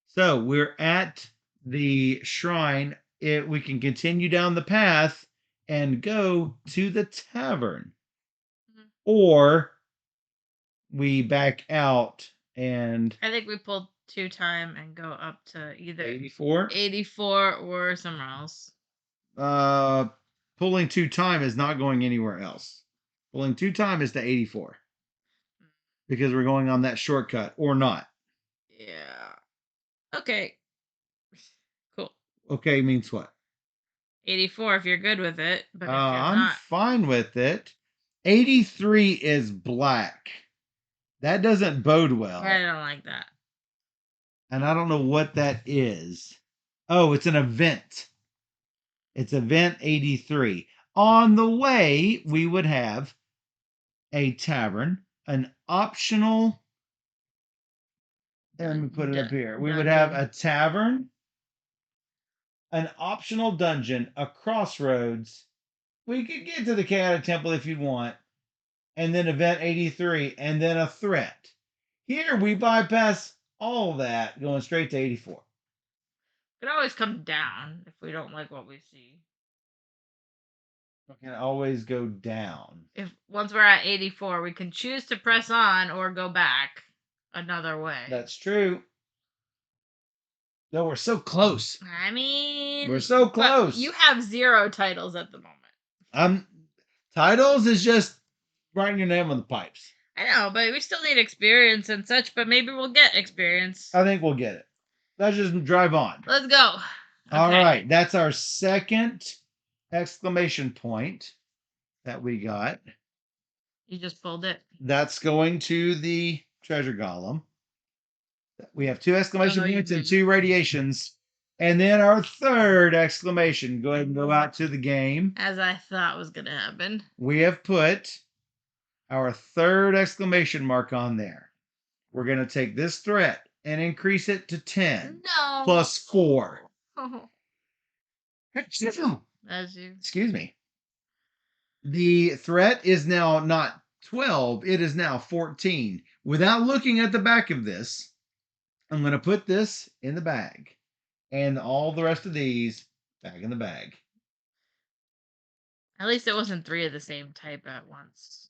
So we're at the shrine. We can continue down the path and go to the tavern. Mhm. Or we back out and I think we pulled 2 time and go up to either 84. 84 or somewhere else. Pulling 2 time is not going anywhere else. Pulling 2 time is to 84 because we're going on that shortcut or not. Yeah. Okay. Cool. Okay means what? 84 if you're good with it, but if you're I'm not, fine with it. 83 is black. That doesn't bode well. I don't like that. And I don't know what that is. Oh, it's an event. It's event 83. On the way, we would have a tavern, an optional. Let me put it up here. We would have a tavern, an optional dungeon, a crossroads. We could get to the chaotic temple if you'd want, and then event 83, and then a threat. Here we bypass all that, going straight to 84. Could always come down if we don't like what we see. We can always go down. If once we're at 84, we can choose to press on or go back another way. That's true. No, we're so close. I mean, We're so but close. you have 0 titles at the moment. Titles is just writing your name on the pipes. I know, but we still need experience and such, but maybe we'll get experience. I think we'll get it. Let's just drive on. Let's go. All Okay. right. That's our second exclamation point that we got. You just pulled it. That's going to the treasure golem. We have 2 exclamation Oh, no, you points and didn't. 2 radiations. And then our third exclamation. Go ahead and go out to the game. As I thought was going to happen. We have put our third exclamation mark on there. We're going to take this threat and increase it to 10 No. plus 4. Oh, as you. Excuse me. The threat is now not 12, it is now 14. Without looking at the back of this, I'm going to put this in the bag and all the rest of these back in the bag. At least it wasn't 3 of the same type at once.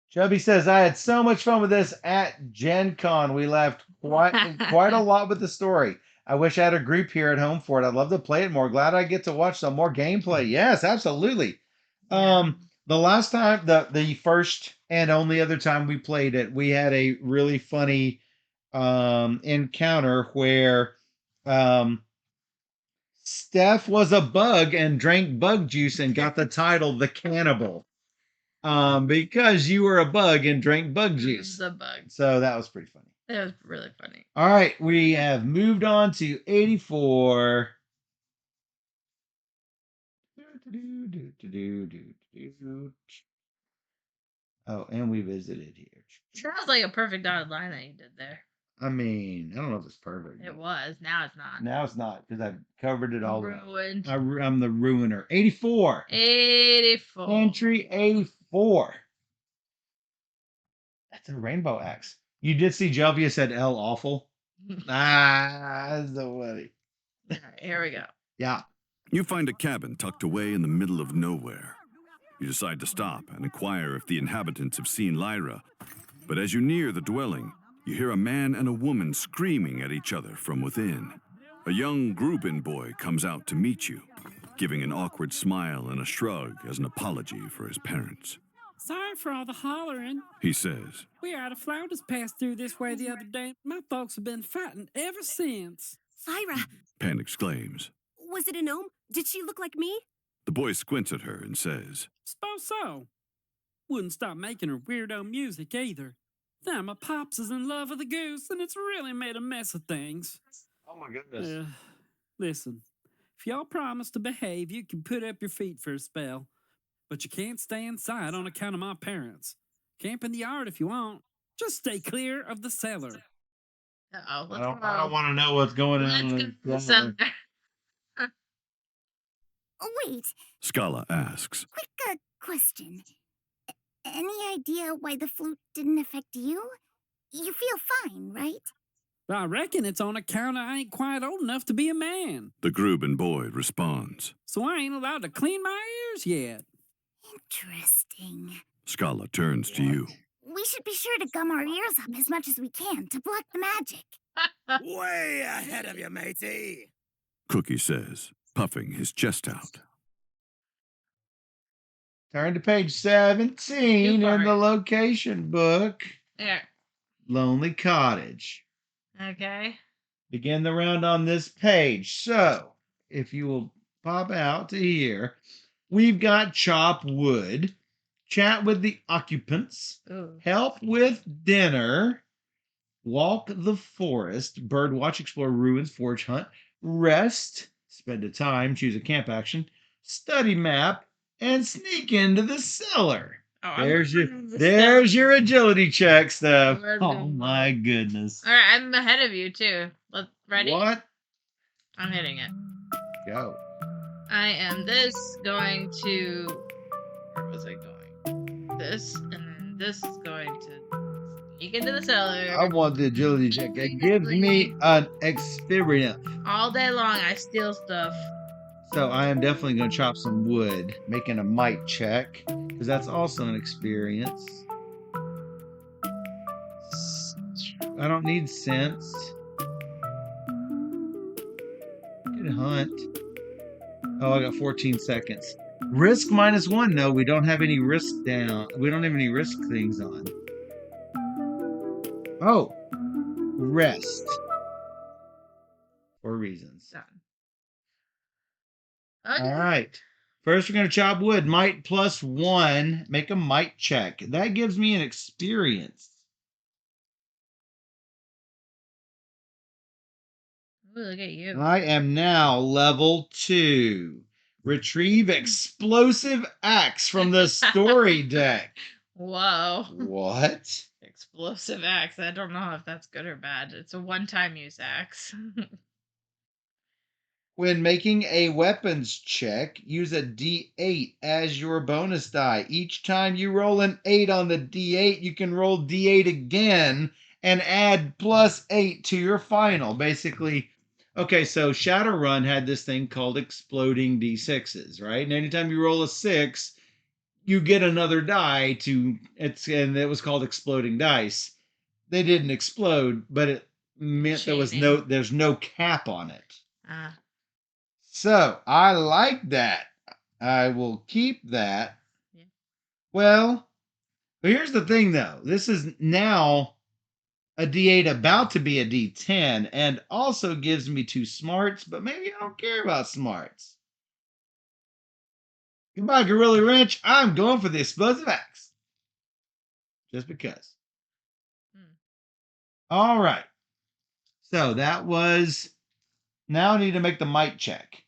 Chubby says, I had so much fun with this at Gen Con. We laughed quite a lot with the story. I wish I had a group here at home for it. I'd love to play it more. Glad I get to watch some more gameplay. Yes, absolutely. Yeah. The last time, the first and only other time we played it, we had a really funny encounter where Steph was a bug and drank bug juice and got the title The Cannibal. Because you were a bug and drank bug juice. The bug. So that was pretty funny. It was really funny. All right, we have moved on to 84. Oh, and we visited here. Sounds like a perfect dotted line that you did there. I mean, I don't know if it's perfect. It was. Now it's not. Now it's not because I've covered it all up. Ruined. I'm the ruiner. 84. 84. Entry 84. That's a rainbow axe. You did see Jelvia said L awful. That's so funny. All right, here we go. Yeah. You find a cabin tucked away in the middle of nowhere. You decide to stop and inquire if the inhabitants have seen Lyra. But as you near the dwelling, you hear a man and a woman screaming at each other from within. A young Grubin boy comes out to meet you, giving an awkward smile and a shrug as an apology for his parents. Sorry for all the hollering. He says, We had a floaters pass through this way the other day. My folks have been fighting ever since. Lyra, Pan exclaims. was it a gnome? Did she look like me? The boy squints at her and says, Suppose so. Wouldn't stop making her weirdo music either. Now my pops is in love with a goose, and it's really made a mess of things. Oh my goodness. Listen, if y'all promise to behave, you can put up your feet for a spell. But you can't stay inside on account of my parents. Camp in the yard if you want. Just stay clear of the cellar. Uh-oh, I let's don't go. want to know what's going on. Let's go to the center. Oh, wait, Scala asks. quick question. Any idea why the flute didn't affect you? You feel fine, right? I reckon it's on account I ain't quite old enough to be a man. The Gruben boy responds. So I ain't allowed to clean my ears yet. Interesting. Scala turns to you. We should be sure to gum our ears up as much as we can to block the magic. Way ahead of you, matey. Cookie says, puffing his chest out. Turn to page 17 Too in the far. location book. There. Lonely Cottage. Okay. Begin the round on this page. So, if you will pop out to here, we've got chop wood, chat with the occupants, Ooh. help with dinner, walk the forest, bird watch, explore ruins, forage hunt, rest, spend a time, choose a camp action, study map, and sneak into the cellar. Oh, There's your agility check, Steph. Let's Oh go. my goodness. All right, I'm ahead of you too. Ready? What? I'm hitting it. Go. I am going to. Where was I going? This, and then this is going to sneak into the cellar. I want the agility check. It gives me an experience. All day long, I steal stuff. So I am definitely going to chop some wood, making a might check, because that's also an experience. I don't need sense. Good hunt. Oh, I got 14 seconds. Risk -1. No, we don't have any risk down. We don't have any risk things on. Oh, rest. For reasons. Done. Okay. All right. First, we're going to chop wood. Might +1. Make a might check. That gives me an experience. Ooh, look at you. I am now level 2. Retrieve explosive axe from the story deck. Whoa. What? Explosive axe. I don't know if that's good or bad. It's a one-time use axe. When making a weapons check, use a D8 as your bonus die. Each time you roll an 8 on the D8, you can roll D8 again and add +8 to your final. Basically, okay, so Shadowrun had this thing called exploding D6s, right? And anytime you roll a 6, you get another die and it was called exploding dice. They didn't explode, but it meant there's no cap on it. So I like that. I will keep that. Yeah. Well, but here's the thing though. This is now a D8 about to be a D10 and also gives me 2 smarts, but maybe I don't care about smarts. Goodbye, Gorilla Wrench. I'm going for the explosive axe. Just because. All right. So that was... Now I need to make the might check.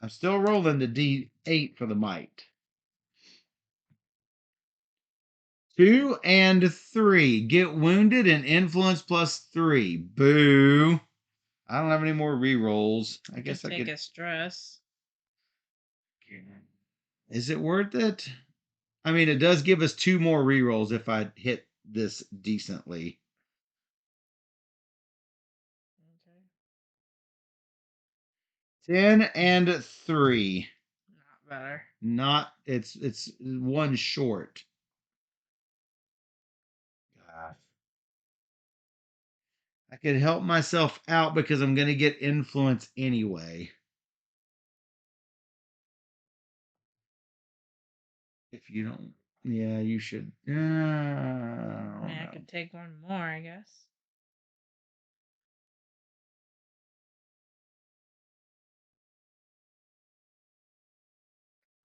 I'm still rolling the D8 for the might. 2 and 3. Get wounded and influence +3. Boo. I don't have any more rerolls. I guess I could take a stress. Is it worth it? I mean, it does give us 2 more rerolls if I hit this decently. Okay. 10 and 3. Not better. It's 1 short. Gosh. I could help myself out because I'm going to get influence anyway. If you don't, yeah, you should. I could take 1 more, I guess.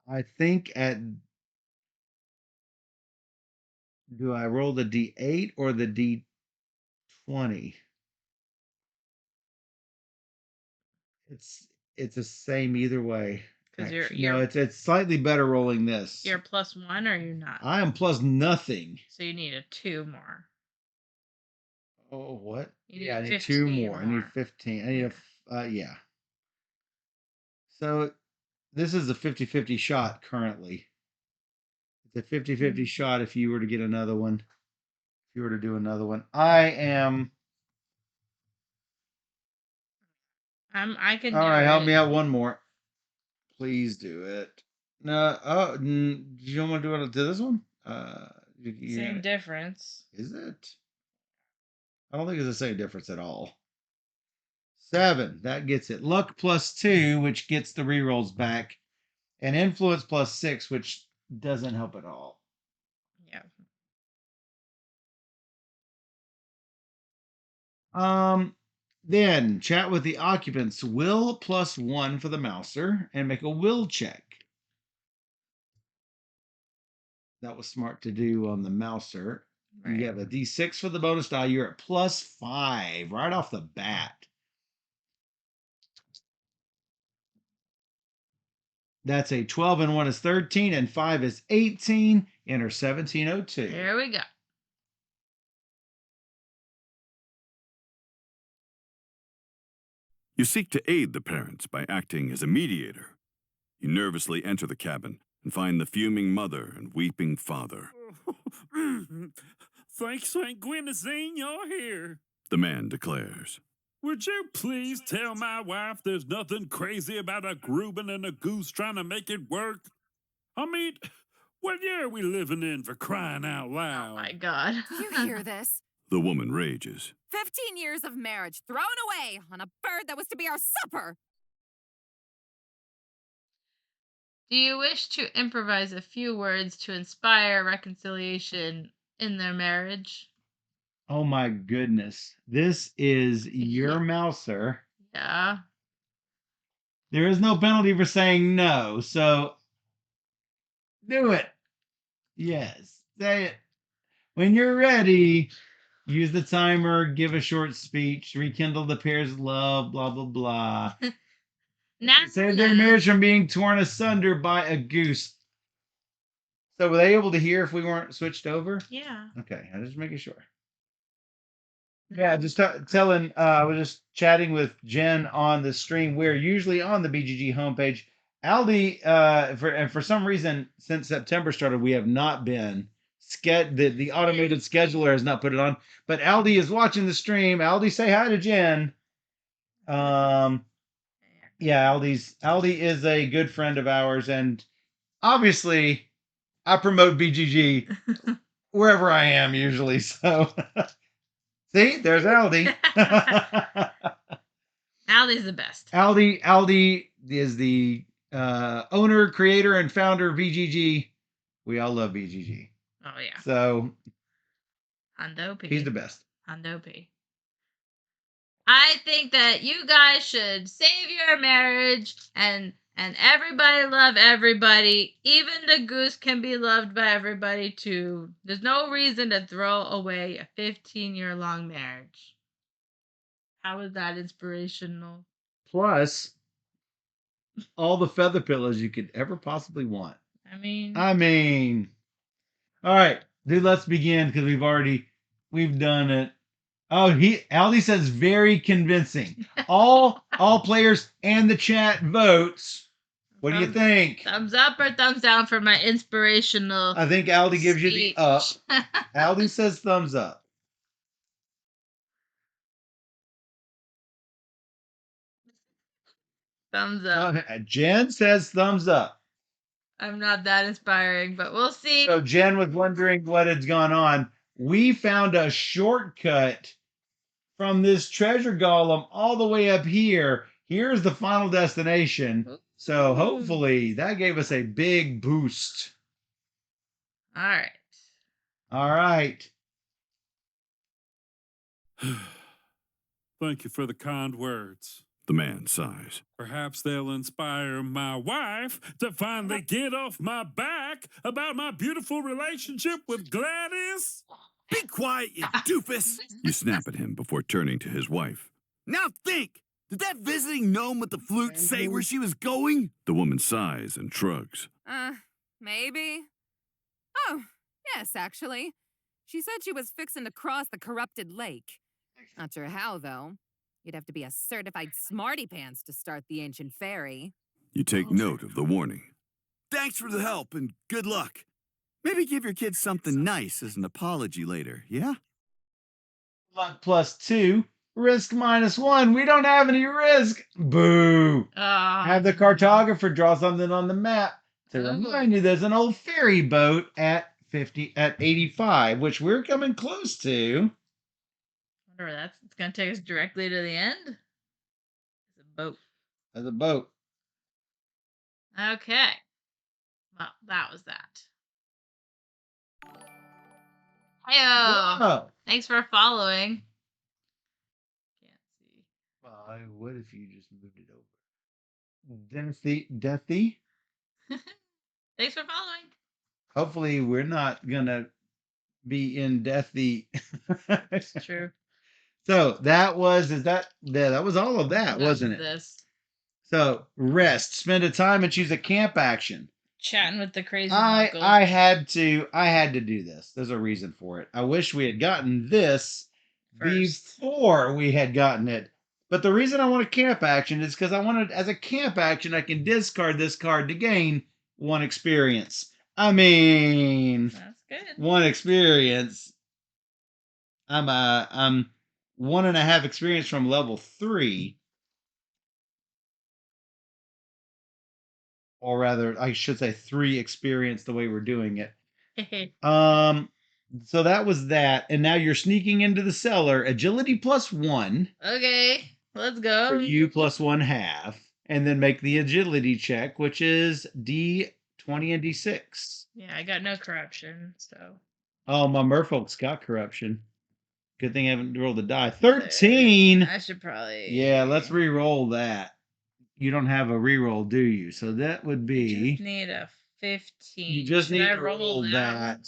I think do I roll the D8 or the D20? It's the same either way. Because it's slightly better rolling this. You're +1 or you're not? I am plus nothing. So you need a 2 more. Oh, what? You Yeah, I need need 2 15 more. I need more. 15. I need yeah. So this is a 50-50 shot currently. It's a 50-50 shot if you were to get another one. If you were to do another one. I am. I can All do right, help it. me out one more. Please do it. No, do you want to do it to this one? Same difference. Is it? I don't think it's the same difference at all. 7, that gets it. Luck +2, which gets the rerolls back, and influence +6, which doesn't help at all. Yeah. Then chat with the occupants. Will +1 for the mouser, and make a will check. That was smart to do on the mouser. Right. You have a D6 for the bonus die. You're at +5 right off the bat. That's a 12 and 1 is 13, and 5 is 18. Enter 1702. Here we go. You seek to aid the parents by acting as a mediator. You nervously enter the cabin and find the fuming mother and weeping father. Thanks, St. Gwynethine, you're here. The man declares. Would you please tell my wife there's nothing crazy about a Gruben and a goose trying to make it work? I mean, what year are we living in, for crying out loud? Oh my God. Do you hear this? The woman rages. 15 years of marriage thrown away on a bird that was to be our supper. Do you wish to improvise a few words to inspire reconciliation in their marriage? Oh my goodness. This is your mouser. Yeah. There is no penalty for saying no, so do it. Yes, say it. When you're ready, use the timer, give a short speech, rekindle the pair's love, blah, blah, blah. Save their marriage from being torn asunder by a goose. So were they able to hear if we weren't switched over? Yeah. Okay, I was just making sure. Yeah, just telling. I was just chatting with Jen on the stream. We're usually on the BGG homepage. Aldi, for some reason, since September started, we have not been. The automated scheduler has not put it on. But Aldi is watching the stream. Aldi, say hi to Jen. Yeah, Aldi is a good friend of ours, and obviously, I promote BGG wherever I am usually. So. See, there's Aldi. Aldi's the best. Aldi is the owner, creator, and founder of BGG. We all love BGG. Oh yeah. So Hondo P. He's the best. Hondo P. I think that you guys should save your marriage and everybody love everybody. Even the goose can be loved by everybody too. There's no reason to throw away a 15-year-long marriage. How is that inspirational? Plus, all the feather pillows you could ever possibly want. I mean, all right, dude, let's begin because we've done it. Oh, Aldi says very convincing. All players and the chat votes. What do you think? Thumbs up or thumbs down for my inspirational? I think Aldi gives you the up. Aldi says thumbs up. Thumbs up. Jen says thumbs up. I'm not that inspiring, but we'll see. So Jen was wondering what had gone on. We found a shortcut from this treasure golem all the way up here. Here's the final destination. So hopefully that gave us a big boost. All right. All right. Thank you for the kind words. The man sighs. Perhaps they'll inspire my wife to finally get off my back about my beautiful relationship with Gladys. Be quiet, you doofus! You snap at him before turning to his wife. Now think! Did that visiting gnome with the flute say where she was going? The woman sighs and shrugs. Maybe. Oh, yes, actually. She said she was fixing to cross the corrupted lake. Not sure how, though. You'd have to be a certified smarty pants to start the ancient fairy. You take note of the warning. Thanks for the help and good luck. Maybe give your kids something nice as an apology later, yeah? Luck +2. Risk -1. We don't have any risk. Boo. Have the cartographer draw something on the map to remind you there's an old ferry boat at 85, which we're coming close to. Wonder where that's. It's gonna take us directly to the end. It's a boat. There's a boat. Okay. Well, that was that. Heyo. Whoa. Thanks for following. Can't see. Well, what if you just moved it over? Deathy? Thanks for following. Hopefully we're not gonna be in Deathy. It's true. So that was that was all of that, wasn't it? This. So rest, spend a time and choose a camp action. Chatting with the crazy uncle. I had to do this. There's a reason for it. I wish we had gotten this before we had gotten it. But the reason I want a camp action is because I wanted, as a camp action, I can discard this card to gain 1 experience. I mean, that's good. 1 experience. I'm 1.5 experience from level 3. Or rather, I should say 3 experience the way we're doing it. So that was that. And now you're sneaking into the cellar. Agility +1. Okay, let's go. For you +1/2. And then make the agility check, which is D20 and D6. Yeah, I got no corruption, so. Oh, my merfolk's got corruption. Good thing I haven't rolled the die. 13! I should probably. Yeah, let's re-roll that. You don't have a reroll, do you? So that would be. Just need a 15. You just Should need I to roll that.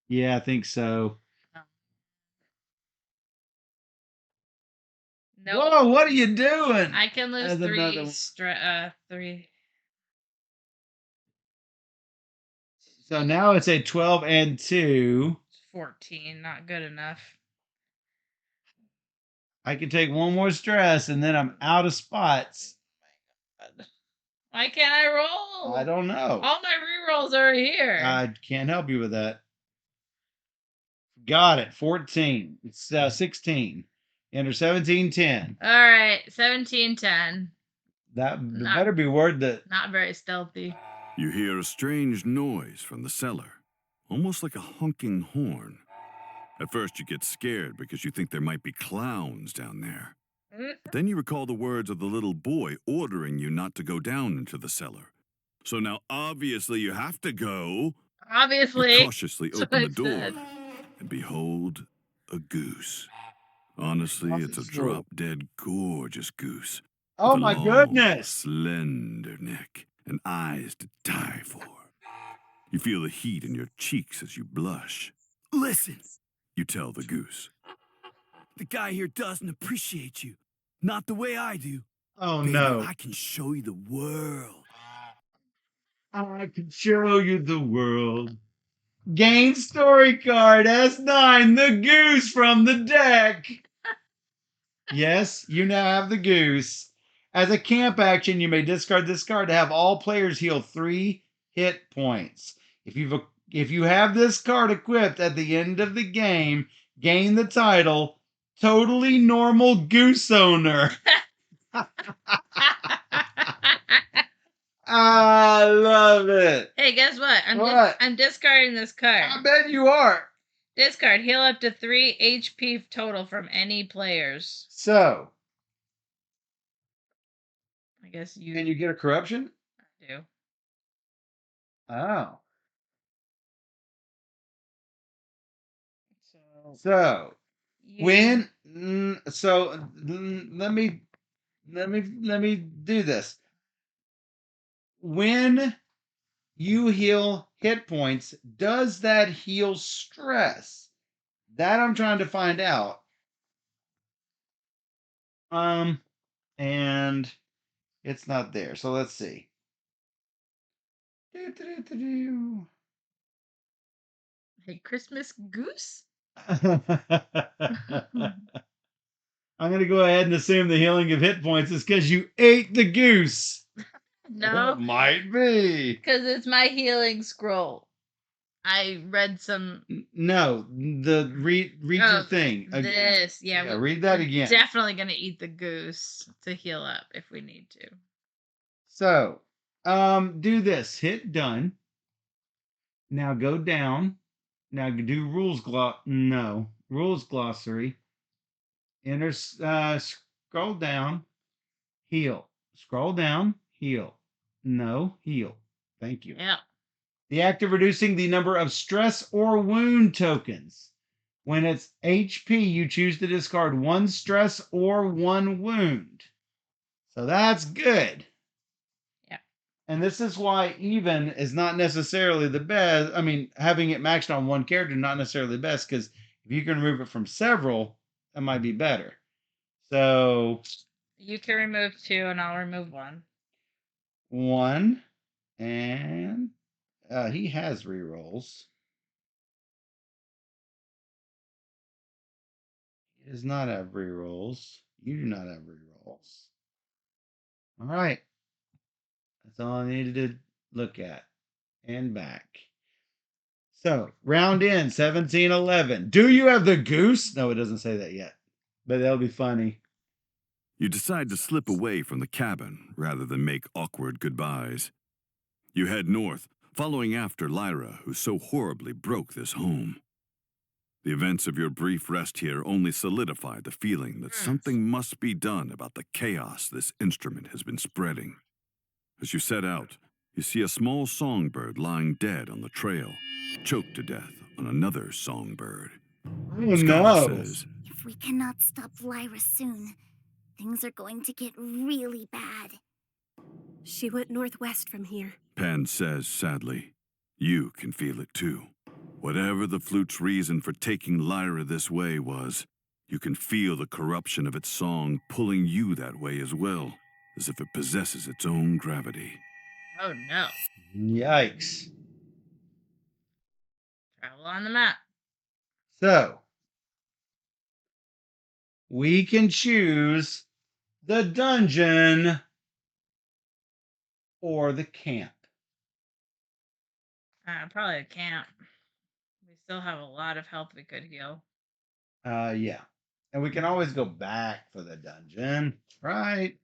Yeah, I think so. No. Nope. Whoa, what are you doing? I can lose 3. So now it's a 12 and 2. 14, not good enough. I can take 1 more stress and then I'm out of spots. Why can't I roll? I don't know. All my rerolls are here. I can't help you with that. Got it. 14. It's 16. Enter 1710. All right, 1710. That better be word that. Not very stealthy. You hear a strange noise from the cellar, almost like a honking horn. At first you get scared because you think there might be clowns down there. Then you recall the words of the little boy ordering you not to go down into the cellar. So now obviously you have to go. Obviously. You cautiously open the door and behold a goose. Honestly, it's a drop-dead gorgeous goose. Oh my goodness! Slender neck and eyes to die for. You feel the heat in your cheeks as you blush. Listen, You tell the goose. the guy here doesn't appreciate you. Not the way I do. Oh Baby, no. I can show you the world. I can show you the world. Gain story card S9, the goose from the deck. Yes, you now have the goose. As a camp action, you may discard this card to have all players heal 3 hit points. If you have this card equipped at the end of the game, gain the title Totally Normal Goose Owner. I love it. Hey, guess what? I'm discarding this card. I bet you are. Discard. Heal up to 3 HP total from any players. So. I guess you. And you get a corruption? I do. Oh. So. When. So let me do this. When you heal hit points, does that heal stress? That I'm trying to find out. And it's not there. So let's see. Hey, Christmas goose? I'm going to go ahead and assume the healing of hit points is because you ate the goose. No, Might be. because it's my healing scroll. I read some. No, read your thing. This, yeah, read that we're again. Definitely gonna eat the goose to heal up if we need to. So, do this. Hit done. Now go down. Now do rules rules glossary. Enter. Scroll down. Heal. Scroll down. Heal. No, heal. Thank you. Yeah. The act of reducing the number of stress or wound tokens. When it's HP, you choose to discard 1 stress or 1 wound. So that's good. Yeah. And this is why even is not necessarily the best. I mean, having it maxed on 1 character not necessarily the best, because if you can remove it from several, that might be better. So you can remove 2 and I'll remove 1. 1 and he has rerolls. He does not have rerolls. You do not have rerolls. All right. That's all I needed to look at. And back. So, round in 1711. Do you have the goose? No, it doesn't say that yet. But that'll be funny. You decide to slip away from the cabin rather than make awkward goodbyes. You head north, following after Lyra, who so horribly broke this home. The events of your brief rest here only solidify the feeling that something must be done about the chaos this instrument has been spreading. As you set out, you see a small songbird lying dead on the trail, choked to death on another songbird. Oh, Scarlet no. says, If we cannot stop Lyra soon, things are going to get really bad. She went northwest from here. Pan says sadly, you can feel it too. Whatever the flute's reason for taking Lyra this way was, you can feel the corruption of its song pulling you that way as well, as if it possesses its own gravity. Oh no. Yikes. Travel on the map. So, we can choose the dungeon or the camp. Probably a camp. We still have a lot of health we could heal. Yeah. And we can always go back for the dungeon, right?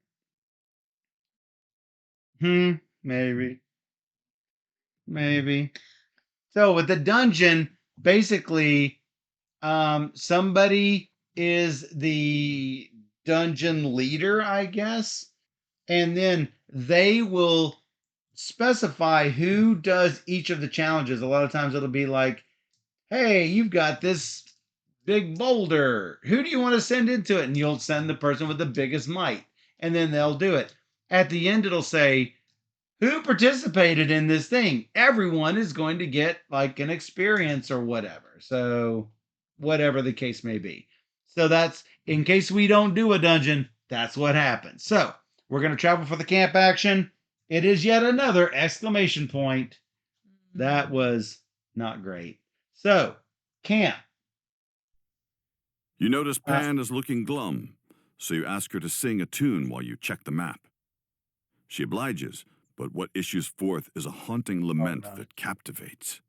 Maybe. So with the dungeon, basically, somebody is the dungeon leader, I guess, and then they will specify who does each of the challenges. A lot of times it'll be like, hey, you've got this big boulder. Who do you want to send into it? And you'll send the person with the biggest might, and then they'll do it. At the end, it'll say, who participated in this thing? Everyone is going to get like an experience or whatever. So, whatever the case may be. So, that's in case we don't do a dungeon, that's what happens. So, we're going to travel for the camp action. It is yet another exclamation point. That was not great. So, camp. You notice Pan is looking glum, so you ask her to sing a tune while you check the map. She obliges, but what issues forth is a haunting lament that captivates.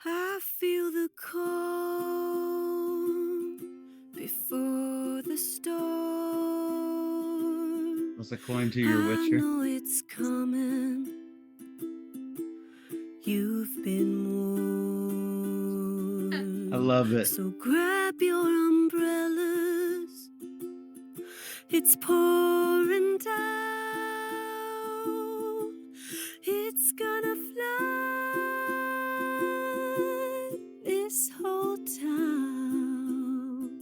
I feel the calm before the storm. What's a coin to your Witcher? I know it's coming. You've been warned. I love it. So grab your umbrellas. It's pouring down. It's gonna flood this whole town.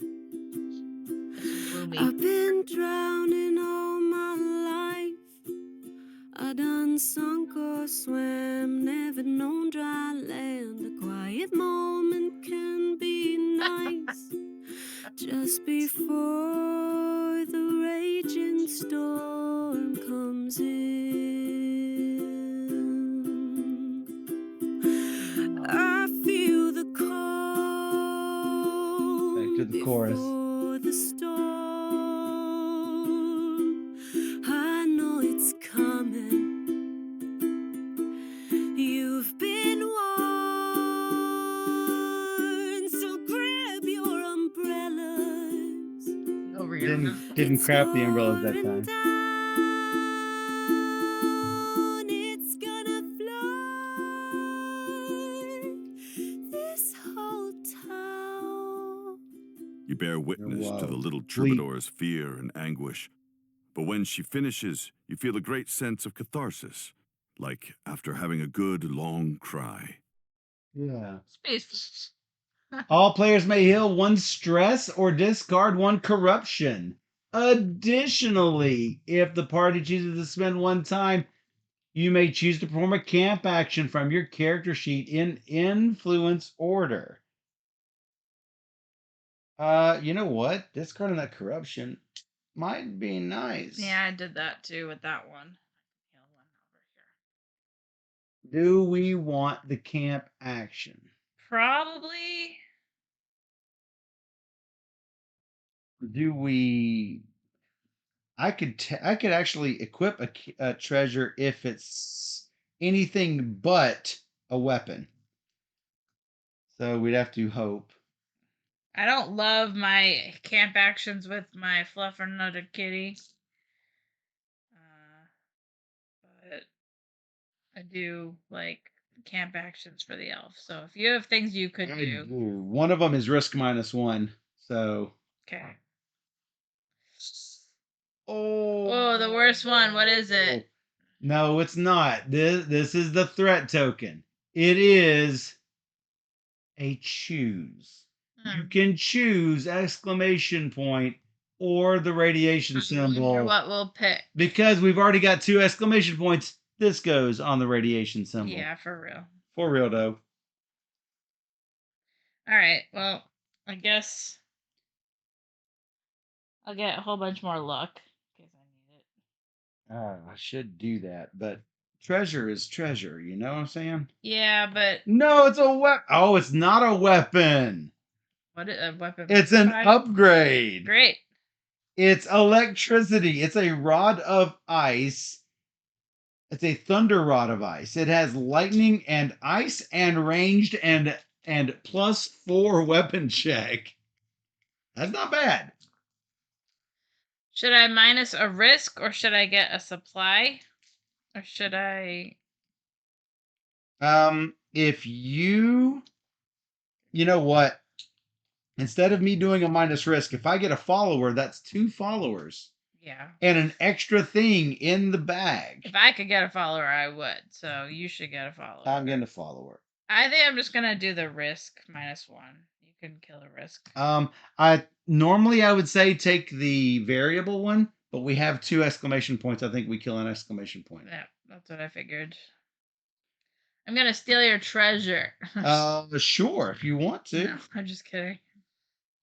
I've been drowning all my life. I done sunk or swam, never known dry land. A quiet moment can be nice just before the raging storm comes in. I feel the cold. Back to the chorus. Before the Didn't craft the umbrellas that time. Down, it's gonna flood this whole town. You bear witness to the Whoa. little troubadour's fear and anguish. But when she finishes, you feel a great sense of catharsis, like after having a good long cry. Yeah. Space. All players may heal 1 stress or discard 1 corruption. Additionally, if the party chooses to spend 1 time, you may choose to perform a camp action from your character sheet in influence order. You know what? Discarding that corruption might be nice. Yeah, I did that too with that one. Do we want the camp action? Probably. Do we? I could actually equip a treasure if it's anything but a weapon. So we'd have to hope. I don't love my camp actions with my fluffer-nutted kitty. But I do like camp actions for the elf. So if you have things you could do. One of them is risk -1. So. Okay. Oh, the worst one. What is it? No, it's not. This is the threat token. It is a choose. You can choose exclamation point or the radiation symbol. What we'll pick. Because we've already got 2 exclamation points, this goes on the radiation symbol. Yeah, for real. For real, though. All right. Well, I guess I'll get a whole bunch more luck in case I need it. I should do that, but treasure is treasure. You know what I'm saying? Yeah, but no, it's a weapon. Oh, it's not a weapon. What is a weapon? It's an upgrade. Great. It's electricity. It's a rod of ice. It's a thunder rod of ice. It has lightning and ice and ranged and +4 weapon check. That's not bad. Should I minus a risk or should I get a supply? Or should I? If you know what? Instead of me doing a minus risk, if I get a follower, that's 2 followers. Yeah. And an extra thing in the bag. If I could get a follower, I would. So you should get a follower. I'm getting a follower. I think I'm just gonna do the risk -1. You can kill a risk. I normally would say take the variable one, but we have 2 exclamation points. I think we kill an exclamation point. Yeah, that's what I figured. I'm gonna steal your treasure. Sure, if you want to. No, I'm just kidding.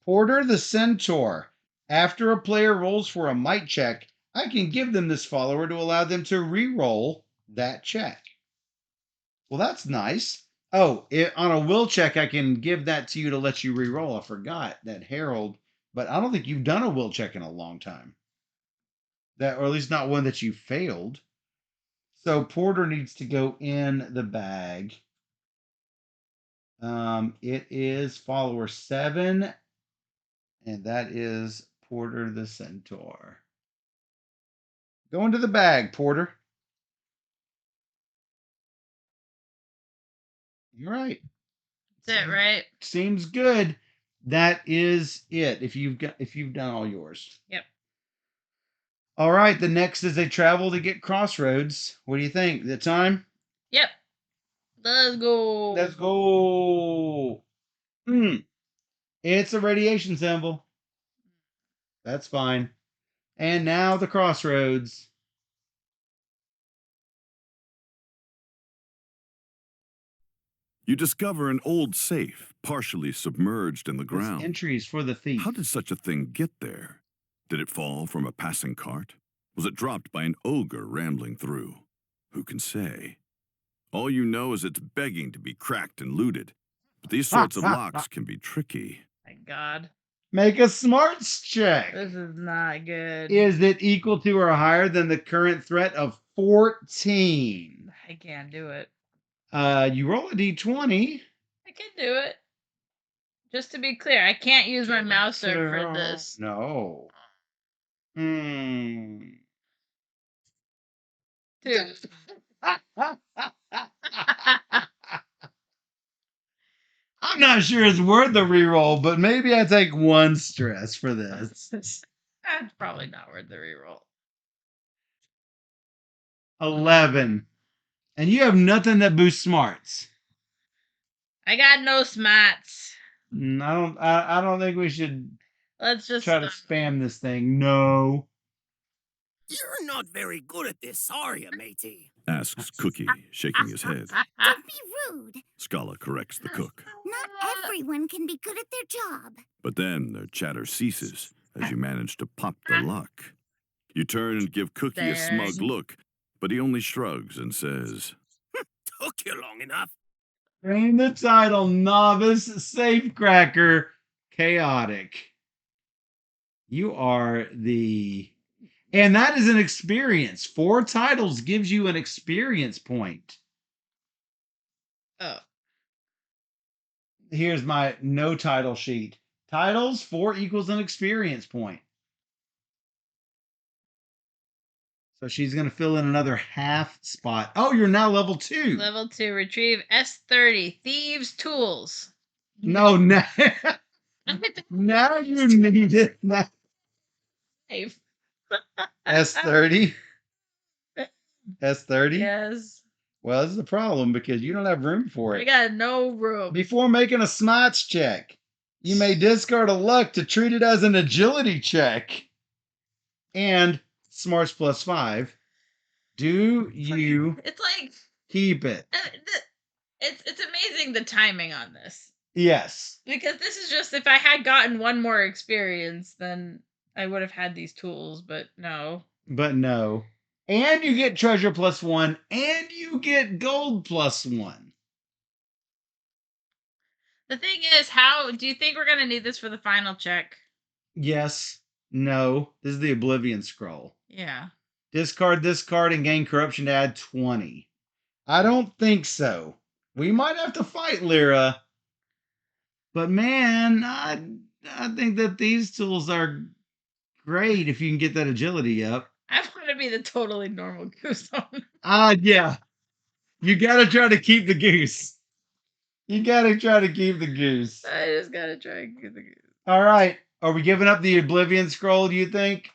Porter the Centaur. After a player rolls for a might check, I can give them this follower to allow them to re-roll that check. Well, that's nice. Oh, on a will check, I can give that to you to let you re-roll. I forgot that Harold, but I don't think you've done a will check in a long time. Or at least not one that you failed. So Porter needs to go in the bag. It is follower 7, and that is Porter the Centaur. Go into the bag, Porter. You're right. That's it, right? Seems good. That is it. If you've done all yours. Yep. All right. The next is a travel to get Crossroads. What do you think? The time? Yep. Let's go. Let's go. It's a radiation symbol. That's fine. And now the Crossroads. You discover an old safe, partially submerged in the ground. Entries for the thief. How did such a thing get there? Did it fall from a passing cart? Was it dropped by an ogre rambling through? Who can say? All you know is it's begging to be cracked and looted. But these sorts of locks can be tricky. Thank God. Make a smarts check. This is not good. Is it equal to or higher than the current threat of 14? I can't do it. You roll a d20. I can do it. Just to be clear, I can't use my mouser for this. No. Hmm. 2. I'm not sure it's worth a reroll, but maybe I take 1 stress for this. That's probably not worth the reroll. 11. And you have nothing that boosts smarts. I got no smarts. I don't think we should Let's just try to spam this thing. No. You're not very good at this, are you, matey? Asks Cookie, shaking his head. Don't be rude. Scala corrects the cook. Not everyone can be good at their job. But then their chatter ceases as you manage to pop the luck. You turn and give Cookie a smug look, but he only shrugs and says, Took you long enough. Name the title Novice Safecracker Chaotic. You are the... And that is an experience. 4 titles gives you an experience point. Oh. Here's my no title sheet. Titles, 4 equals an experience point. So she's going to fill in another half spot. Oh, you're now level 2. Level 2, retrieve S30, Thieves' Tools. No, now, now you need it. Now. S30? S30? Yes. Well, this is a problem because you don't have room for I it. got no room. Before making a smarts check, you may discard a luck to treat it as an agility check. And smarts plus 5. Do you It's like keep it? it's amazing the timing on this. Yes. Because this is just if I had gotten 1 more experience, then I would have had these tools, but no. But no. And you get treasure plus 1, and you get gold plus 1. The thing is, how do you think we're gonna need this for the final check? Yes. No. This is the Oblivion Scroll. Yeah. Discard this card and gain corruption to add 20. I don't think so. We might have to fight Lyra. But man, I think that these tools are great if you can get that agility up. I want to be the totally normal goose. Yeah. You gotta try to keep the goose. You gotta try to keep the goose. I just gotta try and get the goose. All right. Are we giving up the Oblivion Scroll, do you think?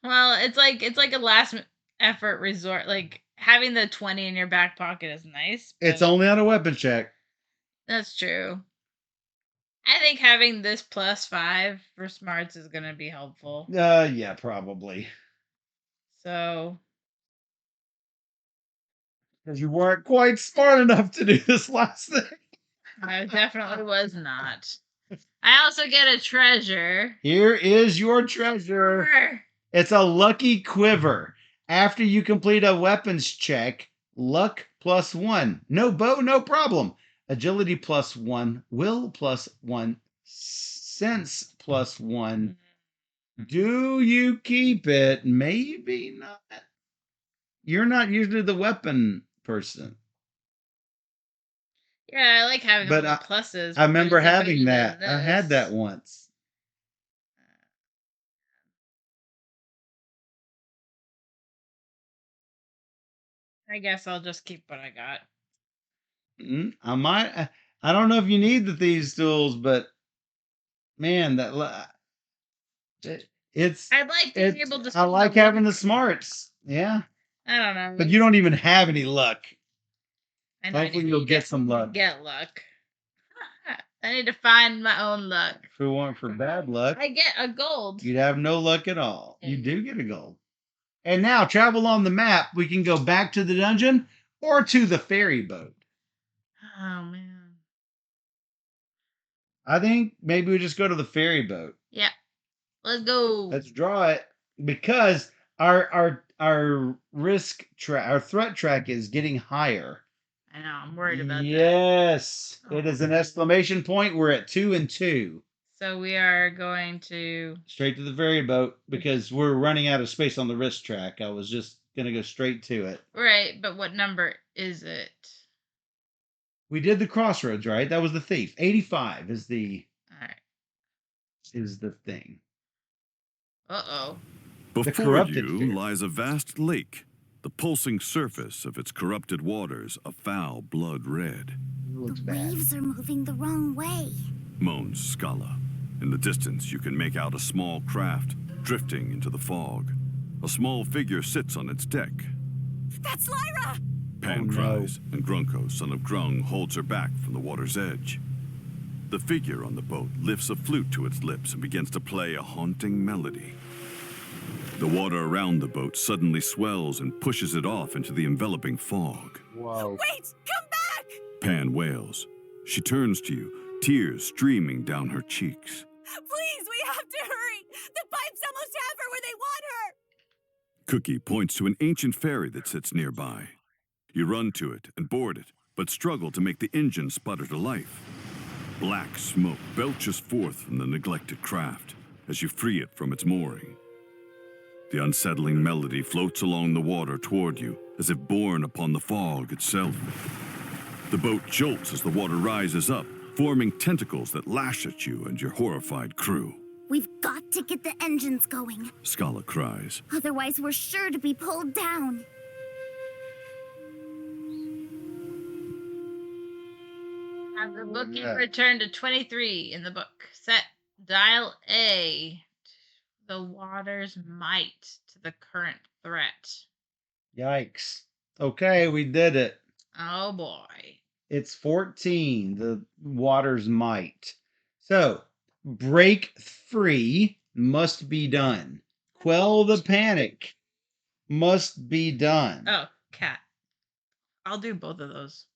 Well, it's like a last effort resort. Like having the 20 in your back pocket is nice. It's only on a weapon check. That's true. I think having this plus 5 for smarts is gonna be helpful. Yeah, probably. So. Because you weren't quite smart enough to do this last thing. I definitely was not. I also get a treasure. Here is your treasure. It's a lucky quiver. After you complete a weapons check, luck plus 1. No bow, no problem. Agility plus 1. Will plus 1. Sense plus 1. Do you keep it? Maybe not. You're not usually the weapon person. Yeah, I like having But all the pluses. I remember but it's having better that. than I had this. that once. I guess I'll just keep what I got. I might. I don't know if you need the thieves tools, but man, it's. I'd like to be able to. I like having the smarts. Yeah. I don't know. But you don't even have any luck. I know Hopefully you'll get some luck. Get luck. I need to find my own luck. If we weren't for bad luck, I get a gold. you'd have no luck at all. You do get a gold. And now, travel on the map. We can go back to the dungeon or to the ferry boat. Oh, man. I think maybe we just go to the ferry boat. Yeah. Let's go. Let's draw it because our threat track is getting higher. I know. I'm worried about that. Yes. It is an exclamation point. We're at 2 and 2. So we are going to... Straight to the ferry boat because we're running out of space on the wrist track. I was just going to go straight to it. Right, but what number is it? We did the Crossroads, right? That was the thief. 85 is the... All right. Is the thing. Uh-oh. Before corrupted you ferry. lies a vast lake, the pulsing surface of its corrupted waters a foul blood red. Looks The bad. waves are moving the wrong way. Moans Scala. In the distance, you can make out a small craft drifting into the fog. A small figure sits on its deck. That's Lyra! Pan Oh, no. cries, and Grunko, son of Grung, holds her back from the water's edge. The figure on the boat lifts a flute to its lips and begins to play a haunting melody. The water around the boat suddenly swells and pushes it off into the enveloping fog. Whoa. Wait! Come back! Pan wails. She turns to you, tears streaming down her cheeks. Please, we have to hurry! The pipes almost have her where they want her! Cookie points to an ancient ferry that sits nearby. You run to it and board it, but struggle to make the engine sputter to life. Black smoke belches forth from the neglected craft as you free it from its mooring. The unsettling melody floats along the water toward you, as if borne upon the fog itself. The boat jolts as the water rises up, forming tentacles that lash at you and your horrified crew. We've got to get the engines going. Scala cries. Otherwise, we're sure to be pulled down. Have the booking Yeah. return to 23 in the book. Set dial A. The water's might to the current threat. Yikes. Okay, we did it. Oh boy. It's 14, the water's might. So, break free must be done. Quell the panic must be done. Oh, cat. I'll do both of those.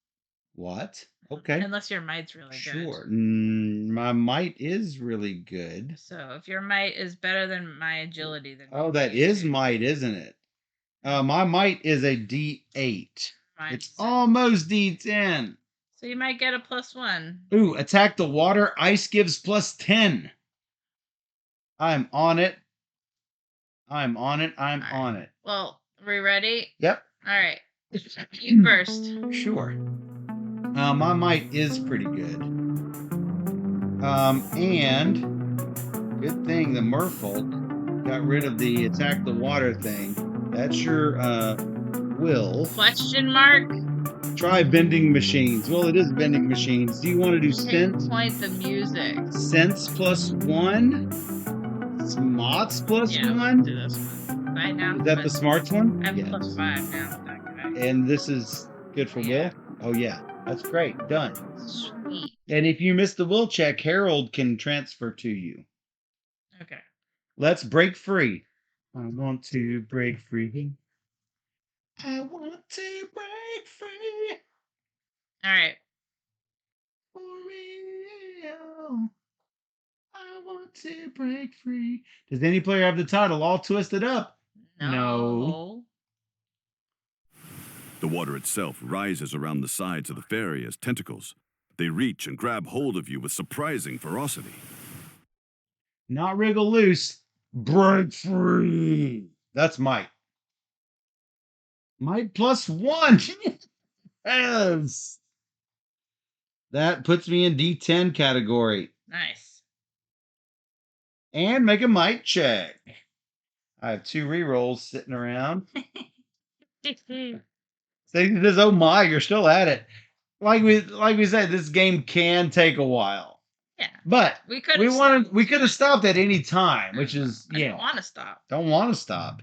What? Okay. Unless your might's really Sure. good. My might is really good. So if your might is better than my agility, then Oh, that is might, isn't it? My might is a D8. mine's It's a- almost D10. So you might get a +1. Ooh, attack the water. Ice gives +10. I'm on it. I'm on it. I'm Alright. on it. Well, are we ready? Yep. All right. You first. Sure. My might is pretty good. And good thing the merfolk got rid of the attack the water thing. That's your will. Question mark? Try vending machines. Well, it is vending machines. Do you want to do sense? Pinpoint the music. Sense +1? Smarts +1? Yeah, we'll do this one. Right now. Is that the smarts one? I have Yes. +5 now. with that guy. And this is good for Yeah. will? Oh, yeah. That's great. Done. Sweet. And if you miss the will check, Harold can transfer to you. Okay. Let's break free. I want to break free. I want to break free. All right. For real. I want to break free. Does any player have the title all twisted up? No. The water itself rises around the sides of the ferry as tentacles. They reach and grab hold of you with surprising ferocity. Not wriggle loose. Break free. That's might. Might +1. Yes. That puts me in D10 category. Nice. And make a might check. I have 2 rerolls sitting around. Say this, oh my, you're still at it. Like we said, this game can take a while. Yeah. But We could we could have stopped at any time, which is I don't want to stop. don't want to stop.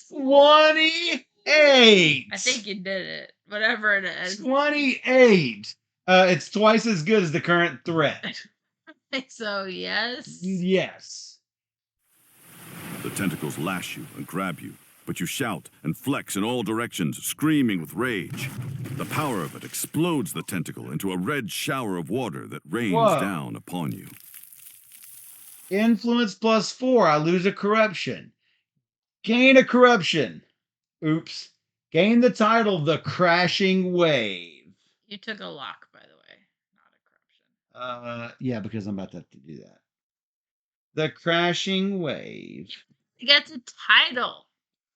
28. I think you did it. Whatever it is. 28. It's twice as good as the current threat. I think so, yes. Yes. The tentacles lash you and grab you, but you shout and flex in all directions, screaming with rage. The power of it explodes the tentacle into a red shower of water that rains Whoa. down upon you. Influence +4. I lose a corruption. Gain a corruption. Oops. Gain the title, The Crashing Wave. You took a lock, by the way, not a corruption. Yeah, because I'm about to have to do that. The Crashing Wave. It gets a title.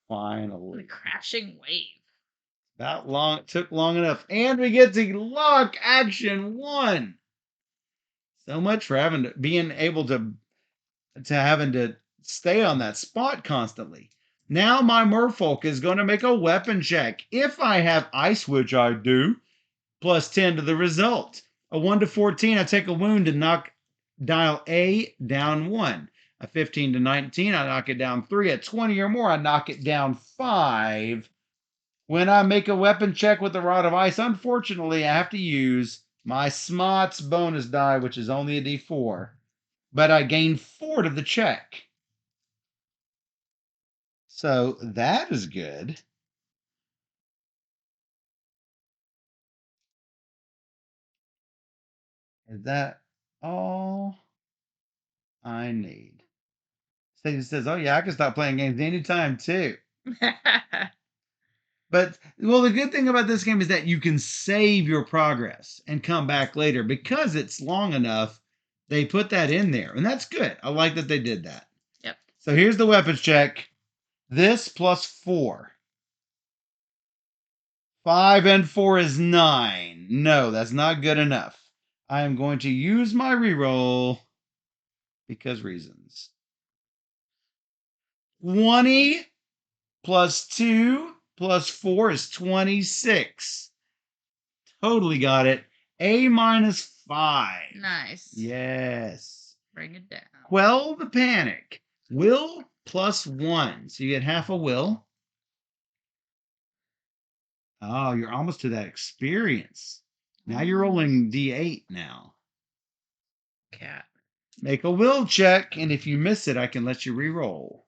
The Finally. Crashing Wave. That long took long enough. And we get to lock action 1. So much for being able to having to stay on that spot constantly. Now my merfolk is going to make a weapon check. If I have ice, which I do, plus 10 to the result. A 1 to 14, I take a wound and knock dial A down 1. A 15 to 19, I knock it down 3. At 20 or more, I knock it down 5. When I make a weapon check with the Rod of Ice, unfortunately, I have to use my Smots bonus die, which is only a d4. But I gain 4 to the check. So that is good. Is that all I need? Stacey says, oh yeah, I can stop playing games anytime too. But, well, the good thing about this game is that you can save your progress and come back later. Because it's long enough, they put that in there. And that's good. I like that they did that. Yep. So here's the weapons check. This plus 4. 5 and 4 is 9. No, that's not good enough. I am going to use my reroll because reasons. 20 plus 2 plus 4 is 26. Totally got it. A minus 5. Nice. Yes. Bring it down. Quell the panic. Will plus 1. So you get half a will. Oh, you're almost to that experience. Now you're rolling D8 now. Cat. Make a will check, and if you miss it, I can let you re-roll.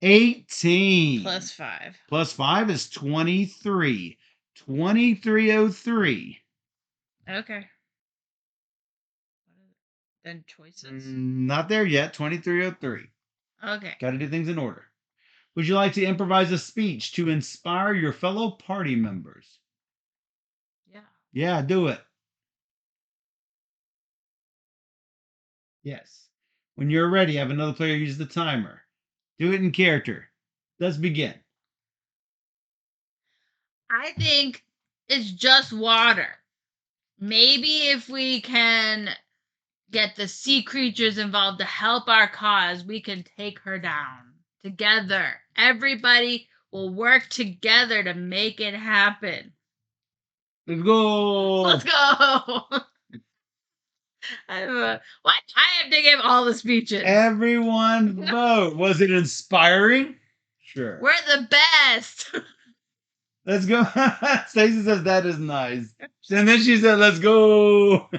18. Plus 5. Plus 5 is 23. 2303. Okay. Then choices. Not there yet. 2303. Okay. Got to do things in order. Would you like to improvise a speech to inspire your fellow party members? Yeah. Yeah, do it. Yes. When you're ready, have another player use the timer. Do it in character. Let's begin. I think it's just water. Maybe if we can get the sea creatures involved to help our cause, we can take her down together. Everybody will work together to make it happen. Let's go. Let's go. Why I have to give all the speeches? Everyone vote. Was it inspiring? Sure. We're the best. Let's go. Stacey says that is nice. And then she said, let's go.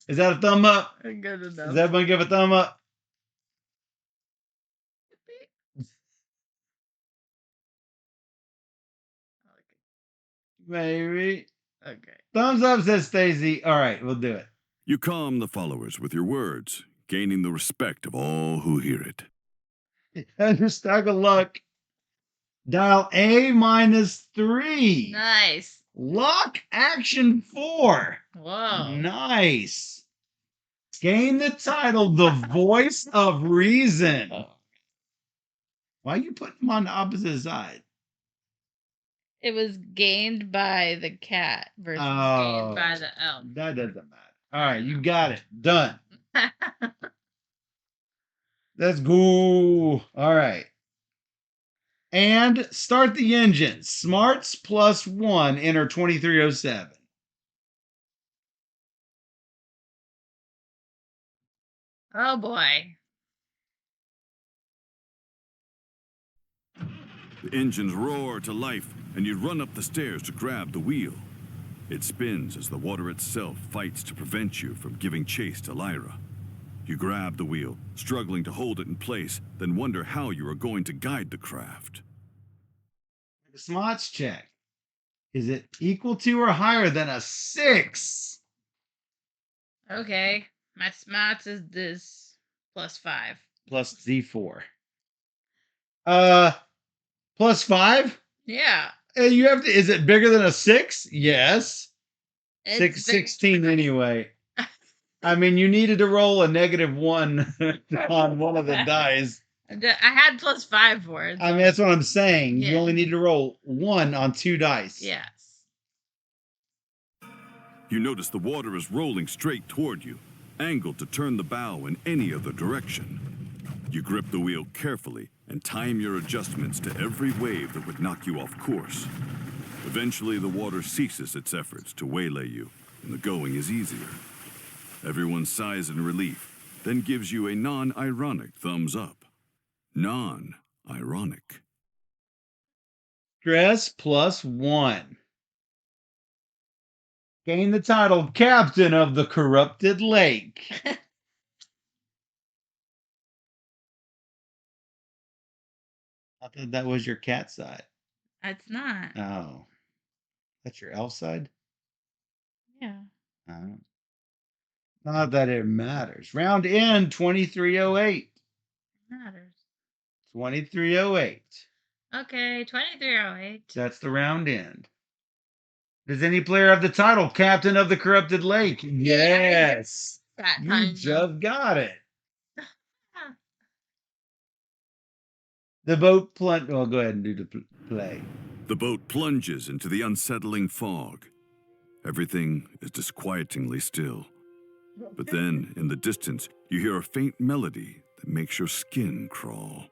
Is that a thumb up? Good enough. Does everyone give a thumb up? Maybe. Okay. Thumbs up, says Stacey. All right, we'll do it. You calm the followers with your words, gaining the respect of all who hear it. And your stack of luck. Dial A minus 3. Nice. Lock action 4. Whoa. Nice. Gain the title, The Voice of Reason. Why are you putting them on the opposite side? It was gained by the cat versus gained by the elf. That doesn't matter. All right, you got it. Done. Let's go. All right. And start the engine. Smarts plus 1, enter 2307. Oh boy. The engines roar to life, and you run up the stairs to grab the wheel. It spins as the water itself fights to prevent you from giving chase to Lyra. You grab the wheel, struggling to hold it in place, then wonder how you are going to guide the craft. The smarts check. Is it equal to or higher than a 6? Okay. My smarts is this plus 5. Plus Z4. Plus 5? Yeah. You have to. Is it bigger than a 6? Yes. It's 16 anyway. I mean, you needed to roll a -1 on one of the dice. I had plus 5 for it. I mean, that's what I'm saying. Yeah. You only need to roll 1 on 2 dice. Yes. You notice the water is rolling straight toward you. angled to turn the bow in any other direction. You grip the wheel carefully and time your adjustments to every wave that would knock you off course. Eventually, the water ceases its efforts to waylay you, and the going is easier. Everyone sighs in relief, then gives you a non-ironic thumbs up. Non-ironic. Stress +1. Gain the title Captain of the Corrupted Lake. I thought that was your cat side. It's not. Oh. That's your elf side? Yeah. Oh. Not that it matters. Round end 2308. Matters. 2308. Okay, 2308. That's the round end. Does any player have the title Captain of the Corrupted Lake? Yes. That You time. just got it. The boat plunge. Well, go ahead and do the play. The boat plunges into the unsettling fog. Everything is disquietingly still. But then, in the distance, you hear a faint melody that makes your skin crawl.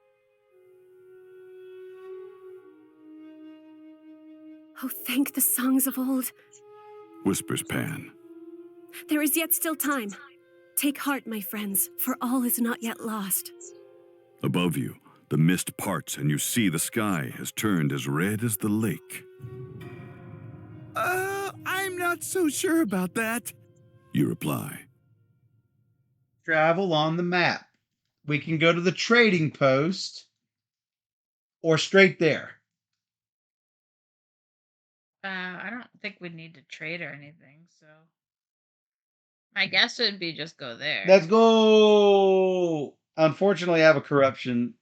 Oh, thank the songs of old. Whispers Pan. There is yet still time. Take heart, my friends, for all is not yet lost. Above you, the mist parts and you see the sky has turned as red as the lake. I'm not so sure about that. You reply. Travel on the map. We can go to the trading post or straight there. I don't think we need to trade or anything, so my guess would be just go there. Let's go. Unfortunately, I have a corruption.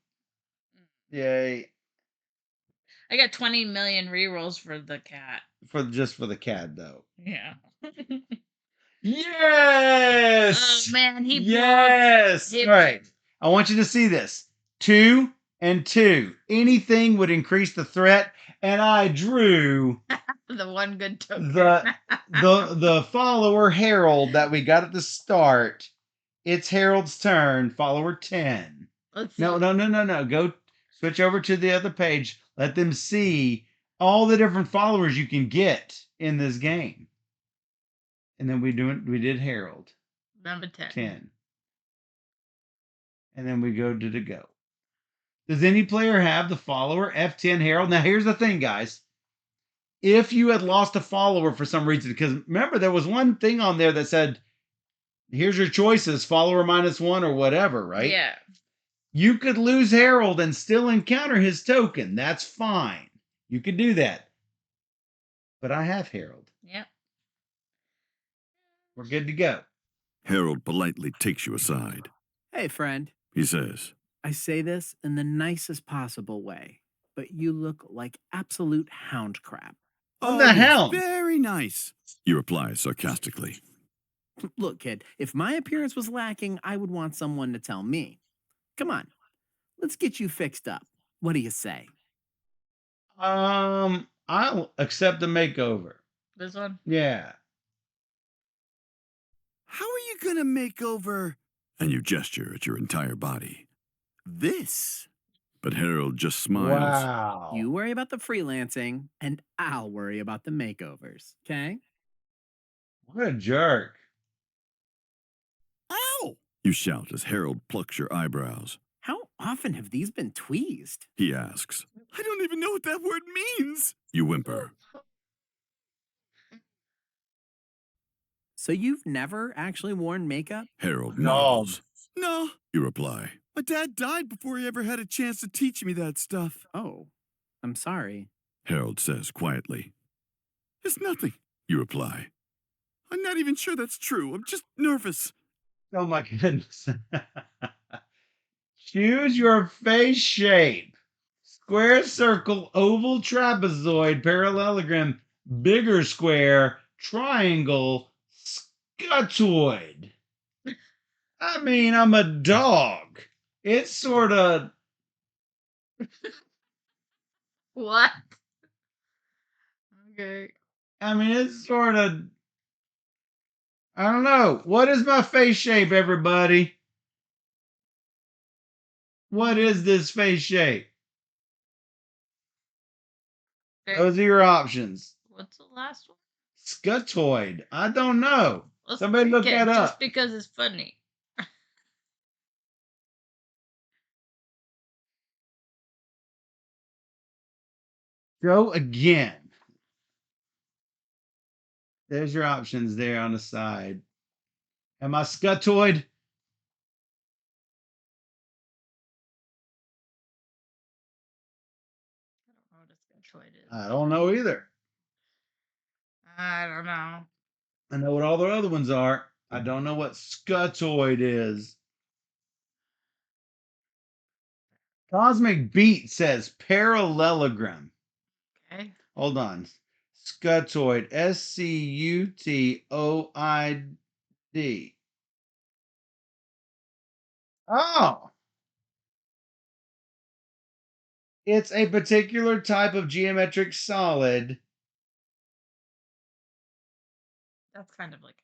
Yay. I got 20 million rerolls for the cat. For the cat, though. Yeah. Yes. Oh man, he yes. He All right. I want you to see this. 2 and 2. Anything would increase the threat, and I drew the one good token. the follower Harold that we got at the start. It's Harold's turn. Follower 10. Let's see. No. Go switch over to the other page. Let them see all the different followers you can get in this game. And then we did Harold. Number 10. 10. And then we go to the go. Does any player have the follower F10 Harold? Now here's the thing, guys. If you had lost a follower for some reason, because remember there was one thing on there that said, here's your choices, follower -1 or whatever, right? Yeah. You could lose Harold and still encounter his token. That's fine. You could do that. But I have Harold. Yep. We're good to go. Harold politely takes you aside. Hey, friend. He says, I say this in the nicest possible way, but you look like absolute hound crap. I'm the hound. Very nice. You reply sarcastically. Look, kid, if my appearance was lacking, I would want someone to tell me. Come on, let's get you fixed up. What do you say? I'll accept the makeover. This one? Yeah. How are you gonna make over And you gesture at your entire body. this? But Harold just smiles. Wow. You worry about the freelancing, and I'll worry about the makeovers, okay? What a jerk. Ow! You shout as Harold plucks your eyebrows. How often have these been tweezed? He asks. I don't even know what that word means. You whimper. So you've never actually worn makeup? Harold No. nods. No, You reply. my dad died before he ever had a chance to teach me that stuff. Oh, I'm sorry. Harold says quietly. It's nothing. You reply. I'm not even sure that's true. I'm just nervous. Oh my goodness. Choose your face shape. Square, circle, oval, trapezoid, parallelogram, bigger square, triangle, scutoid. I mean, I'm a dog. It's sort of. What? Okay. I mean, it's sort of. I don't know. What is my face shape, everybody? What is this face shape? Those are your options. What's the last one? Scutoid. I don't know. Let's Somebody look pick it that up. just because it's funny. Go again. There's your options there on the side. Am I scutoid? I don't know what a scutoid is. I don't know either. I don't know. I know what all the other ones are. I don't know what scutoid is. Cosmic Beat says parallelogram. Okay. Hold on. Scutoid. Scutoid. Oh. It's a particular type of geometric solid. That's kind of like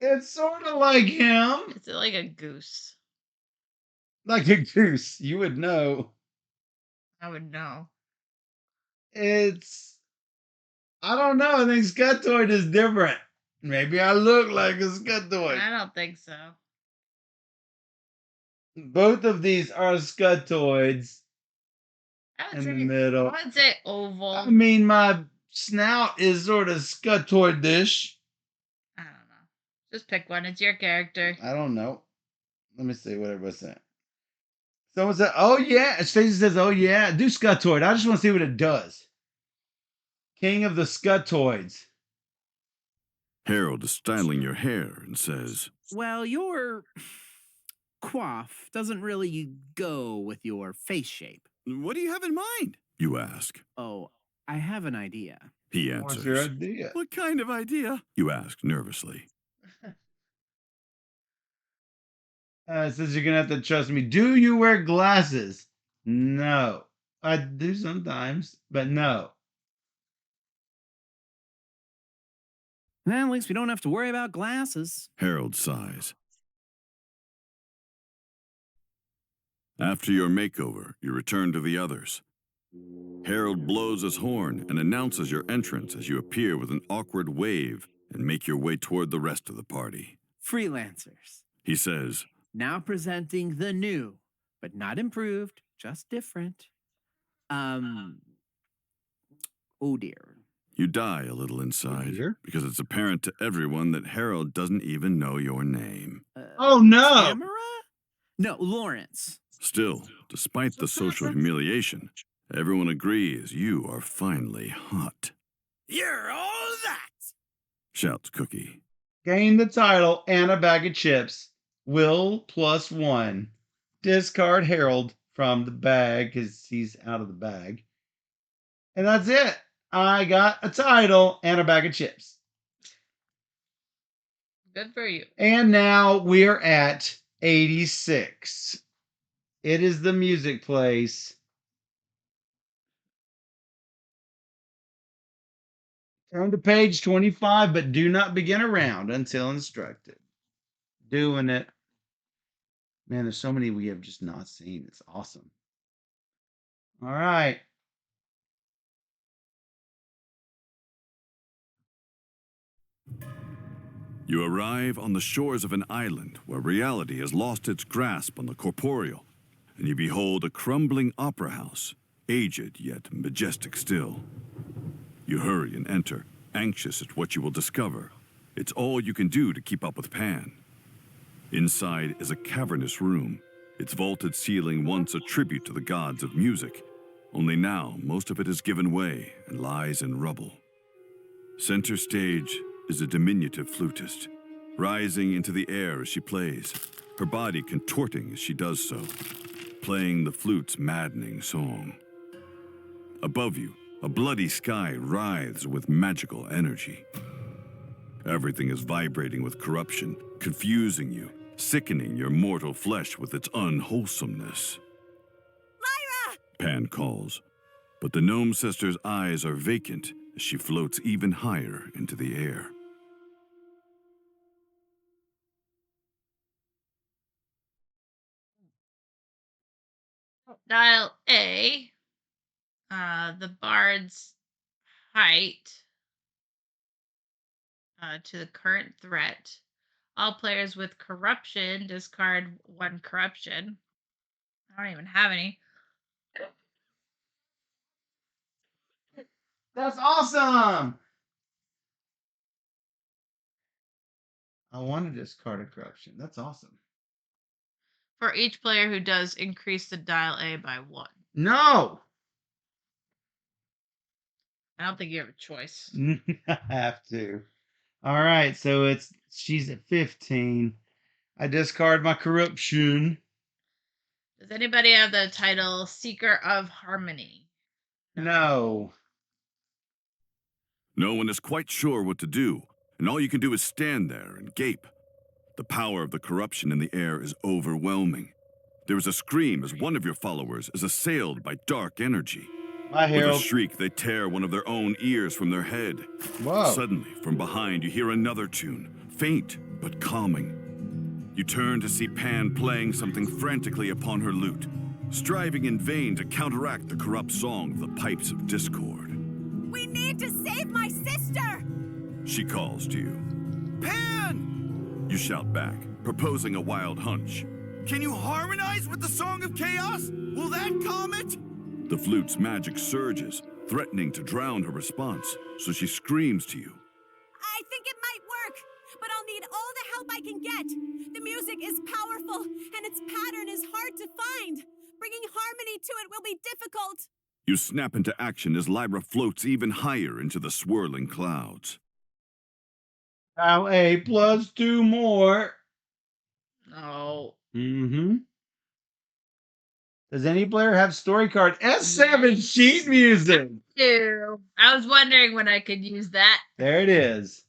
It's sort of like him. Is it like a goose? Like a goose. You would know. I would know. It's, I don't know. I think scutoid is different. Maybe I look like a scutoid. I don't think so. Both of these are scutoids I would in say, the middle. I would say oval. I mean, my snout is sort of scutoid-ish. I don't know. Just pick one. It's your character. I don't know. Let me see what everybody's saying. Someone said, oh yeah. Stacey says, oh yeah. Do scutoid. I just want to see what it does. King of the scutoids. Harold is styling your hair and says, Well, your coif doesn't really go with your face shape. What do you have in mind? You ask. Oh, I have an idea. He What's your answers. idea? What kind of idea? You ask nervously. It says you're going to have to trust me. Do you wear glasses? No. I do sometimes, but no. Well, at least we don't have to worry about glasses. Harold sighs. After your makeover, you return to the others. Harold blows his horn and announces your entrance as you appear with an awkward wave and make your way toward the rest of the party. Freelancers. He says, Now presenting the new, but not improved, just different. Oh dear. you die a little inside because it's apparent to everyone that Harold doesn't even know your name. Oh no! Tamara? No, Lawrence. Still, despite the social humiliation, everyone agrees you are finally hot, You're all that! shouts Cookie. Gain the title and a bag of chips. Will +1. Discard Harold from the bag because he's out of the bag. And that's it. I got a title and a bag of chips. Good for you. And now we are at 86. It is the music place. Turn to page 25, but do not begin a round until instructed. Doing it. Man, there's so many we have just not seen. It's awesome. All right. You arrive on the shores of an island where reality has lost its grasp on the corporeal, and you behold a crumbling opera house, aged yet majestic still. You hurry and enter, anxious at what you will discover. It's all you can do to keep up with Pan. Inside is a cavernous room, its vaulted ceiling once a tribute to the gods of music. Only now, most of it has given way and lies in rubble. Center stage is a diminutive flutist, rising into the air as she plays, her body contorting as she does so, playing the flute's maddening song. Above you, a bloody sky writhes with magical energy. Everything is vibrating with corruption, confusing you, sickening your mortal flesh with its unwholesomeness. Lyra! Pan calls, but the gnome sister's eyes are vacant as she floats even higher into the air. Dial A, the bard's height to the current threat. All players with corruption discard 1 corruption. I don't even have any. That's awesome. I want to discard a corruption. That's awesome. For each player who does increase the dial A by 1. No. I don't think you have a choice. I have to. All right, so she's at 15. I discard my corruption. Does anybody have the title Seeker of Harmony? No. No one is quite sure what to do, and all you can do is stand there and gape. The power of the corruption in the air is overwhelming. There is a scream as one of your followers is assailed by dark energy. My With a Harold. shriek, they tear one of their own ears from their head. Whoa. Suddenly, from behind, you hear another tune, faint but calming. You turn to see Pan playing something frantically upon her lute, striving in vain to counteract the corrupt song of the pipes of discord. We need to save my sister! She calls to you. Pan! You shout back, proposing a wild hunch. Can you harmonize with the Song of Chaos? Will that calm it? The flute's magic surges, threatening to drown her response, so she screams to you. I think it might work, but I'll need all the help I can get. The music is powerful, and its pattern is hard to find. Bringing harmony to it will be difficult. You snap into action as Lyra floats even higher into the swirling clouds. Dial A plus 2 more. No. Mm-hmm. Does any player have story card? S7 sheet music. Ew. I was wondering when I could use that. There it is.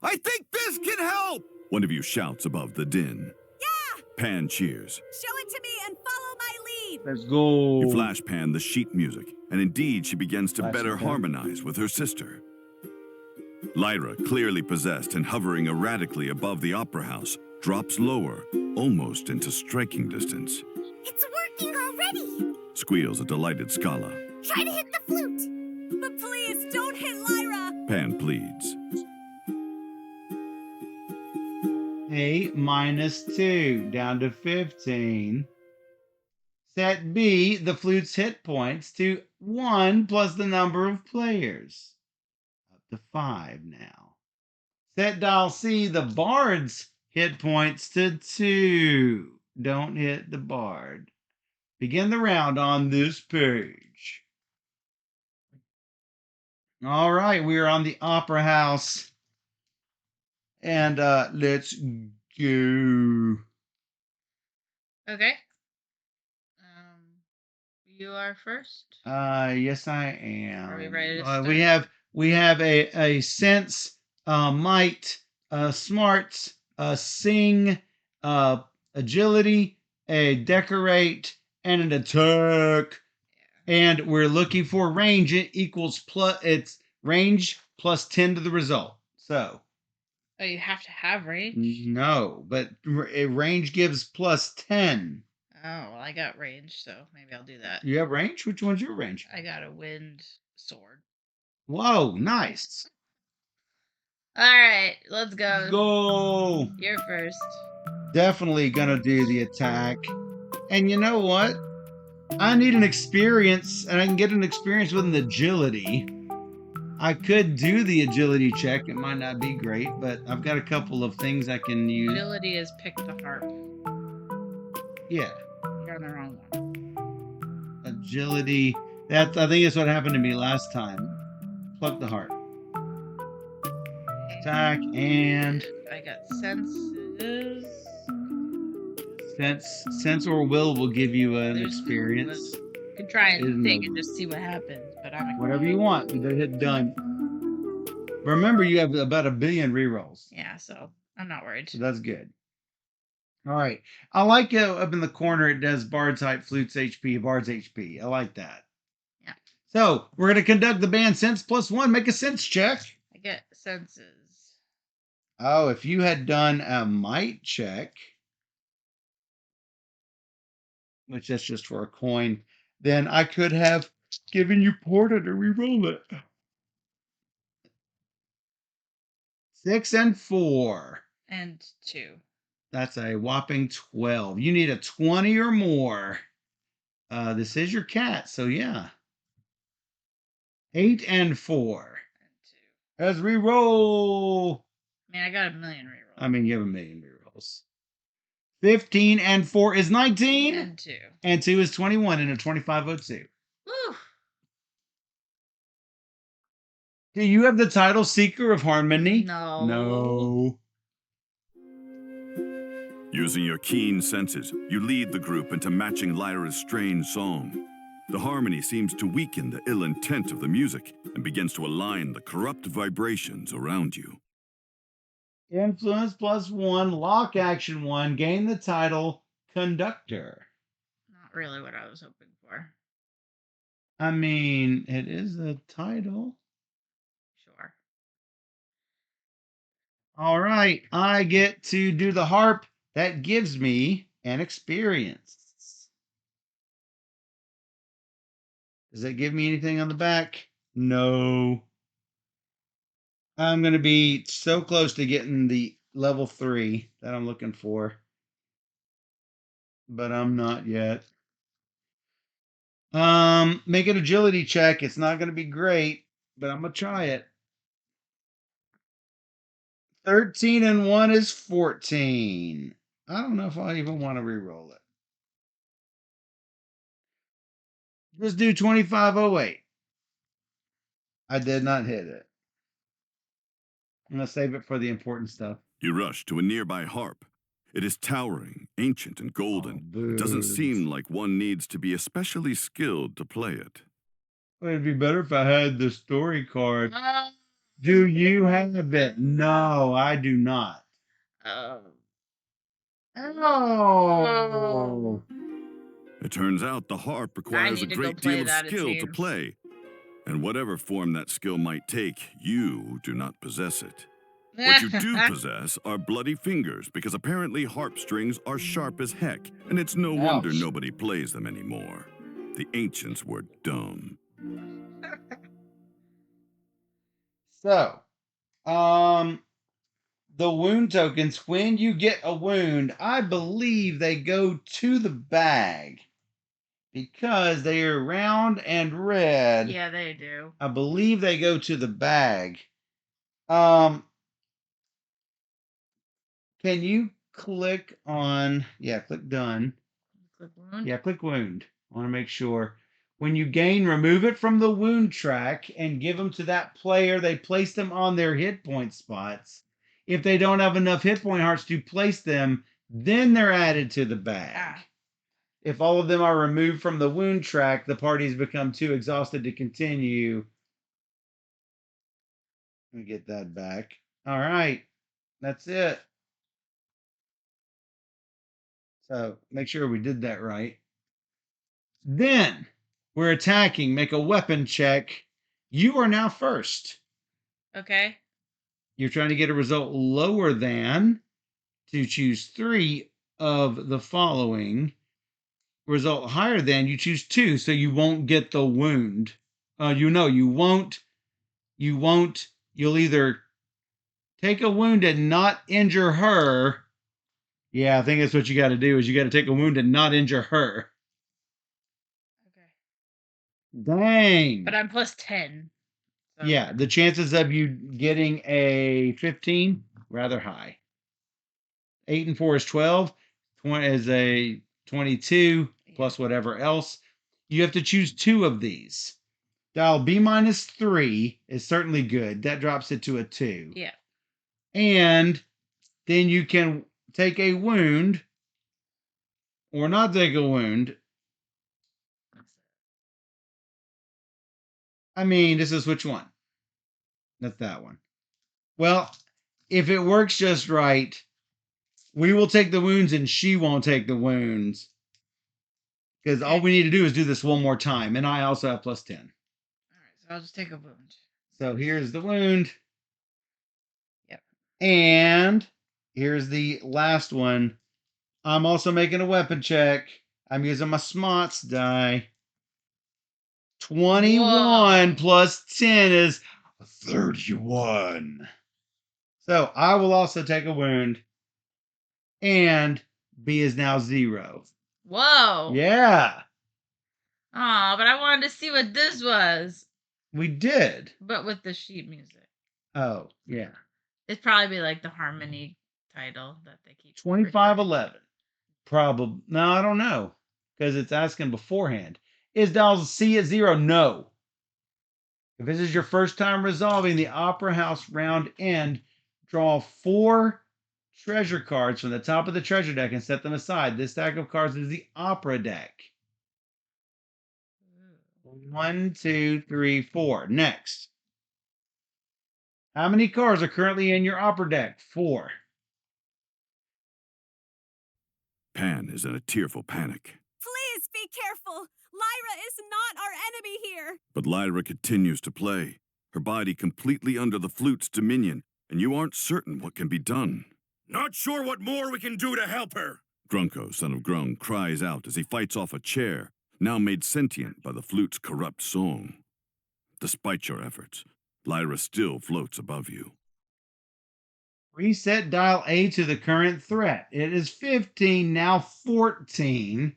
I think this can help! One of you shouts above the din. Yeah! Pan cheers. Show it to me and follow my lead. Let's go. You flash Pan the sheet music, and indeed she begins to Flash better it, Pan. harmonize with her sister. Lyra, clearly possessed and hovering erratically above the opera house, drops lower, almost into striking distance. It's working already! Squeals a delighted Scala. Try to hit the flute! But please, don't hit Lyra! Pan pleads. A minus 2, down to 15. Set B, the flute's hit points, to 1 plus the number of players. Up to 5 now. Set dial C, the bard's hit points, to 2. Don't hit the bard. Begin the round on this page. All right, we are on the Opera House. And let's go. Okay. You are first. Yes, I am. Are we ready to start? We have a sense, might, smarts, sing, agility, a decorate, and an attack. And we're looking for range. It equals it's range plus 10 to the result. So. Oh, you have to have range? No, but range gives plus 10. Oh, well, I got range, so maybe I'll do that. You have range? Which one's your range? I got a wind sword. Whoa, nice. All right, let's go. Go. You're first. Definitely gonna do the attack. And you know what? I need an experience, and I can get an experience with an agility. I could do the agility check. It might not be great, but I've got a couple of things I can use. Agility is pick the harp. Yeah. You're on the wrong one. Agility. I think that's what happened to me last time. Pluck the heart. Attack and I got senses. Sense or will give you an There's experience. You can try and think and just see what happens, but I'm Whatever you want. You hit done. Remember, you have about 1 billion rerolls. Yeah, so I'm not worried. So that's good. All right. I like it up in the corner. It does Bard's height, Flute's HP, Bard's HP. I like that. Yeah. So we're going to conduct the band sense plus 1. Make a sense check. I get senses. Oh, if you had done a might check. which that's just for a coin, then I could have given you Porta to re-roll it. 6 and 4. And 2. That's a whopping 12. You need a 20 or more. This is your cat, so yeah. 8 and 4. And 2. As re-roll. Man, I got a million rerolls. I mean, you have a million rerolls. 15 and 4 is 19. And 2. And 2 is 21 and a 2502. Woo! Do you have the title Seeker of Harmony? No. Using your keen senses, you lead the group into matching Lyra's strange song. The harmony seems to weaken the ill intent of the music and begins to align the corrupt vibrations around you. Influence +1, lock action 1, gain the title Conductor. Not really what I was hoping for. I mean, it is a title. Sure. All right, I get to do the harp. That gives me an experience. Does that give me anything on the back? No. I'm going to be so close to getting the level 3 that I'm looking for. But I'm not yet. Make an agility check. It's not going to be great, but I'm going to try it. 13 and 1 is 14. I don't know if I even want to re-roll it. Just do 2508. I did not hit it. I'm going to save it for the important stuff. You rush to a nearby harp. It is towering, ancient, and golden. It doesn't seem like one needs to be especially skilled to play it. Well, it'd be better if I had the story card. Do you have it? No, I do not. Oh. It turns out the harp requires a great deal of skill to play. And whatever form that skill might take, you do not possess it. What you do possess are bloody fingers, because apparently harp strings are sharp as heck, and it's no wonder nobody plays them anymore. The ancients were dumb. So, the wound tokens, when you get a wound, I believe they go to the bag because they are round and red. Yeah, they do. I believe they go to the bag. Can you click on, click done. Click wound? Yeah, click wound. I want to make sure. When you gain, remove it from the wound track and give them to that player. They place them on their hit point spots. If they don't have enough hit point hearts to place them, then they're added to the bag. If all of them are removed from the wound track, the party's become too exhausted to continue. Let me get that back. All right. That's it. So make sure we did that right. Then we're attacking. Make a weapon check. You are now first. Okay. You're trying to get a result lower than to choose 3 of the following. Result higher than, you choose 2, so you won't get the wound. You won't. You'll either take a wound and not injure her. Yeah, I think that's what you got to do, is you got to take a wound and not injure her. Okay. Dang. But I'm plus 10. So. Yeah, the chances of you getting a 15, rather high. 8 and 4 is 12. 20 is a 22, plus whatever else. You have to choose 2 of these. Dial B-3 is certainly good. That drops it to a 2. Yeah. And then you can take a wound or not take a wound. I mean, this is which one? That's that one. Well, if it works just right, we will take the wounds and she won't take the wounds. Because all we need to do is do this one more time. And I also have plus 10. All right, so I'll just take a wound. So here's the wound. Yep. And here's the last one. I'm also making a weapon check. I'm using my smarts die. 21 plus 10 is 31. So I will also take a wound. And B is now 0. Whoa. Yeah. Aw, but I wanted to see what this was. We did. But with the sheet music. Oh, yeah. It'd probably be like the harmony title that they keep. 2511. Probably. No, I don't know. Because it's asking beforehand. Is dial C at 0? No. If this is your first time resolving the Opera House round end, draw 4 treasure cards from the top of the treasure deck and set them aside. This stack of cards is the Opera deck. 1, 2, 3, 4. Next. How many cards are currently in your Opera deck? 4. Pan is in a tearful panic. Please be careful. Lyra is not our enemy here. But Lyra continues to play, her body completely under the flute's dominion, and you aren't certain what can be done. Not sure what more we can do to help her. Grunko, son of Grung, cries out as he fights off a chair, now made sentient by the flute's corrupt song. Despite your efforts, Lyra still floats above you. Reset dial A to the current threat. It is 15, now 14.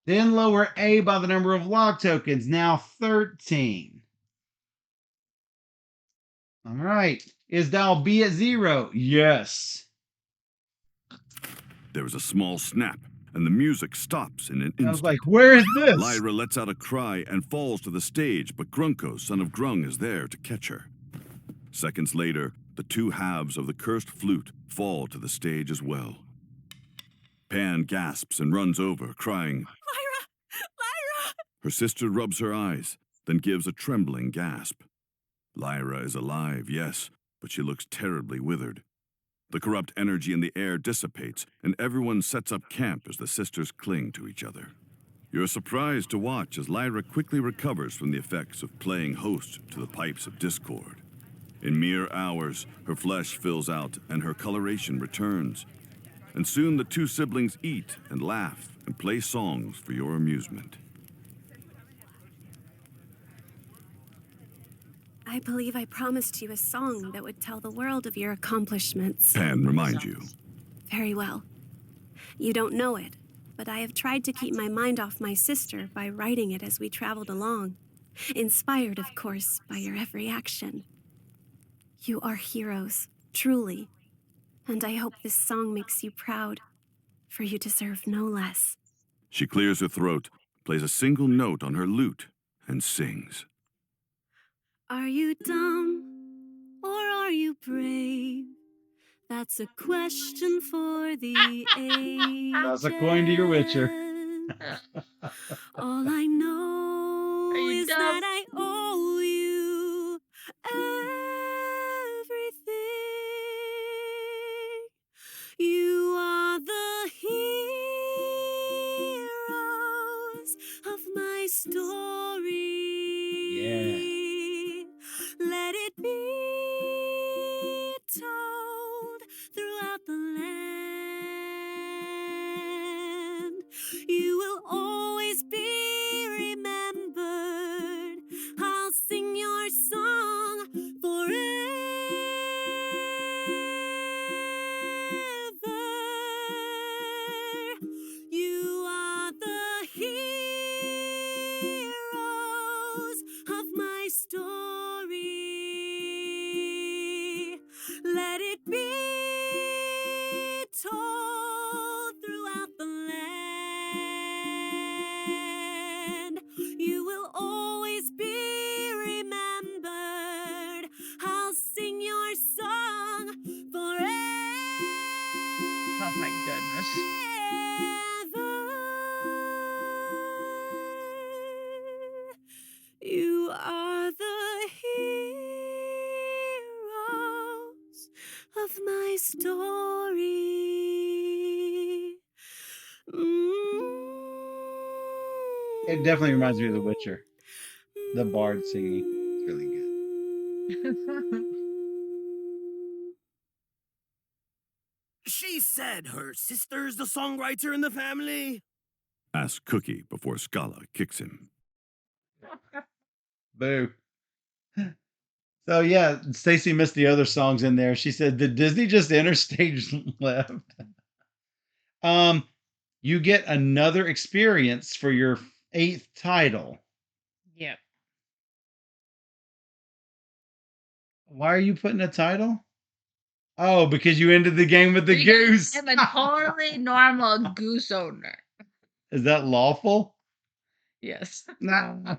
Then lower A by the number of lock tokens, now 13. All right. Is dial B at 0? Yes. There is a small snap, and the music stops in an instant. I was like, where is this? Lyra lets out a cry and falls to the stage, but Grunko, son of Grung, is there to catch her. Seconds later, the 2 halves of the cursed flute fall to the stage as well. Pan gasps and runs over, crying, Lyra! Lyra! Her sister rubs her eyes, then gives a trembling gasp. Lyra is alive, yes, but she looks terribly withered. The corrupt energy in the air dissipates, and everyone sets up camp as the sisters cling to each other. You're surprised to watch as Lyra quickly recovers from the effects of playing host to the pipes of discord. In mere hours, her flesh fills out and her coloration returns. And soon the 2 siblings eat and laugh and play songs for your amusement. I believe I promised you a song that would tell the world of your accomplishments. Pan reminds you. Very well. You don't know it, but I have tried to keep my mind off my sister by writing it as we traveled along. Inspired, of course, by your every action. You are heroes, truly. And I hope this song makes you proud, for you deserve no less. She clears her throat, plays a single note on her lute, and sings. Are you dumb, or are you brave? That's a question for the ages. That's a coin to your Witcher. All I know is dumb? that I owe you everything. You are the heroes of my story. Yeah. Let it be told throughout the land. You will always be remembered. I'll sing your song forever. You are the heroes of my story. Let it be told throughout the land. You will always be remembered. I'll sing your song forever. Oh my goodness. You are the heroes of my story. It definitely reminds me of The Witcher. The bard singing. It's really good. She said her sister's the songwriter in the family. asks Cookie before Scala kicks him. Boo. So yeah, Stacy missed the other songs in there. She said, "Did Disney just enter stage left?" You get another experience for your 8th title. Yep. Why are you putting a title? Oh, because you ended the game with the goose. I'm a totally normal goose owner. Is that lawful? Yes. No.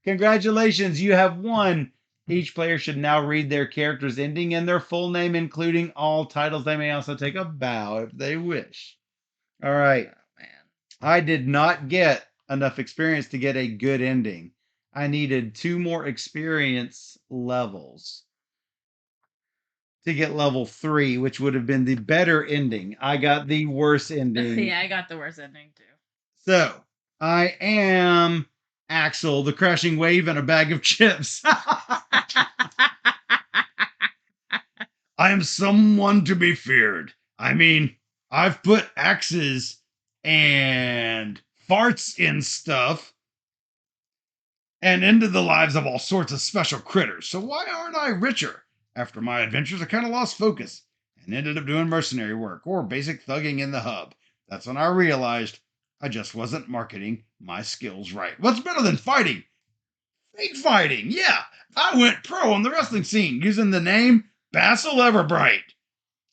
Congratulations, you have won. Each player should now read their character's ending and their full name, including all titles. They may also take a bow if they wish. All right. Oh, man. I did not get enough experience to get a good ending. I needed 2 more experience levels to get level 3, which would have been the better ending. I got the worst ending. Yeah, I got the worst ending too. So, I am Axel, the crashing wave, and a bag of chips. I am someone to be feared. I mean, I've put axes and farts in stuff and into the lives of all sorts of special critters. So why aren't I richer? After my adventures, I kind of lost focus and ended up doing mercenary work or basic thugging in the hub. That's when I realized I just wasn't marketing my skills right. What's better than fighting? Fake fighting, yeah. I went pro on the wrestling scene using the name Basil Everbright.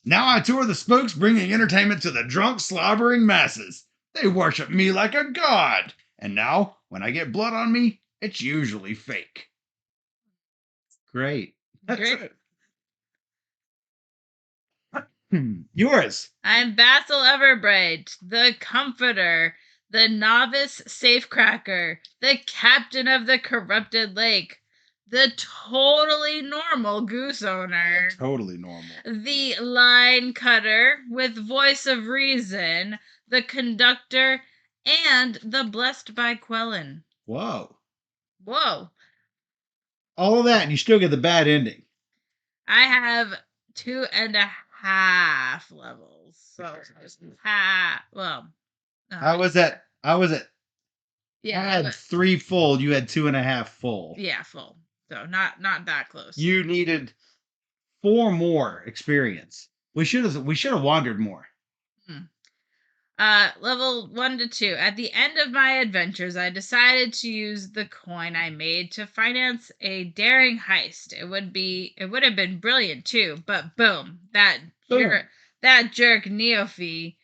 Now I tour the spokes bringing entertainment to the drunk, slobbering masses. They worship me like a god. And now, when I get blood on me, it's usually fake. Great. That's Great. it. Yours. I'm Basil Everbright, the comforter, the novice safecracker, the captain of the corrupted lake, the totally normal goose owner, Totally normal. the line cutter with voice of reason, the conductor, and the blessed by Quellen. Whoa. Whoa. All of that, and you still get the bad ending. I have 2.5 levels. So well. I was at Yeah. I had 3 full. You had 2.5 full. Yeah, full. So not that close. You needed 4 more experience. We should have wandered more. Level 1 to 2. At the end of my adventures, I decided to use the coin I made to finance a daring heist. It would have been brilliant too, but boom, that jerk Neophy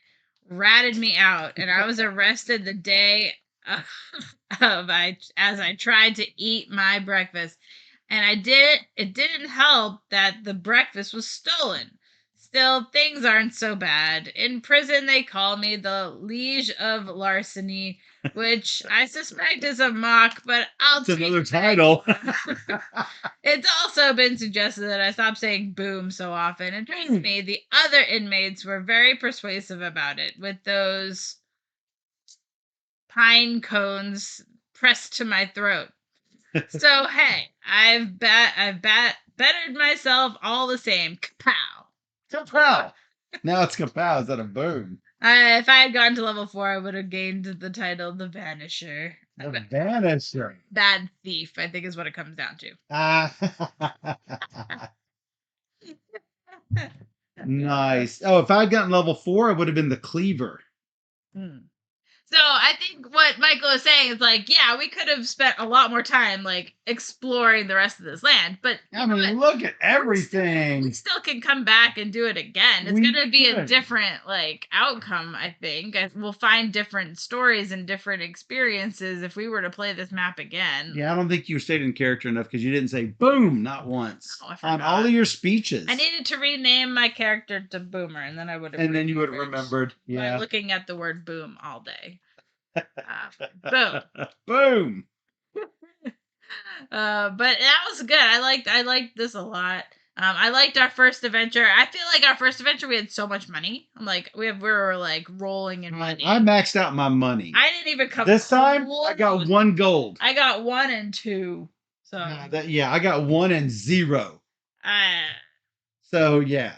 ratted me out, and I was arrested the day as I tried to eat my breakfast. And it didn't help that the breakfast was stolen. Still, things aren't so bad. In prison, they call me the Liege of Larceny, which I suspect is a mock, but I'll It's another take title. It's also been suggested that I stop saying boom so often. And trust me, the other inmates were very persuasive about it, with those pine cones pressed to my throat. So hey, I've bettered myself all the same. Kapow. Kapow. Now it's kapow instead of boom. If I had gotten to level 4, I would have gained the title The Vanisher. The Vanisher. Bad thief, I think, is what it comes down to. Nice. Oh, if I had gotten level 4, it would have been the Cleaver. So I think what Michael is saying is like, yeah, we could have spent a lot more time like exploring the rest of this land, but I mean, look at everything. we still can come back and do it again. It's gonna be a different like outcome, I think. We'll find different stories and different experiences if we were to play this map again. Yeah, I don't think you stayed in character enough because you didn't say boom not once on all of your speeches. I needed to rename my character to Boomer, and then I would have. And then you would have remembered. Yeah. By looking at the word boom all day. Boom. Boom. But that was good. I liked this a lot. I liked our first adventure. I feel like our first adventure we had so much money. I'm like we were like rolling in money. I maxed out my money. I didn't even come this time. I got 1 gold. I got 1 and 2. So I got 1 and 0. So yeah.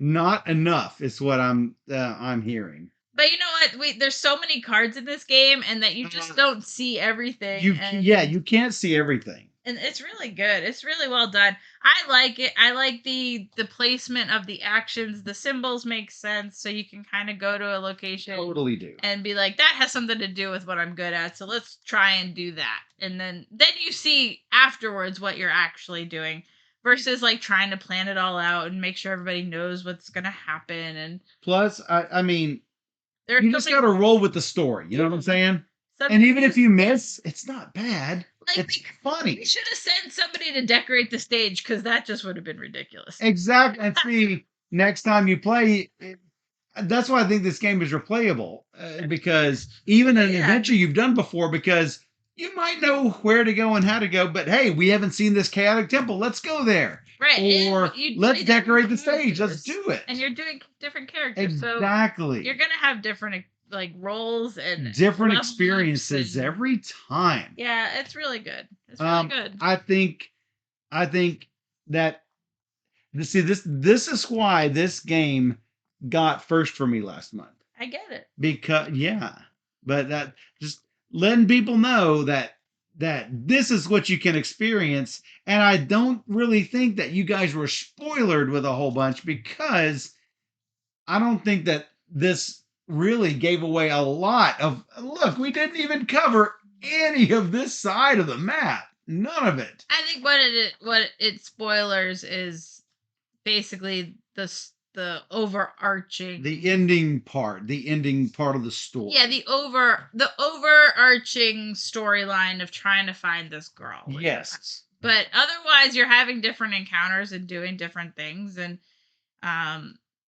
Not enough is what I'm hearing. But you know what? There's so many cards in this game, and that you just don't see everything. You can't see everything. And it's really good. It's really well done. I like it. I like the placement of the actions. The symbols make sense, so you can kind of go to a location. Totally do. And be like, that has something to do with what I'm good at, so let's try and do that. And then you see afterwards what you're actually doing. Versus like trying to plan it all out and make sure everybody knows what's gonna happen. And plus, I mean, you just got to roll with the story. You know what I'm saying? And even if you miss, it's not bad. Like, it's funny. We should have sent somebody to decorate the stage because that just would have been ridiculous. Exactly. And see, next time you play, that's why I think this game is replayable. Because even an adventure you've done before, because you might know where to go and how to go, but hey, we haven't seen this chaotic temple. Let's go there. Right. Or let's decorate the stage. Let's do it. And you're doing different characters. Exactly. So you're going to have different like roles and different experiences every time. Yeah, it's really good. It's really good. I think that this is why this game got first for me last month. I get it. Because but that just letting people know that this is what you can experience, and I don't really think that you guys were spoiled with a whole bunch, because I don't think that this really gave away a lot of, look, we didn't even cover any of this side of the map. None of it. I think what it spoilers is basically the overarching, the ending part of the story. Yeah, the overarching storyline of trying to find this girl. Yes. But otherwise you're having different encounters and doing different things, and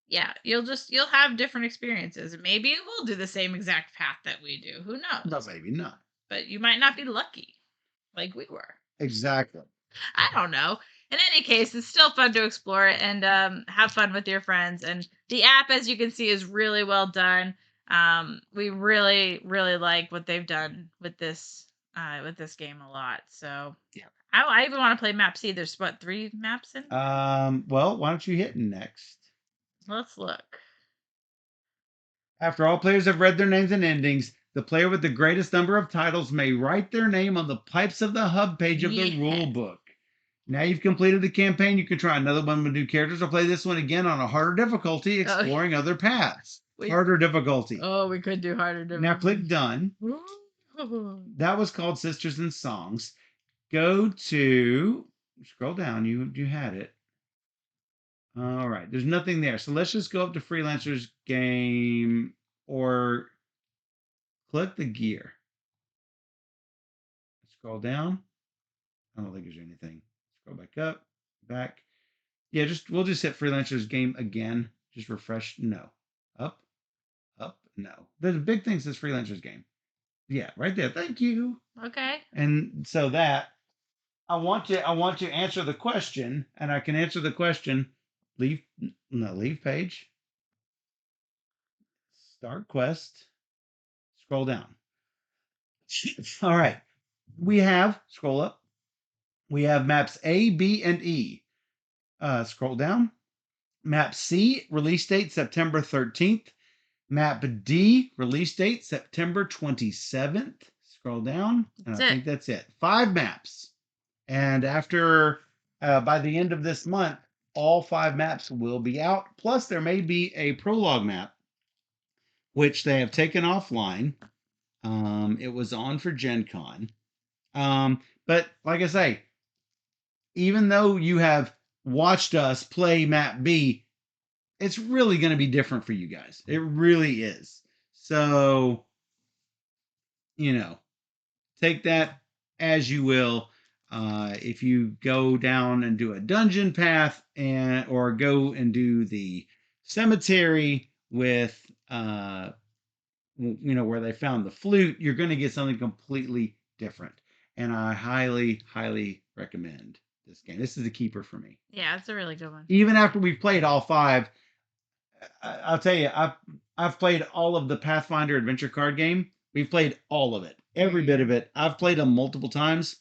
yeah, you'll have different experiences. Maybe it will do the same exact path that we do. Who knows? No, maybe not. But you might not be lucky like we were. Exactly. I don't know. In any case, it's still fun to explore it and have fun with your friends. And the app, as you can see, is really well done. We really, really like what they've done with this game a lot. So yeah, I even want to play Map C. There's 3 maps in? Well, why don't you hit next? Let's look. After all players have read their names and endings, the player with the greatest number of titles may write their name on the pipes of the hub page of the rule book. Now you've completed the campaign, you can try another one with new characters, or play this one again on a harder difficulty, exploring other paths. Harder difficulty. Oh, we could do harder difficulty. Now click done. That was called Sisters and Songs. Go to, scroll down, you had it. All right, there's nothing there. So let's just go up to Freelancers Game, or click the gear. Scroll down. I don't think there's anything. Scroll back up, back. Yeah, we'll just hit Freelancers Game again. Just refresh. No. Up, no. There's a big thing that says Freelancers Game. Yeah, right there. Thank you. Okay. And so that I want to answer the question, and I can answer the question. Leave page. Start quest. Scroll down. All right. Scroll up. We have maps A, B, and E. Scroll down. Map C, release date September 13th. Map D, release date September 27th. Scroll down. And I think that's it. 5 maps. And after, by the end of this month, all 5 maps will be out. Plus, there may be a prologue map, which they have taken offline. It was on for Gen Con. But like I say, even though you have watched us play map B, it's really going to be different for you guys. It really is. So, take that as you will. If you go down and do a dungeon path, or go and do the cemetery with, where they found the flute, you're going to get something completely different. And I highly, highly recommend this game. This is a keeper for me. Yeah, it's a really good one. Even after we've played all 5, I'll tell you, I've played all of the Pathfinder adventure card game. We've played all of it, every bit of it. I've played them multiple times,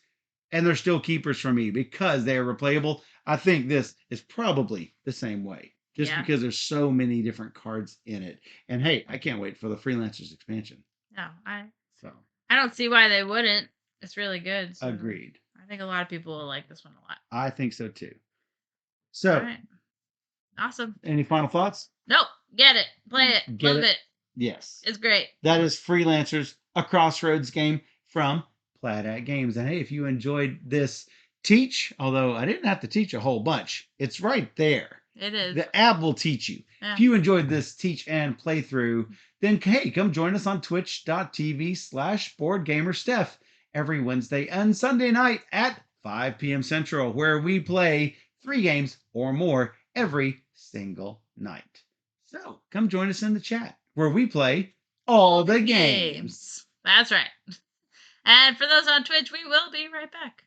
and they're still keepers for me because they are replayable. I think this is probably the same way. just Yeah. because there's so many different cards in it. And hey, I can't wait for the Freelancers expansion. No, I So don't see why they wouldn't. It's really good. So agreed. I think a lot of people will like this one a lot. I think so too. So, All right. Awesome. any final thoughts? Nope. Get it. Play it. Get Love it. Yes. It's great. That is Freelancers, a Crossroads game from Plaid Games. And hey, if you enjoyed this teach, although I didn't have to teach a whole bunch, it's right there. It is. The app will teach you. Yeah. If you enjoyed this teach and playthrough, then hey, come join us on twitch.tv/BoardGamerSteph every Wednesday and Sunday night at 5 p.m. Central, where we play 3 games or more every single night. So come join us in the chat where we play all the games. That's right. And for those on Twitch, we will be right back.